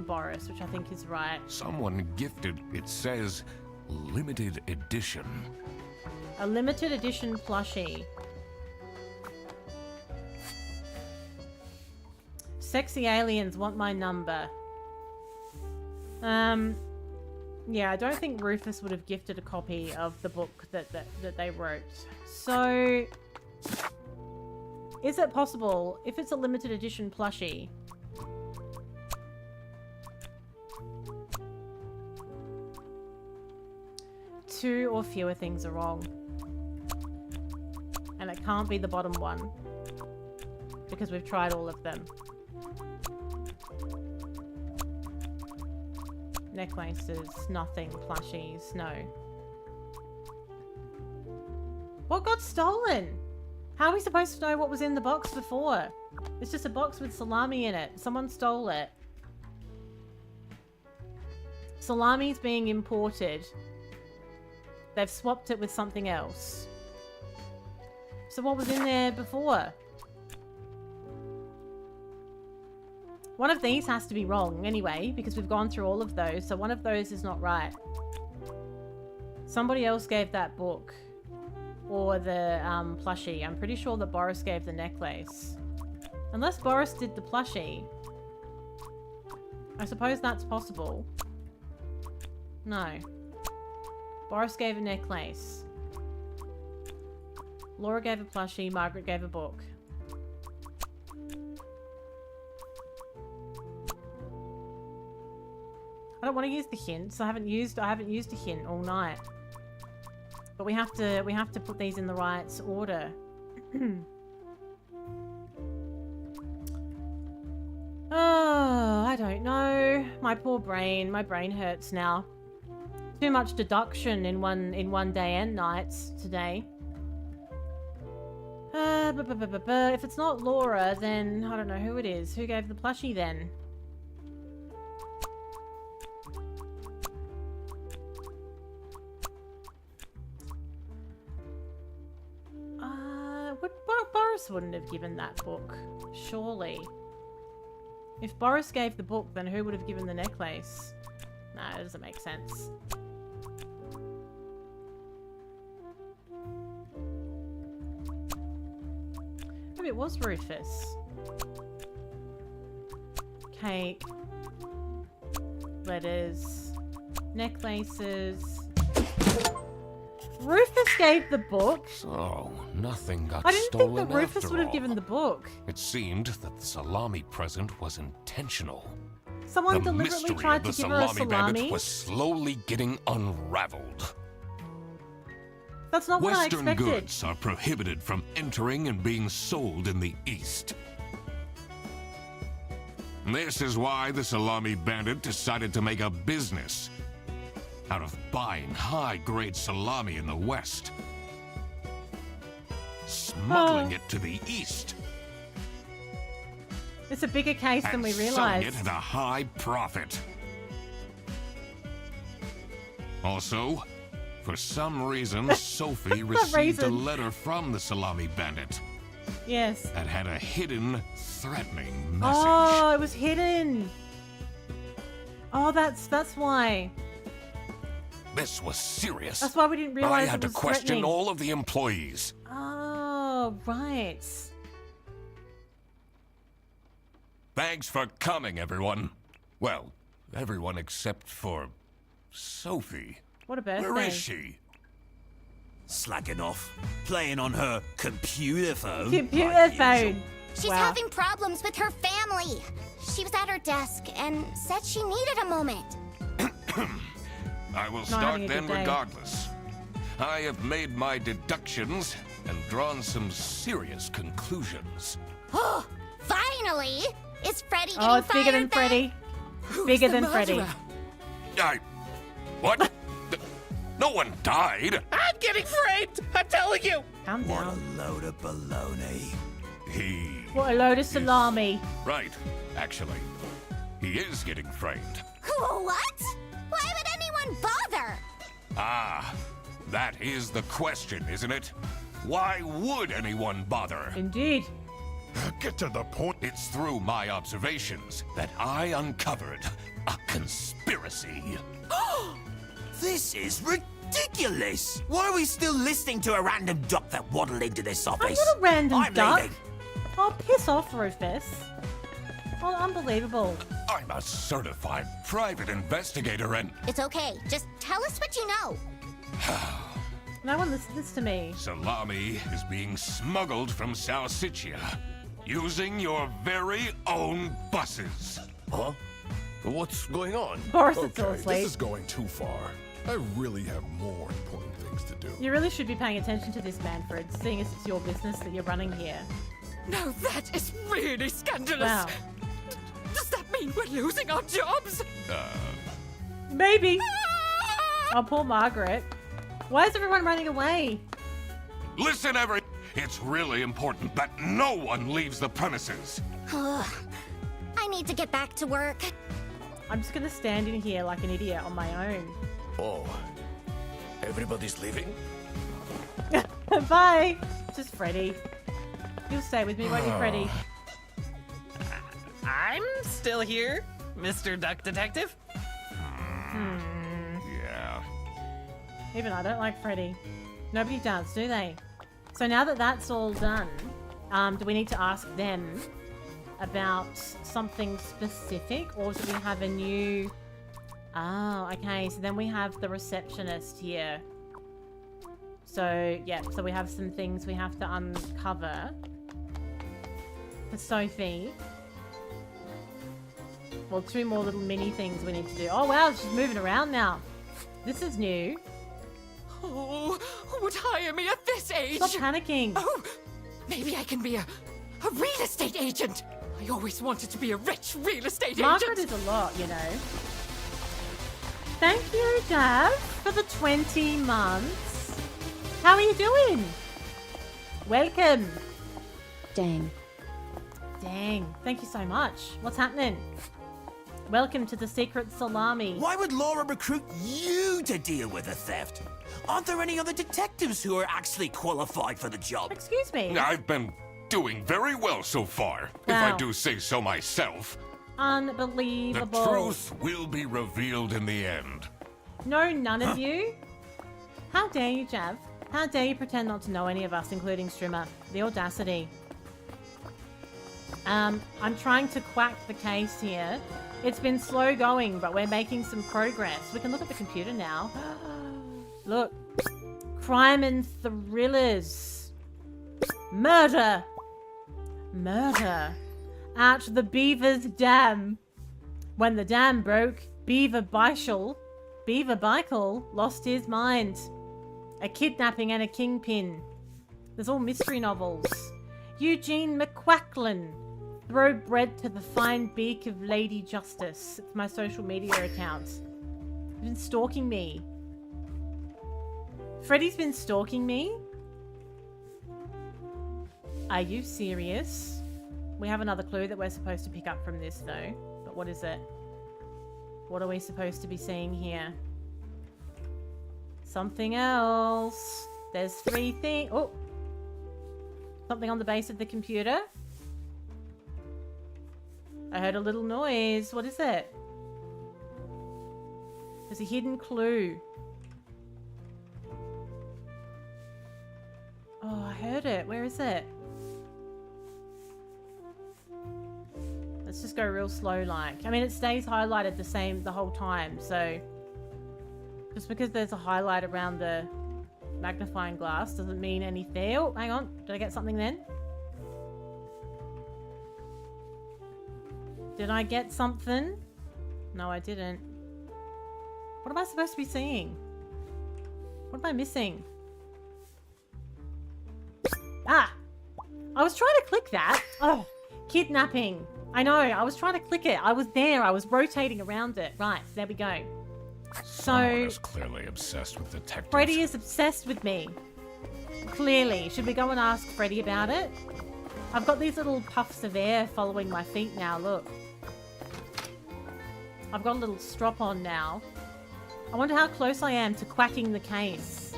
Boris, which I think is right. Someone gifted, it says, limited edition. A limited edition plushie. Sexy aliens want my number. Yeah, I don't think Rufus would have gifted a copy of the book that they wrote. So, is it possible, if it's a limited edition plushie, two or fewer things are wrong? And it can't be the bottom one, because we've tried all of them. Necklaces, nothing. Plushies, no. What got stolen? How are we supposed to know what was in the box before? It's just a box with salami in it. Someone stole it. Salami's being imported. They've swapped it with something else. So what was in there before? One of these has to be wrong anyway, because we've gone through all of those, so one of those is not right. Somebody else gave that book. Or the plushie. I'm pretty sure that Boris gave the necklace. Unless Boris did the plushie. I suppose that's possible. No. Boris gave a necklace. Laura gave a plushie, Margaret gave a book. I don't want to use the hints. I haven't used a hint all night. But we have to put these in the right order. Oh, I don't know. My poor brain. My brain hurts now. Too much deduction in one day and nights today. If it's not Laura, then I don't know who it is. Who gave the plushie then? Boris wouldn't have given that book, surely. If Boris gave the book, then who would have given the necklace? Nah, it doesn't make sense. Maybe it was Rufus. Cake. Letters. Necklaces. Rufus gave the book. So, nothing got stolen. I didn't think that Rufus after would have all. given the book. It seemed that the salami present was intentional. Someone The deliberately mystery tried of to the give her a salami bandit salami. was slowly getting unraveled. That's not what I Western expected. goods are prohibited from entering and being sold in the East. This is why the salami bandit decided to make a business out of buying high-grade salami in the West, smuggling it to the East, It's a bigger case than and we selling realized. it at a high profit. Also, for some reason, Sophie received a letter from the salami bandit Yes. that had a hidden, threatening message. Oh, it was hidden. Oh, that's why. This was serious. That's why we didn't realize I it had to was question threatening. all of the employees. Oh, right. Thanks for coming, everyone. Well, everyone except for Sophie. What a birthday. Where is she? Slacking off, playing on her computer phone. Computer like phone. usual. She's Wow. having problems with her family. She was at her desk and said she needed a moment. I will Not start having a then good day. regardless. I have made my deductions and drawn some serious conclusions. Oh, finally! Is Freddy getting Oh, it's bigger than fired then? Freddy. Who's Bigger the than Freddy. murderer? What? No one died. I'm getting framed! I'm telling you! Calm What a down. load of baloney. He... What a load of salami. Right, actually. He is getting framed. What? Why would anyone bother? Ah, that is the question, isn't it? Why would anyone bother? Indeed. Get to the point. It's through my observations that I uncovered a conspiracy. This is ridiculous! Why are we still listening to a random duck that waddled into this I'm office? not a random I'm duck. leaving. Oh, piss off, Rufus. Oh, unbelievable. I'm a certified private investigator and It's okay. Just tell us what you know. No one listens to me. salami is being smuggled from Salsiccia using your very own buses. Huh? What's going on? Boris is still Okay, this asleep. is going too far. I really have more important things to do. You really should be paying attention to this, Manfred, seeing as it's your business that you're running here. Now that is really scandalous. Wow. Does that mean we're losing our jobs? Maybe. Oh, poor Margaret. Why is everyone running away? Listen, it's really important that no one leaves the premises. I need to get back to work. I'm just gonna stand in here like an idiot on my own. Oh, everybody's leaving? Bye. Just Freddy. You'll stay with me, won't you, Freddy? I'm still here, Mr. Duck Detective. Yeah. Even I don't like Freddy. Nobody does, do they? So now that that's all done, do we need to ask them about something specific, or do we have a new... Oh, okay, so then we have the receptionist here. So, yeah, so we have some things we have to uncover for Sophie. Well, 2 more little mini things we need to do. Oh, wow, she's moving around now. This is new. Oh, who would hire me at this age? Stop panicking. Oh, maybe I can be a real estate agent. I always wanted to be a rich real estate Margaret agent. is a lot, you know. Thank you, Jav, for the 20 months. How are you doing? Welcome. Dang. Dang. Thank you so much. What's happening? Welcome to the secret salami. Why would Laura recruit you to deal with the theft? Aren't there any other detectives who are actually qualified for the job? Excuse me. I've been doing very well so far, if I do say so myself. The Unbelievable. truth will be revealed in the end. No, none of you. How dare you, Jav? How dare you pretend not to know any of us, including Strimmer? The audacity. I'm trying to quack the case here. It's been slow going, but we're making some progress. We can look at the computer now. Look. Crime and thrillers. Murder. Murder. At the Beaver's Dam. When the dam broke, Beaver Bichel lost his mind. A kidnapping and a kingpin. There's all mystery novels. Eugene McQuacklin. Throw bread to the fine beak of Lady Justice. It's my social media account. He's been stalking me. Freddy's been stalking me? Are you serious? We have another clue that we're supposed to pick up from this, though. But what is it? What are we supposed to be seeing here? Something else. There's 3 things. Oh! Something on the base of the computer. I heard a little noise. What is it? There's a hidden clue. Oh, I heard it. Where is it? Let's just go real slow like. I mean, it stays highlighted the whole time, so... Just because there's a highlight around the magnifying glass doesn't mean anything. Oh, hang on. Did I get something then? Did I get something? No, I didn't. What am I supposed to be seeing? What am I missing? Ah! I was trying to click that. Oh, kidnapping. I know, I was trying to click it. I was there. I was rotating around it. Right, there we go. Someone is clearly obsessed with detectives. Freddy is obsessed with me. Clearly. Should we go and ask Freddy about it? I've got these little puffs of air following my feet now, look. I've got a little strop on now. I wonder how close I am to quacking the case.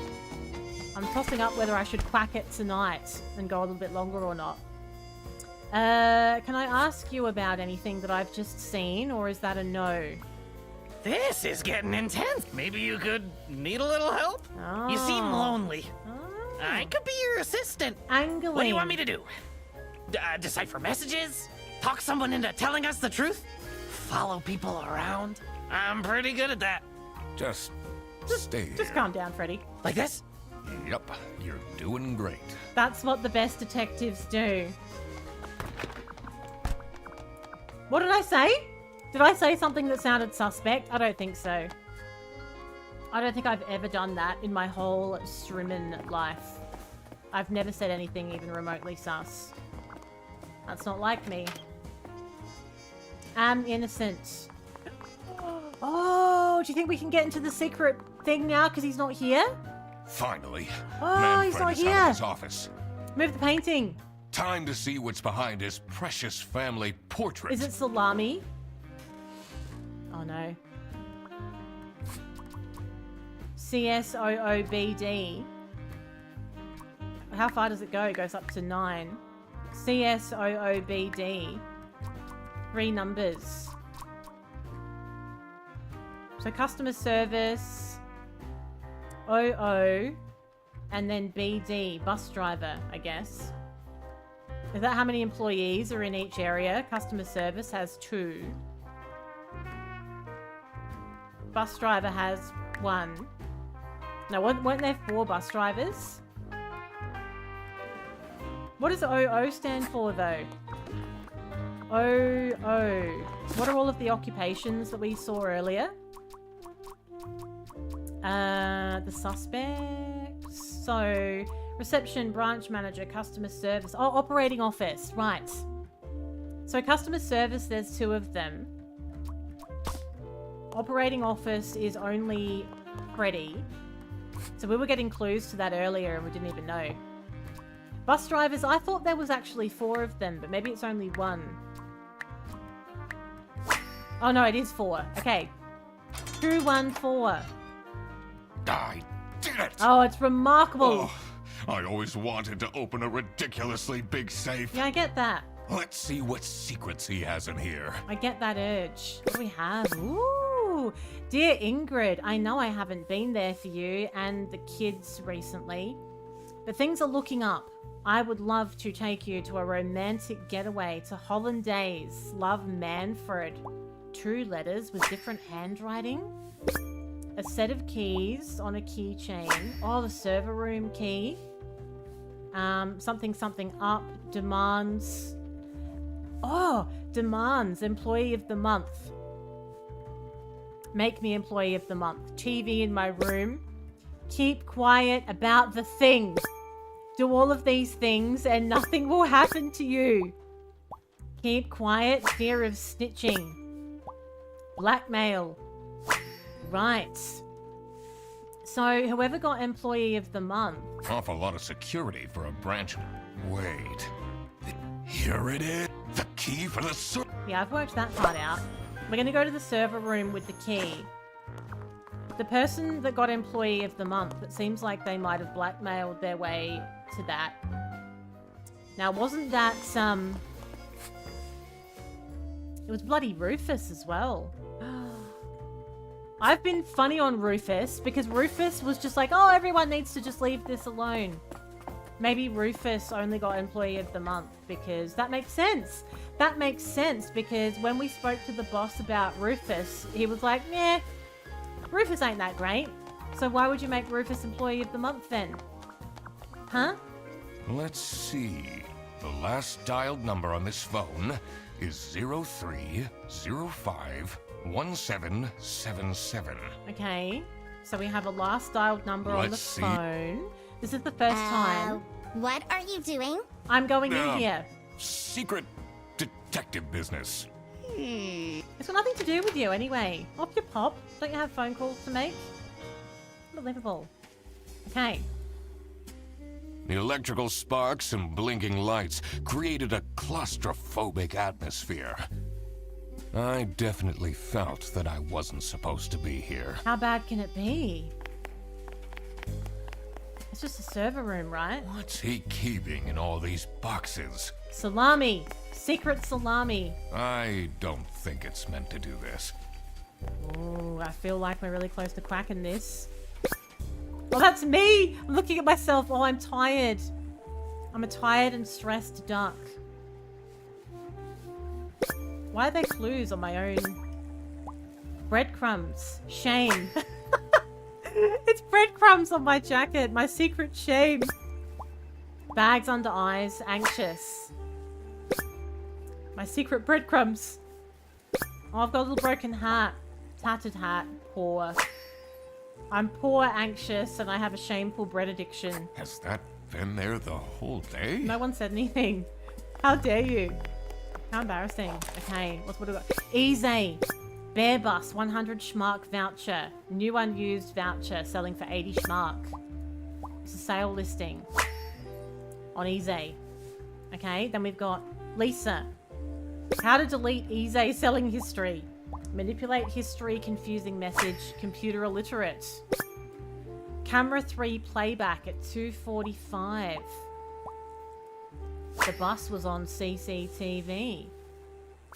I'm tossing up whether I should quack it tonight and go a little bit longer or not. Can I ask you about anything that I've just seen, or is that a no? This is getting intense. Maybe you could need a little help? Oh. You seem lonely. I could be your assistant. Angling. What do you want me to do? Decipher messages? Talk someone into telling us the truth? Follow people around? I'm pretty good at that. Just stay here. Just calm down, Freddy. Like this? Yep, you're doing great. That's what the best detectives do. What did I say? Did I say something that sounded suspect? I don't think so. I don't think I've ever done that in my whole Strimmin life. I've never said anything even remotely sus. That's not like me. I'm innocent. Oh, do you think we can get into the secret thing now because he's not here? Finally. Oh, he's Manfred not is here. out of his office. Move the painting. Time to see what's behind his precious family portrait. Is it salami? Oh no. CSOOBD. How far does it go? It goes up to 9. CSOOBD. 3 numbers. So customer service, OO, and then BD, bus driver, I guess. Is that how many employees are in each area? Customer service has 2. Bus driver has 1. No, weren't there 4 bus drivers? What does OO stand for, though? OO. What are all of the occupations that we saw earlier? The suspects. So, reception, branch manager, customer service. Oh, operating office. Right. So, customer service, there's 2 of them. Operating office is only Freddy. So, we were getting clues to that earlier and we didn't even know. Bus drivers, I thought there was actually 4 of them, but maybe it's only 1. Oh, no, it is 4. Okay. 214. I did it! Oh, it's remarkable. Oh, I always wanted to open a ridiculously big safe. Yeah, I get that. Let's see what secrets he has in here. I get that urge. What do we have? Ooh. Dear Ingrid, I know I haven't been there for you and the kids recently, but things are looking up. I would love to take you to a romantic getaway to Hollandaise. Love, Manfred. 2 letters with different handwriting. A set of keys on a keychain. Oh, the server room key. Something up. Demands. Oh, demands. Employee of the month. Make me employee of the month. TV in my room. Keep quiet about the thing. Do all of these things and nothing will happen to you. Keep quiet. Fear of snitching. Blackmail. Right. So, whoever got employee of the month. Awful lot of security for a branch. Wait. Here it is. The key for the Yeah, I've worked that part out. We're going to go to the server room with the key. The person that got employee of the month, it seems like they might have blackmailed their way to that. Now, wasn't that, it was bloody Rufus as well. I've been funny on Rufus because Rufus was just like, oh, everyone needs to just leave this alone. Maybe Rufus only got employee of the month because that makes sense. That makes sense because when we spoke to the boss about Rufus, he was like, yeah, Rufus ain't that great. So why would you make Rufus employee of the month then? Huh? Let's see. The last dialed number on this phone is 03051777. Okay. So we have a last dialed number on the phone. This is the first time. What are you doing? I'm going in here. Secret detective business. It's got nothing to do with you anyway. Off your pop. Don't you have phone calls to make? Unbelievable. Okay. The electrical sparks and blinking lights created a claustrophobic atmosphere. I definitely felt that I wasn't supposed to be here. How bad can it be? It's just a server room, right? What's he keeping in all these boxes? Salami. Secret salami. I don't think it's meant to do this. Ooh, I feel like we're really close to quacking this. Oh, that's me! I'm looking at myself. Oh, I'm tired. I'm a tired and stressed duck. Why are there clues on my own? Breadcrumbs. Shame. It's breadcrumbs on my jacket. My secret shame. Bags under eyes. Anxious. My secret breadcrumbs. Oh, I've got a little broken hat. Tattered hat. Poor. I'm poor, anxious, and I have a shameful bread addiction. Has that been there the whole day? No one said anything. How dare you? How embarrassing. Okay, what do we got? Easy. Bear Bus, 100 schmark voucher. New unused voucher selling for 80 schmark. It's a sale listing on Easy. Okay, then we've got Lisa. How to delete Easy selling history. Manipulate history, confusing message, computer illiterate. Camera 3 playback at 2:45. The bus was on CCTV.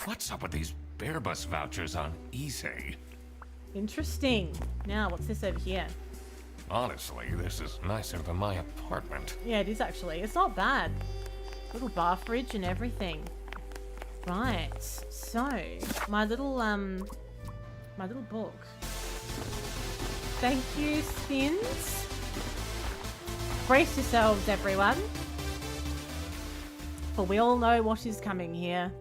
What's up with these Bear Bus vouchers on easy? Interesting. Now, what's this over here? Honestly, this is nicer than my apartment. Yeah, it is actually. It's not bad. Little bar fridge and everything. Right, so my little book. Thank you, Spins. Brace yourselves, everyone. For we all know what is coming here.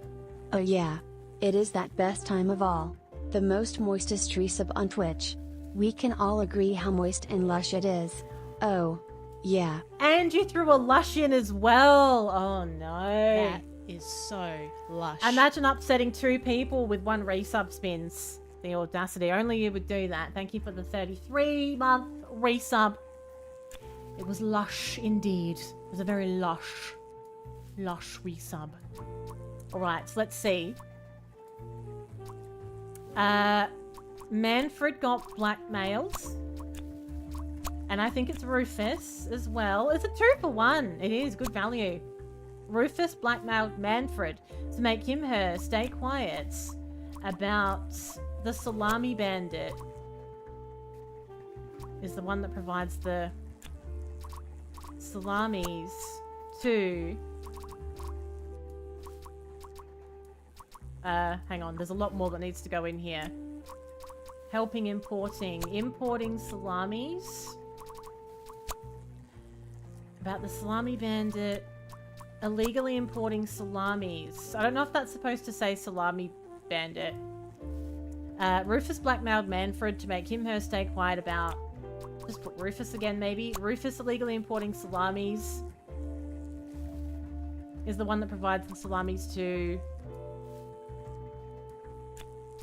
Oh yeah. It is that best time of all. The most moistest tree sub on Twitch. We can all agree how moist and lush it is. Oh, yeah. And you threw a lush in as well. Oh no. That is so lush. Imagine upsetting 2 people with 1 resub spins. The audacity. Only you would do that. Thank you for the 33-month resub. It was lush indeed. It was a very lush resub. Alright, so let's see. Manfred got blackmailed. And I think it's Rufus as well. It's a 2 for 1. It is good value. Rufus blackmailed Manfred to make him her stay quiet about the salami bandit. Is the one that provides the salamis to... hang on, there's a lot more that needs to go in here. Helping importing salamis. About the salami bandit. Illegally importing salamis. I don't know if that's supposed to say salami bandit. Rufus blackmailed Manfred to make him her stay quiet about... Just put Rufus again, maybe. Rufus illegally importing salamis. Is the one that provides the salamis to...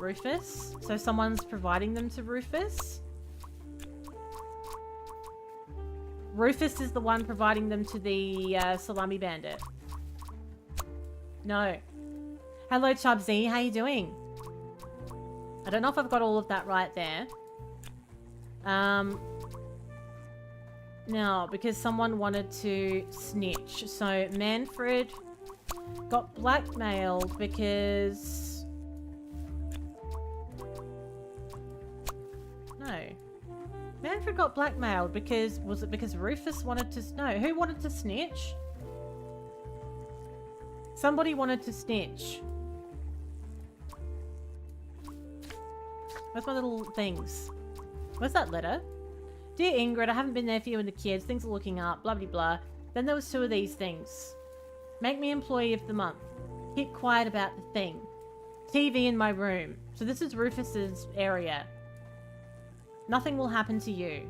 Rufus? So someone's providing them to Rufus? Rufus is the one providing them to the salami bandit. No. Hello, Chubsy. How you doing? I don't know if I've got all of that right there. No, because someone wanted to snitch. So Manfred got blackmailed because... No. Manfred got blackmailed because... Was it because Rufus wanted to... No, who wanted to snitch? Somebody wanted to snitch. Where's my little things? Where's that letter? Dear Ingrid, I haven't been there for you and the kids. Things are looking up. Blah, blah, blah. Then there was 2 of these things. Make me employee of the month. Keep quiet about the thing. TV in my room. So this is Rufus's area. Nothing will happen to you.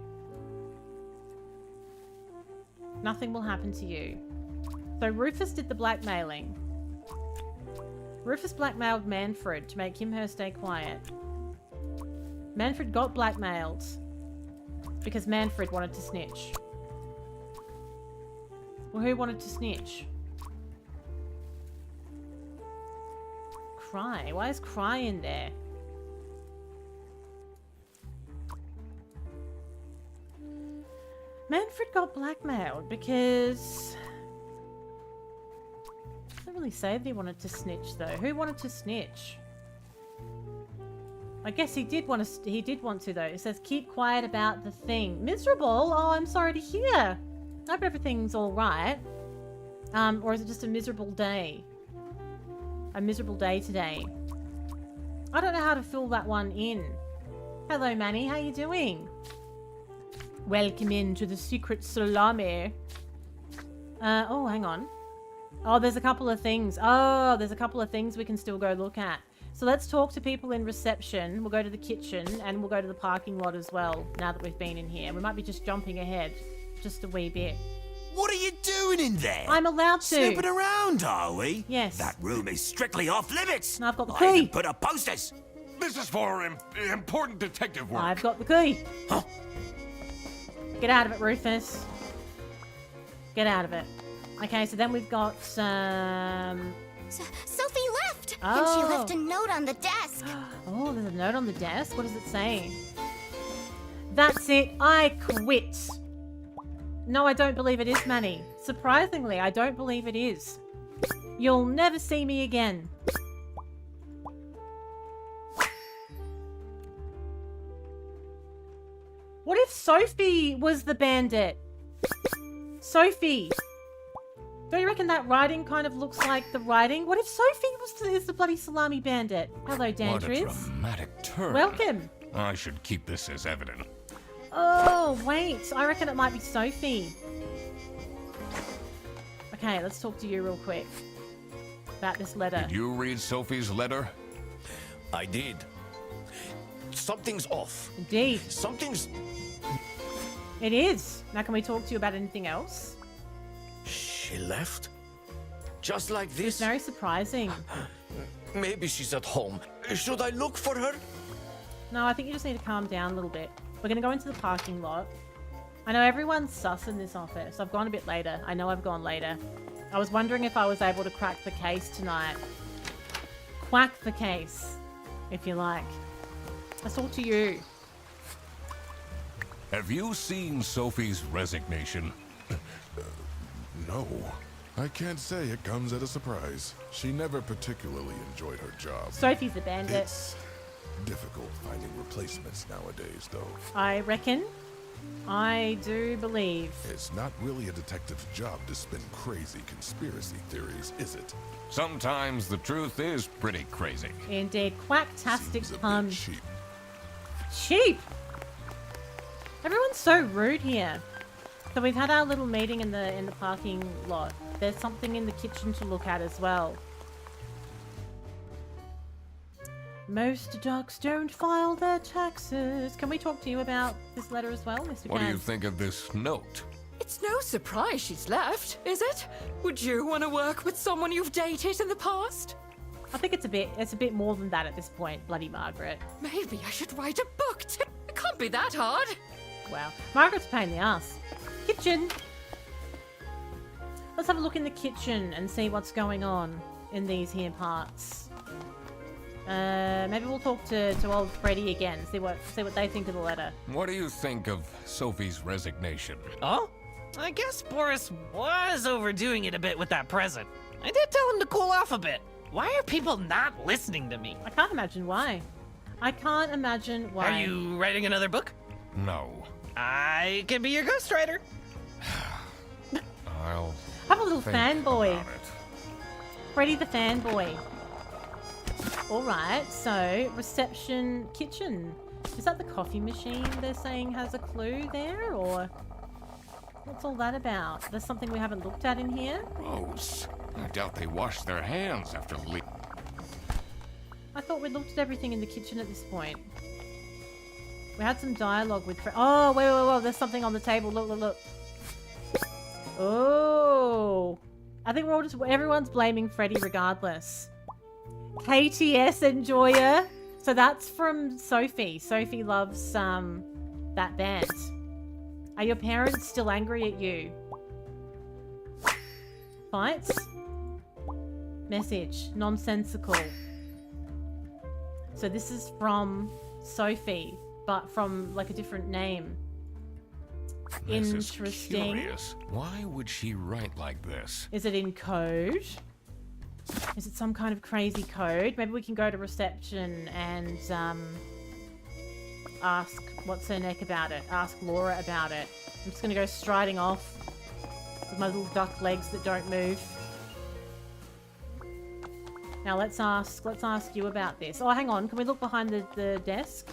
Nothing will happen to you. So Rufus did the blackmailing. Rufus blackmailed Manfred to make him her stay quiet. Manfred got blackmailed because Manfred wanted to snitch. Well, who wanted to snitch? Cry. Why is Cry in there? Manfred got blackmailed because... It doesn't really say that he wanted to snitch though. Who wanted to snitch? I guess he did want to though. It says keep quiet about the thing. Miserable? Oh, I'm sorry to hear. I hope everything's alright. Or is it just a miserable day? A miserable day today. I don't know how to fill that one in. Hello Manny, how you doing? Welcome into the secret salami. Oh, hang on. Oh, there's a couple of things. Oh, there's a couple of things we can still go look at. So let's talk to people in reception. We'll go to the kitchen and we'll go to the parking lot as well, now that we've been in here. We might be just jumping ahead just a wee bit. What are you doing in there? I'm allowed to. Snooping around, are we? Yes. That room is strictly off limits. And I've got the I key. even put up posters. This is for important detective work. I've got the key. Huh? Get out of it, Rufus. Get out of it. Okay, so then we've got some... Sophie left! Oh. And she left a note on the desk. Oh, there's a note on the desk? What does it say? That's it. I quit. No, I don't believe it is, Manny. Surprisingly, I don't believe it is. You'll never see me again. What if Sophie was the bandit? Sophie. Don't you reckon that writing kind of looks like the writing? What if Sophie is the bloody salami bandit? Hello, Dandriz. What a dramatic turn. Welcome. I should keep this as evidence. Oh, wait. I reckon it might be Sophie. Okay, let's talk to you real quick about this letter. Did you read Sophie's letter? I did. Something's off. Indeed. Something's... It is. Now, can we talk to you about anything else? She left? Just like It's this? very surprising. Maybe she's at home. Should I look for her? No, I think you just need to calm down a little bit. We're going to go into the parking lot. I know everyone's sus in this office. I've gone a bit later. I know I've gone later. I was wondering if I was able to crack the case tonight. Quack the case, if you like. Let's talk to you. Have you seen Sophie's resignation? No. I can't say it comes at a surprise. She never particularly enjoyed her job. Sophie's a bandit. It's difficult finding replacements nowadays, though. I reckon. I do believe. It's not really a detective's job to spin crazy conspiracy theories, is it? Sometimes the truth is pretty crazy. Indeed. Quacktastic Seems a pun. bit cheap. Cheap! Everyone's so rude here. So we've had our little meeting in the parking lot. There's something in the kitchen to look at as well. Most dogs don't file their taxes. Can we talk to you about this letter as well, Mr. What do you Gans? think of this note? It's no surprise she's left, is it? Would you want to work with someone you've dated in the past? I think it's a bit more than that at this point, bloody Margaret. Maybe I should write a book too. It can't be that hard. Wow. Margaret's a pain in the ass. Kitchen! Let's have a look in the kitchen and see what's going on in these here parts. Maybe we'll talk to old Freddy again, see what they think of the letter. What do you think of Sophie's resignation? Oh? I guess Boris was overdoing it a bit with that present. I did tell him to cool off a bit. Why are people not listening to me? I can't imagine why. I can't imagine why. Are you writing another book? No. I can be your ghostwriter. I'll have a little think fanboy. about it. Freddy the fanboy. Alright, so reception kitchen. Is that the coffee machine they're saying has a clue there, or what's all that about? There's something we haven't looked at in here? Gross. I doubt they washed their hands after leaving. I thought we looked at everything in the kitchen at this point. We had some dialogue with oh, wait, there's something on the table. Look. Oh. I think everyone's blaming Freddy regardless. KTS enjoyer. So that's from Sophie. Sophie loves that band. Are your parents still angry at you? Fights? Message. Nonsensical. So this is from Sophie, but from like a different name. This Interesting. is curious. Why would she write like this? Is it in code? Is it some kind of crazy code? Maybe we can go to reception and ask what's her neck about it. Ask Laura about it. I'm just gonna go striding off with my little duck legs that don't move. Now let's ask you about this. Oh, hang on. Can we look behind the desk?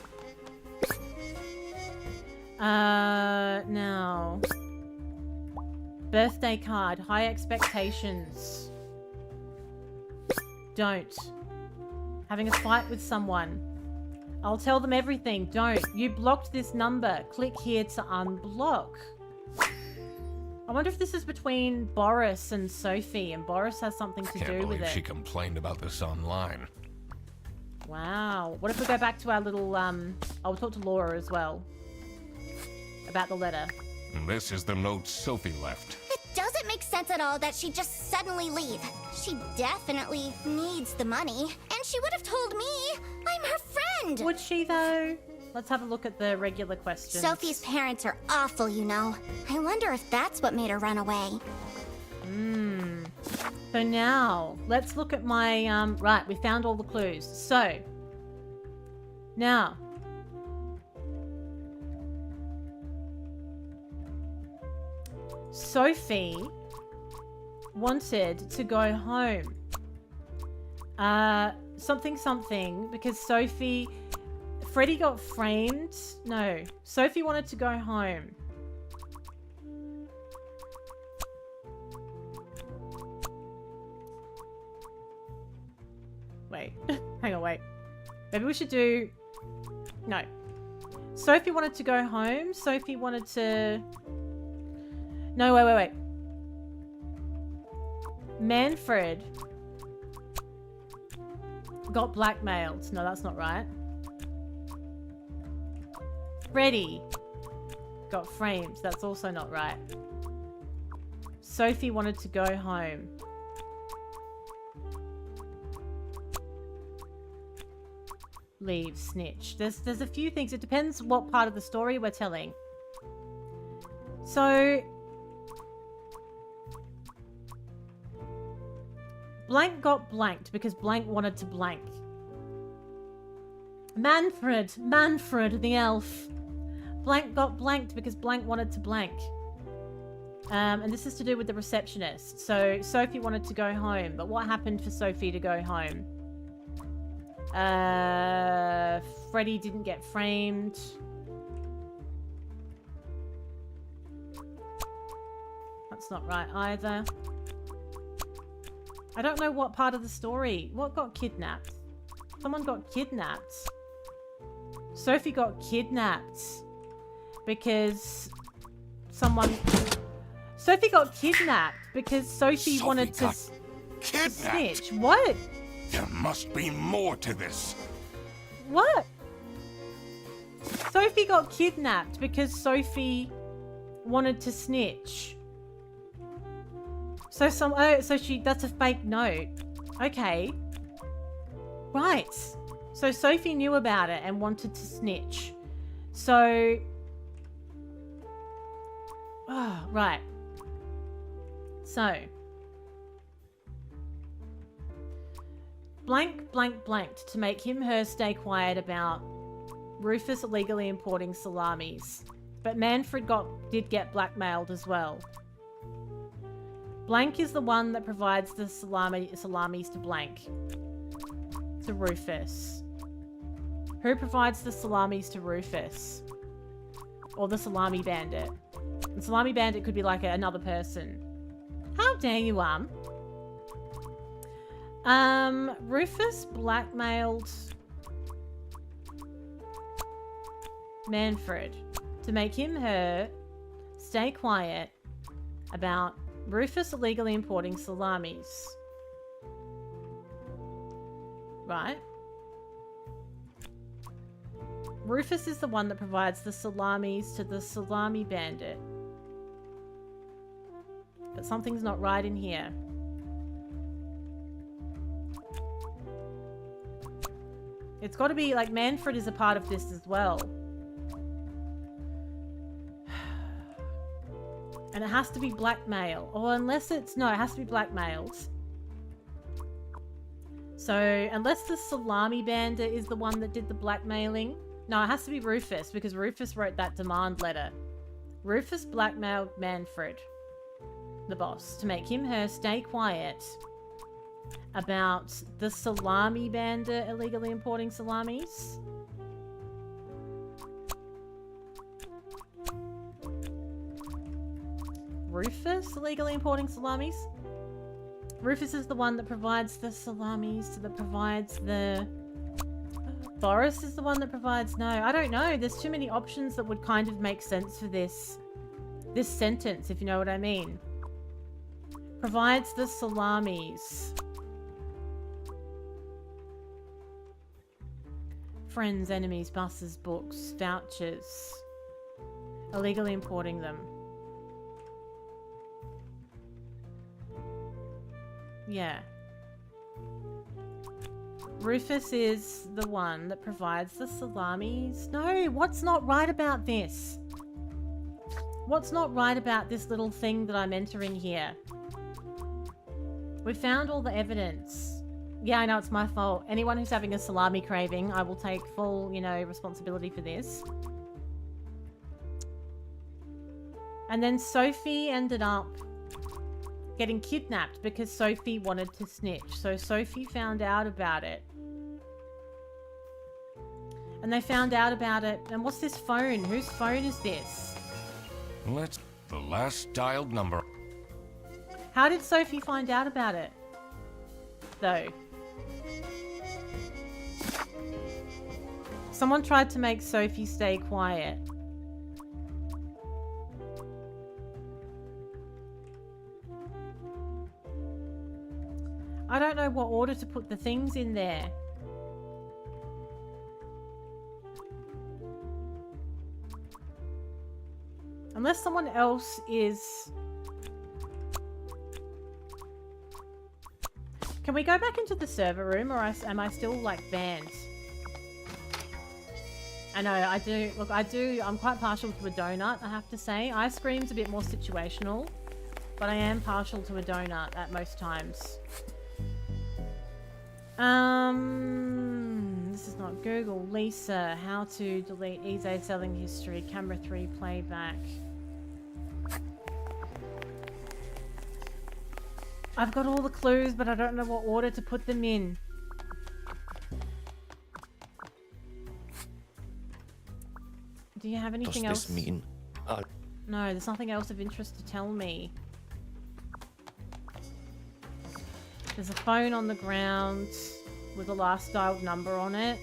Now. Birthday card. High expectations. Don't. Having a fight with someone. I'll tell them everything. Don't. You blocked this number. Click here to unblock. I wonder if this is between Boris and Sophie, and Boris has something to do with it. She complained about this online. Wow. What if we go back to our little, I'll talk to Laura as well. About the letter. This is the note Sophie left. It doesn't make sense at all that she'd just suddenly leave. She definitely needs the money, and she would have told me. I'm her friend. Would she, though? Let's have a look at the regular questions. Sophie's parents are awful, you know. I wonder if that's what made her run away. So now, let's look at my, right, we found all the clues. So, now. Sophie wanted to go home. Something, because Freddy got framed. No, Sophie wanted to go home. wait. Hang on, wait. Maybe we should do... No. Sophie wanted to go home. Sophie wanted to... No, wait. Manfred got blackmailed. No, that's not right. Freddy got framed. That's also not right. Sophie wanted to go home. Leave, snitch. There's a few things. It depends what part of the story we're telling. So... Blank got blanked because blank wanted to blank. Manfred the elf. Blank got blanked because blank wanted to blank. And this is to do with the receptionist. So Sophie wanted to go home, but what happened for Sophie to go home? Freddy didn't get framed. That's not right either. I don't know what part of the story. What got kidnapped? Someone got kidnapped. Sophie got kidnapped because someone... Sophie got kidnapped because Sophie wanted to snitch. What? There must be more to this. What? Sophie got kidnapped because Sophie wanted to snitch. So that's a fake note. Okay. Right. So Sophie knew about it and wanted to snitch. So... Oh, right. So... blanked to make her stay quiet about Rufus illegally importing salamis. But Manfred did get blackmailed as well. Blank is the one that provides the salamis to Blank. To Rufus. Who provides the salamis to Rufus? Or the salami bandit? The salami bandit could be like another person. How dare you, Rufus blackmailed Manfred to make her stay quiet about Rufus illegally importing salamis. Right? Rufus is the one that provides the salamis to the salami bandit. But something's not right in here. It's got to be like Manfred is a part of this as well. And it has to be blackmail. Or unless it's... No, it has to be blackmailed. So, unless the salami bandit is the one that did the blackmailing. No, it has to be Rufus, because Rufus wrote that demand letter. Rufus blackmailed Manfred, the boss, to make her stay quiet about the salami bandit illegally importing salamis. Rufus illegally importing salamis? Rufus is the one that provides the salamis, that provides the... Boris is the one that provides... No, I don't know. There's too many options that would kind of make sense for this sentence, if you know what I mean. Provides the salamis. Friends, enemies, buses, books, vouchers. Illegally importing them. Yeah. Rufus is the one that provides the salamis. No, what's not right about this? What's not right about this little thing that I'm entering here? We found all the evidence. Yeah, I know it's my fault. Anyone who's having a salami craving, I will take full, responsibility for this. And then Sophie ended up getting kidnapped because Sophie wanted to snitch. So Sophie found out about it. And they found out about it. And what's this phone? Whose phone is this? The last dialed number. How did Sophie find out about it? Though. Someone tried to make Sophie stay quiet. I don't know what order to put the things in there. Unless someone else is... Can we go back into the server room, or am I still, like, banned? I know, I do. Look, I'm quite partial to a donut, I have to say. Ice cream's a bit more situational, but I am partial to a donut at most times. This is not Google. Lisa, how to delete eBay selling history, camera 3 playback. I've got all the clues, but I don't know what order to put them in. Do you have anything else? Does this mean? No, there's nothing else of interest to tell me. There's a phone on the ground with a last dialed number on it.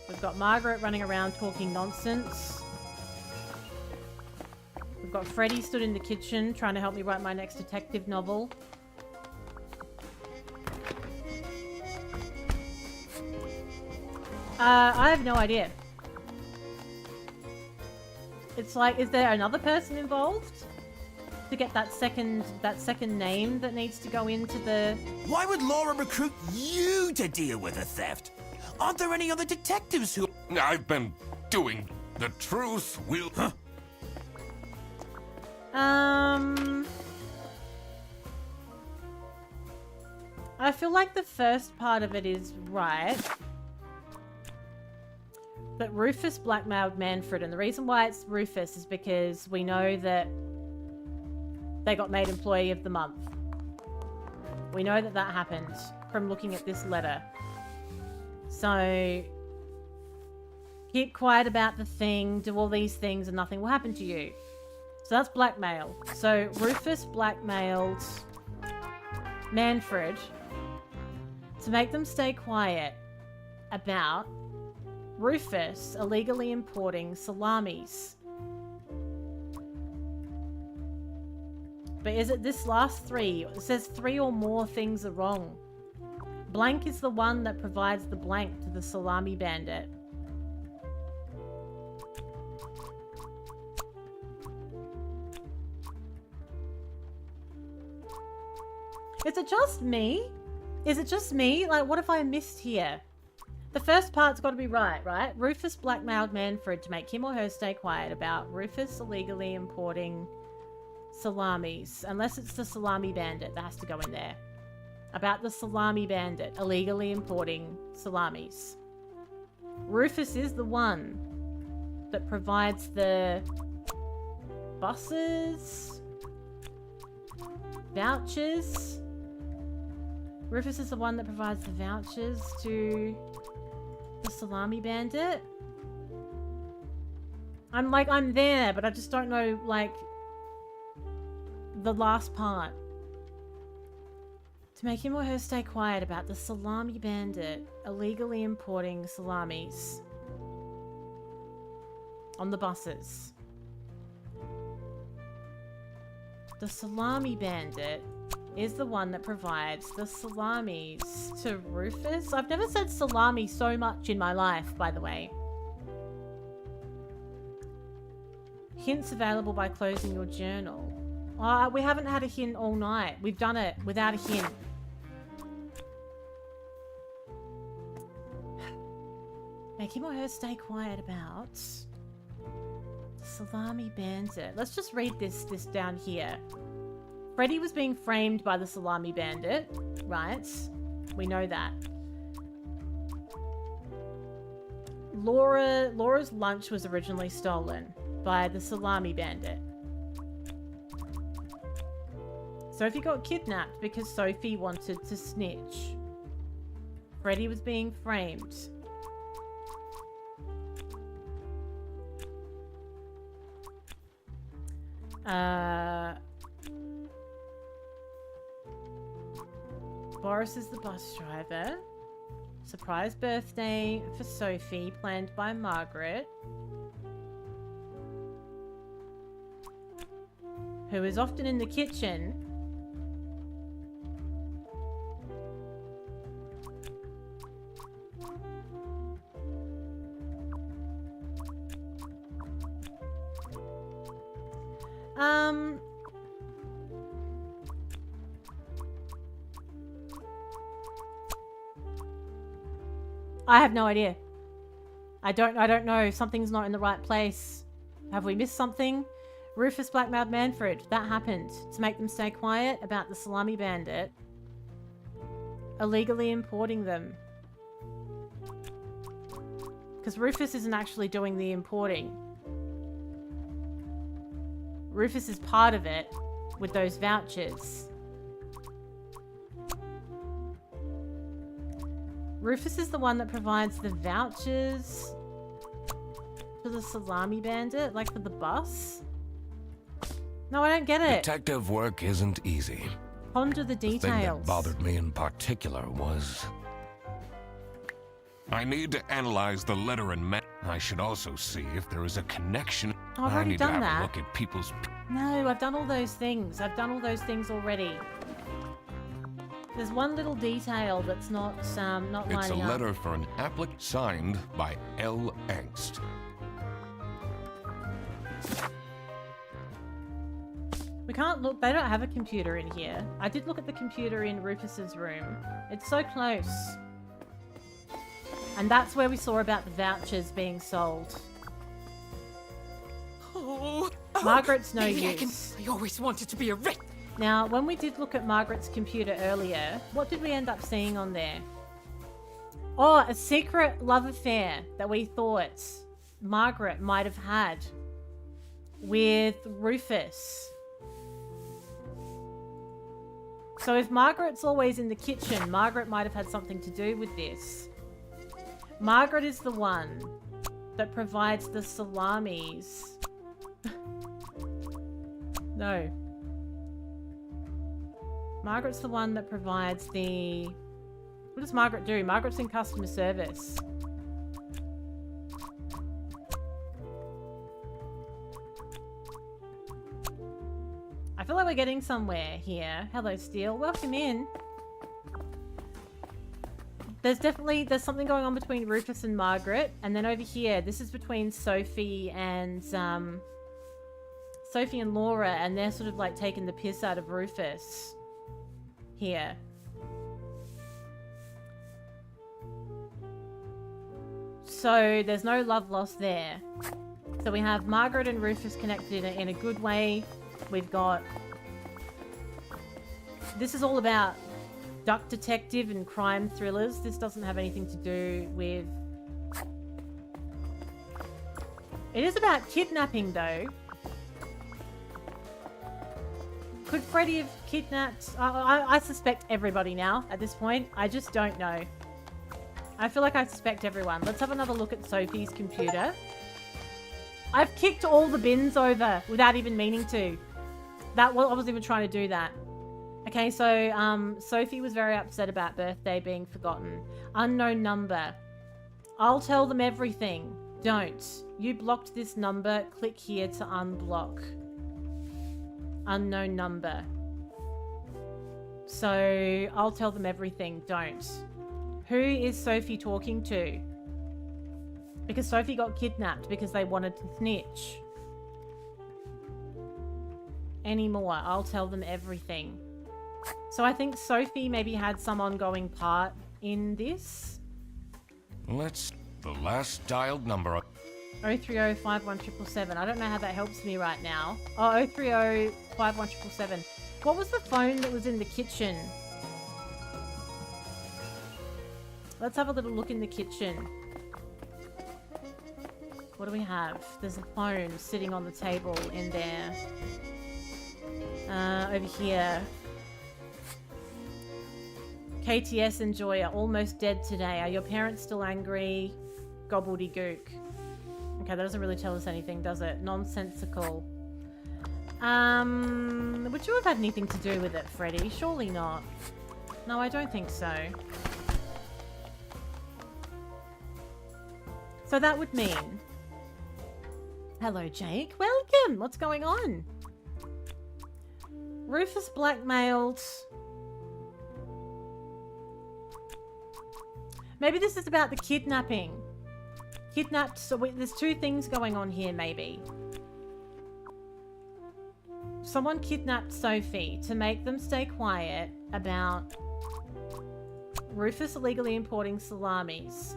We've got Margaret running around talking nonsense. We've got Freddy stood in the kitchen trying to help me write my next detective novel. I have no idea. It's like, is there another person involved? To get that second name that needs to go into the... Why would Laura recruit you to deal with a theft? Aren't there any other detectives who... I've been doing the truth will... Huh? I feel like the first part of it is right. That Rufus blackmailed Manfred, and the reason why it's Rufus is because we know that they got made Employee of the Month. We know that that happened from looking at this letter. So, keep quiet about the thing, do all these things, and nothing will happen to you. So that's blackmail. So Rufus blackmailed Manfred to make them stay quiet about Rufus illegally importing salamis. But is it this last three? It says 3 or more things are wrong. Blank is the one that provides the blank to the salami bandit. Is it just me? Is it just me? Like, what have I missed here? The first part's got to be right? Rufus blackmailed Manfred to make him or her stay quiet about Rufus illegally importing salamis. Unless it's the salami bandit that has to go in there. About the salami bandit illegally importing salamis. Rufus is the one that provides the buses, vouchers. Rufus is the one that provides the vouchers to the salami bandit. I'm there, but I just don't know, like, the last part. To make him or her stay quiet about the salami bandit illegally importing salamis on the buses. The salami bandit is the one that provides the salamis to Rufus. I've never said salami so much in my life, by the way. Hints available by closing your journal. We haven't had a hint all night. We've done it without a hint. Make him or her stay quiet about the salami bandit. Let's just read this down here. Freddy was being framed by the salami bandit, right? We know that. Laura's lunch was originally stolen by the salami bandit. Sophie got kidnapped because Sophie wanted to snitch. Freddy was being framed. Boris is the bus driver. Surprise birthday for Sophie, planned by Margaret, who is often in the kitchen. I have no idea. I don't know. Something's not in the right place. Have we missed something? Rufus blackmailed Manfred. That happened to make them stay quiet about the salami bandit illegally importing them. Because Rufus isn't actually doing the importing. Rufus is part of it with those vouchers. Rufus is the one that provides the vouchers for the salami bandit, like for the bus. No, I don't get it. Detective work isn't easy. Ponder the The thing details. that bothered me in particular was... I need to analyze the letter and I should also see if there is a connection. Oh, I've I already need done to have that. a look at people's... No, I've done all those things. I've done all those things already. There's one little detail that's not It's a lining up. letter for an applicant signed by L. Angst. We can't look. They don't have a computer in here. I did look at the computer in Rufus's room. It's so close. And that's where we saw about the vouchers being sold. Oh, Margaret's no maybe use. I always wanted to be a rich. Now, when we did look at Margaret's computer earlier, what did we end up seeing on there? Oh, a secret love affair that we thought Margaret might have had with Rufus. So if Margaret's always in the kitchen, Margaret might have had something to do with this. Margaret is the one that provides the salamis. No. Margaret's the one that provides the... What does Margaret do? Margaret's in customer service. I feel like we're getting somewhere here. Hello, Steele. Welcome in. There's something going on between Rufus and Margaret. And then over here, this is between Sophie and Laura. And they're sort of like taking the piss out of Rufus. Here. So there's no love lost there. So we have Margaret and Rufus connected in a good way. We've got... This is all about duck detective and crime thrillers. This doesn't have anything to do with... It is about kidnapping, though. Could Freddy have kidnapped... I suspect everybody now, at this point. I just don't know. I feel like I suspect everyone. Let's have another look at Sophie's computer. I've kicked all the bins over without even meaning to. I wasn't even trying to do that. Okay, so Sophie was very upset about birthday being forgotten. Unknown number. I'll tell them everything. Don't. You blocked this number. Click here to unblock. Unknown number. So I'll tell them everything. Don't. Who is Sophie talking to? Because Sophie got kidnapped because they wanted to snitch. Anymore. I'll tell them everything. So I think Sophie maybe had some ongoing part in this. The last dialed number. 030-51-777. I don't know how that helps me right now. Oh, 030-51-777. What was the phone that was in the kitchen? Let's have a little look in the kitchen. What do we have? There's a phone sitting on the table in there. Over here. KTS enjoyer, almost dead today. Are your parents still angry? Gobbledygook. Okay, that doesn't really tell us anything, does it? Nonsensical. Would you have had anything to do with it, Freddy? Surely not. No, I don't think so. So that would mean... Hello, Jake. Welcome. What's going on? Rufus blackmailed... Maybe this is about the kidnapping. Kidnapped... So there's two things going on here, maybe. Someone kidnapped Sophie to make them stay quiet about Rufus illegally importing salamis.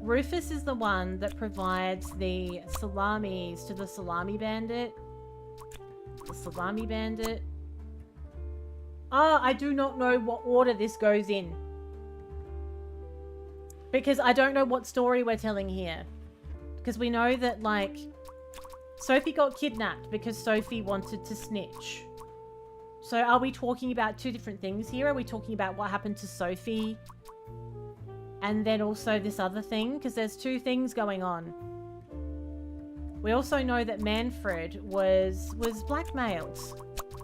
Rufus is the one that provides the salamis to the salami bandit. The salami bandit. Ah, I do not know what order this goes in. Because I don't know what story we're telling here. Because we know that, like, Sophie got kidnapped because Sophie wanted to snitch. So are we talking about two different things here? Are we talking about what happened to Sophie and then also this other thing? Because there's two things going on. We also know that Manfred was blackmailed.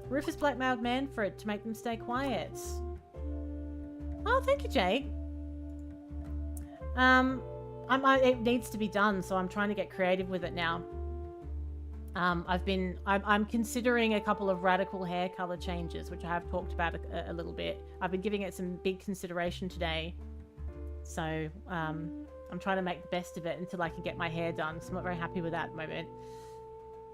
Rufus blackmailed Manfred to make them stay quiet. Oh, thank you, Jake. It needs to be done, so I'm trying to get creative with it now. I'm considering a couple of radical hair color changes, which I have talked about a little bit. I've been giving it some big consideration today. So, I'm trying to make the best of it until I can get my hair done. So I'm not very happy with that at the moment.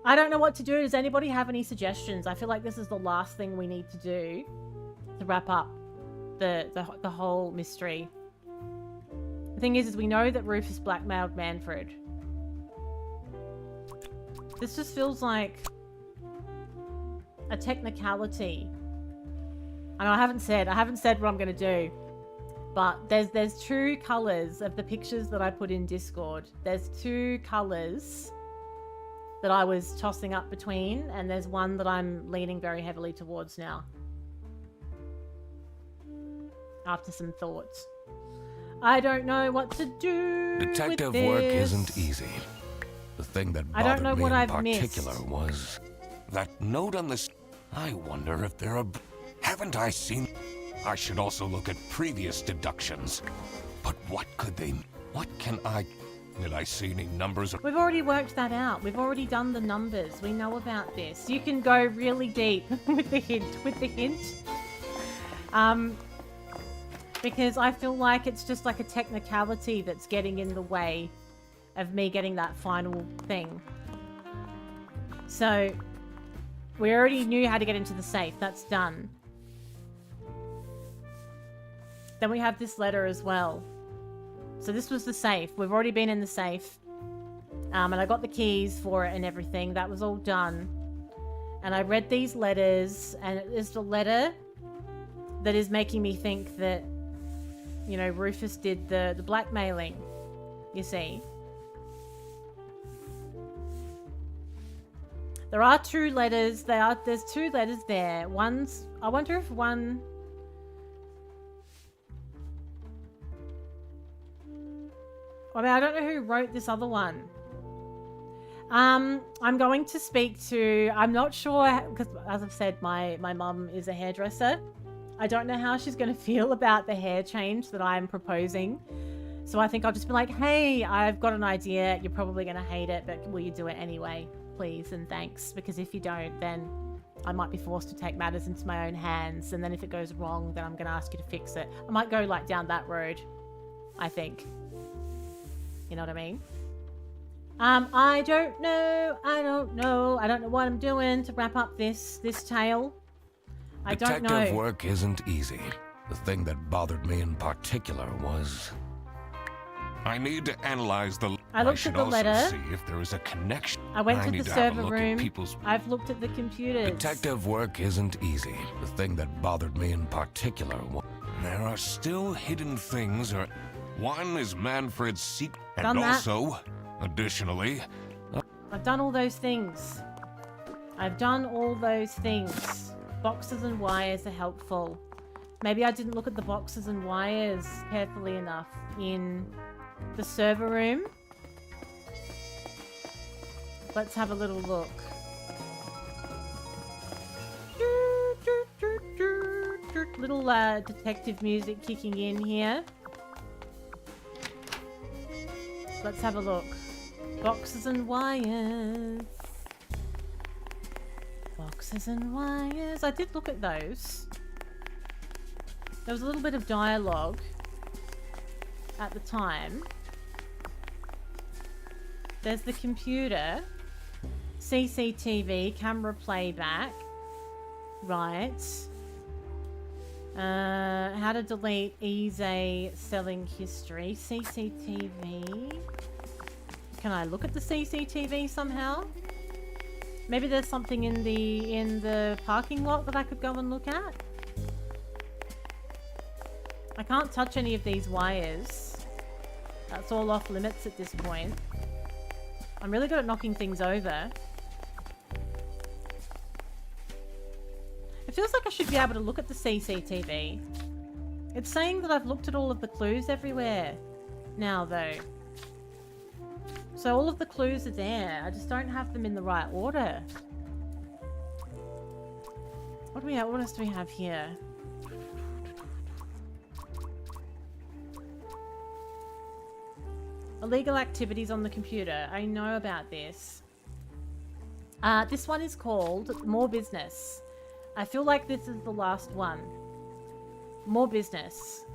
I don't know what to do. Does anybody have any suggestions? I feel like this is the last thing we need to do to wrap up the whole mystery. The thing is we know that Rufus blackmailed Manfred. This just feels like a technicality. And I haven't said what I'm going to do. But there's two colors of the pictures that I put in Discord. There's two colors that I was tossing up between, and there's one that I'm leaning very heavily towards now. After some thoughts. I don't know what to do. Detective with work this. isn't easy. The thing that I don't bothered know me what in I've particular missed. was that note on this. I wonder if there are. Haven't I seen? I should also look at previous deductions. But what could they? What can I? Did I see any numbers? We've already worked that out. We've already done the numbers. We know about this. You can go really deep with the hint. Because I feel like it's just like a technicality that's getting in the way of me getting that final thing. So, we already knew how to get into the safe. That's done. Then we have this letter as well. So this was the safe. We've already been in the safe. And I got the keys for it and everything. That was all done. And I read these letters. And it is the letter that is making me think that, you know, Rufus did the blackmailing. You see. There are two letters. There's two letters there. One's... I wonder if one... I mean, I don't know who wrote this other one. I'm going to speak to... I'm not sure, because as I've said, my mum is a hairdresser. I don't know how she's going to feel about the hair change that I'm proposing. So I think I'll just be like, hey, I've got an idea. You're probably going to hate it, but will you do it anyway? Please and thanks. Because if you don't, then I might be forced to take matters into my own hands. And then if it goes wrong, then I'm going to ask you to fix it. I might go like down that road, I think. You know what I mean? I don't know. I don't know what I'm doing to wrap up this tale. I don't know. Detective work isn't easy. The thing that bothered me in particular was... I need to analyze the... I looked at the letter. See if there is a connection. I went to need the have a server look at room. people's... I've looked at the computers. Detective work isn't easy. The thing that bothered me in particular was... There are still hidden things or... One is Manfred's secret. And also, additionally... I've done all those things. I've done all those things. Boxes and wires are helpful. Maybe I didn't look at the boxes and wires carefully enough in the server room. Let's have a little look. Little detective music kicking in here. Let's have a look. Boxes and wires. Boxes and wires. I did look at those. There was a little bit of dialogue at the time. There's the computer. CCTV, camera playback. Right. How to delete easy selling history. CCTV. Can I look at the CCTV somehow? Maybe there's something in the parking lot that I could go and look at. I can't touch any of these wires. That's all off limits at this point. I'm really good at knocking things over. It feels like I should be able to look at the CCTV. It's saying that I've looked at all of the clues everywhere now, though. So all of the clues are there. I just don't have them in the right order. What do we have? What else do we have here? Illegal activities on the computer. I know about this. This one is called More Business. I feel like this is the last one. More Business.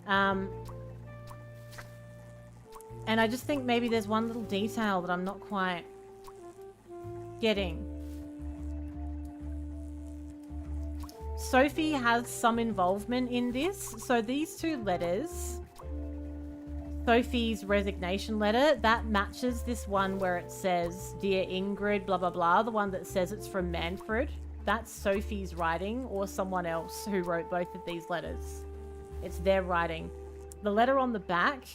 And I just think maybe there's one little detail that I'm not quite getting. Sophie has some involvement in this. So these two letters, Sophie's resignation letter, that matches this one where it says, Dear Ingrid, blah, blah, blah. The one that says it's from Manfred. That's Sophie's writing or someone else who wrote both of these letters. It's their writing. The letter on the back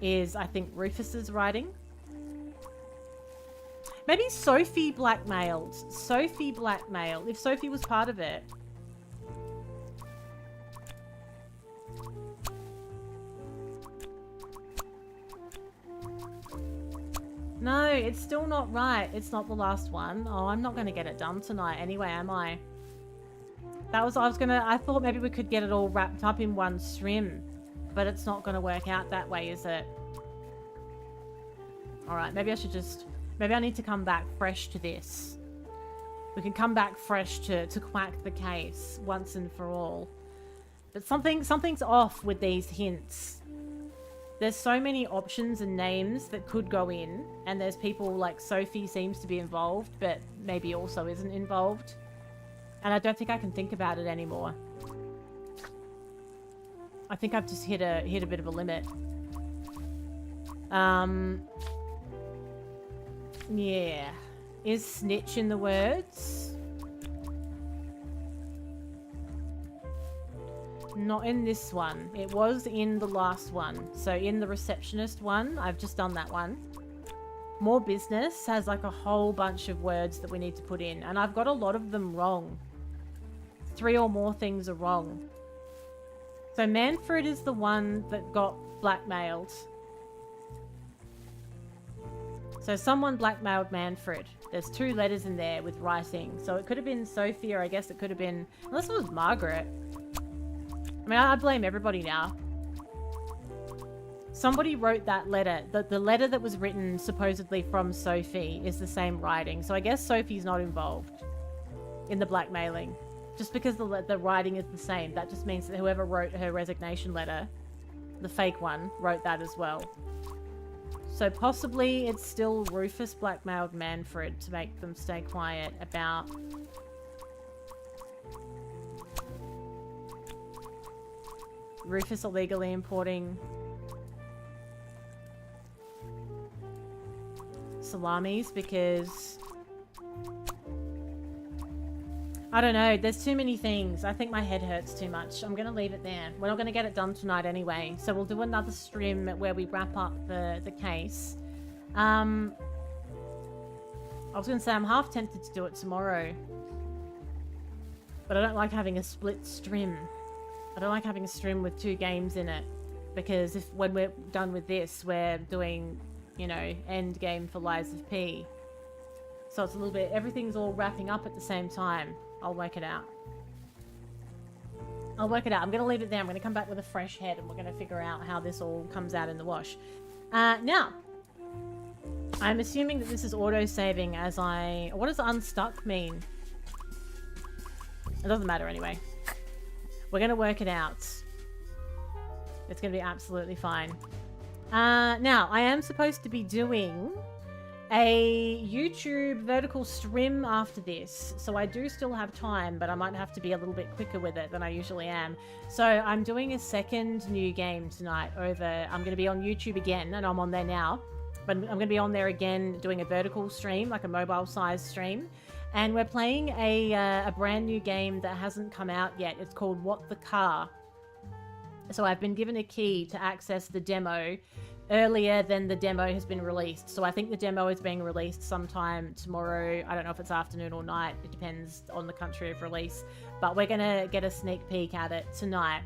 is, I think, Rufus's writing. Maybe Sophie blackmailed. Sophie blackmailed. If Sophie was part of it. No, it's still not right. It's not the last one. Oh, I'm not going to get it done tonight anyway, am I? I thought maybe we could get it all wrapped up in one stream. But it's not going to work out that way, is it? Alright, maybe I need to come back fresh to this. We can come back fresh to quack the case once and for all. But something's off with these hints. There's so many options and names that could go in, and there's people like Sophie seems to be involved, but maybe also isn't involved. And I don't think I can think about it anymore. I think I've just hit a bit of a limit. Yeah. Is snitch in the words? Not in this one. It was in the last one. So in the receptionist one, I've just done that one. More Business has like a whole bunch of words that we need to put in. And I've got a lot of them wrong. 3 or more things are wrong. So Manfred is the one that got blackmailed. So someone blackmailed Manfred. There's 2 letters in there with writing. So it could have been Sophie, or I guess it could have been... Unless it was Margaret. I mean, I blame everybody now. Somebody wrote that letter. The letter that was written supposedly from Sophie is the same writing. So I guess Sophie's not involved in the blackmailing. Just because the writing is the same. That just means that whoever wrote her resignation letter, the fake one, wrote that as well. So possibly it's still Rufus blackmailed Manfred to make them stay quiet about... Rufus illegally importing salamis because I don't know, there's too many things. I think my head hurts too much. I'm gonna leave it there. We're not gonna get it done tonight anyway, so we'll do another stream where we wrap up the case. I was gonna say I'm half tempted to do it tomorrow, but I don't like having a split stream. I don't like having a stream with 2 games in it, because when we're done with this, we're doing, you know, end game for Lies of P. So it's a little bit, everything's all wrapping up at the same time. I'll work it out. I'm going to leave it there. I'm going to come back with a fresh head and we're going to figure out how this all comes out in the wash. Now, I'm assuming that this is auto-saving as I... What does unstuck mean? It doesn't matter anyway. We're going to work it out. It's going to be absolutely fine. Now, I am supposed to be doing a YouTube vertical stream after this. So I do still have time, but I might have to be a little bit quicker with it than I usually am. So I'm doing a second new game tonight over... I'm going to be on YouTube again, and I'm on there now. But I'm going to be on there again doing a vertical stream, like a mobile-sized stream. And we're playing a brand new game that hasn't come out yet. It's called What the Car. So I've been given a key to access the demo earlier than the demo has been released. So I think the demo is being released sometime tomorrow. I don't know if it's afternoon or night. It depends on the country of release. But we're going to get a sneak peek at it tonight.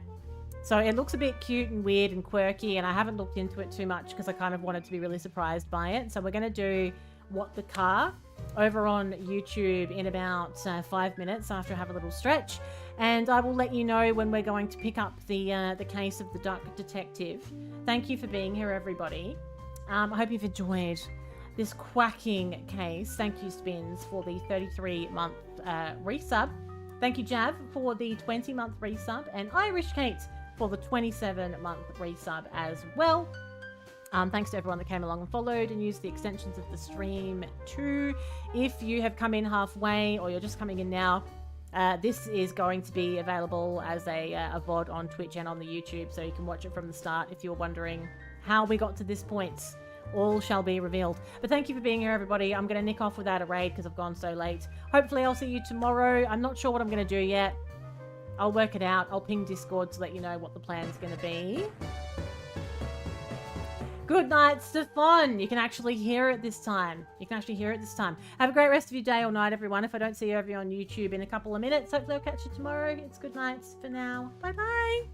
So it looks a bit cute and weird and quirky, and I haven't looked into it too much because I kind of wanted to be really surprised by it. So we're going to do What the Car over on YouTube in about 5 minutes after I have a little stretch. And I will let you know when we're going to pick up the case of the Duck Detective. Thank you for being here, everybody. I hope you've enjoyed this quacking case. Thank you, Spins, for the 33-month resub. Thank you, Jav, for the 20-month resub. And Irish Kate for the 27-month resub as well. Thanks to everyone that came along and followed and used the extensions of the stream too. If you have come in halfway or you're just coming in now, this is going to be available as a VOD on Twitch and on the YouTube, so you can watch it from the start if you're wondering how we got to this point. All shall be revealed. But thank you for being here, everybody. I'm going to nick off without a raid because I've gone so late. Hopefully I'll see you tomorrow. I'm not sure what I'm going to do yet. I'll work it out. I'll ping Discord to let you know what the plan's going to be. Good night, Stefan. You can actually hear it this time. Have a great rest of your day or night, everyone. If I don't see you over on YouTube in a couple of minutes, hopefully I'll catch you tomorrow. It's good nights for now. Bye-bye.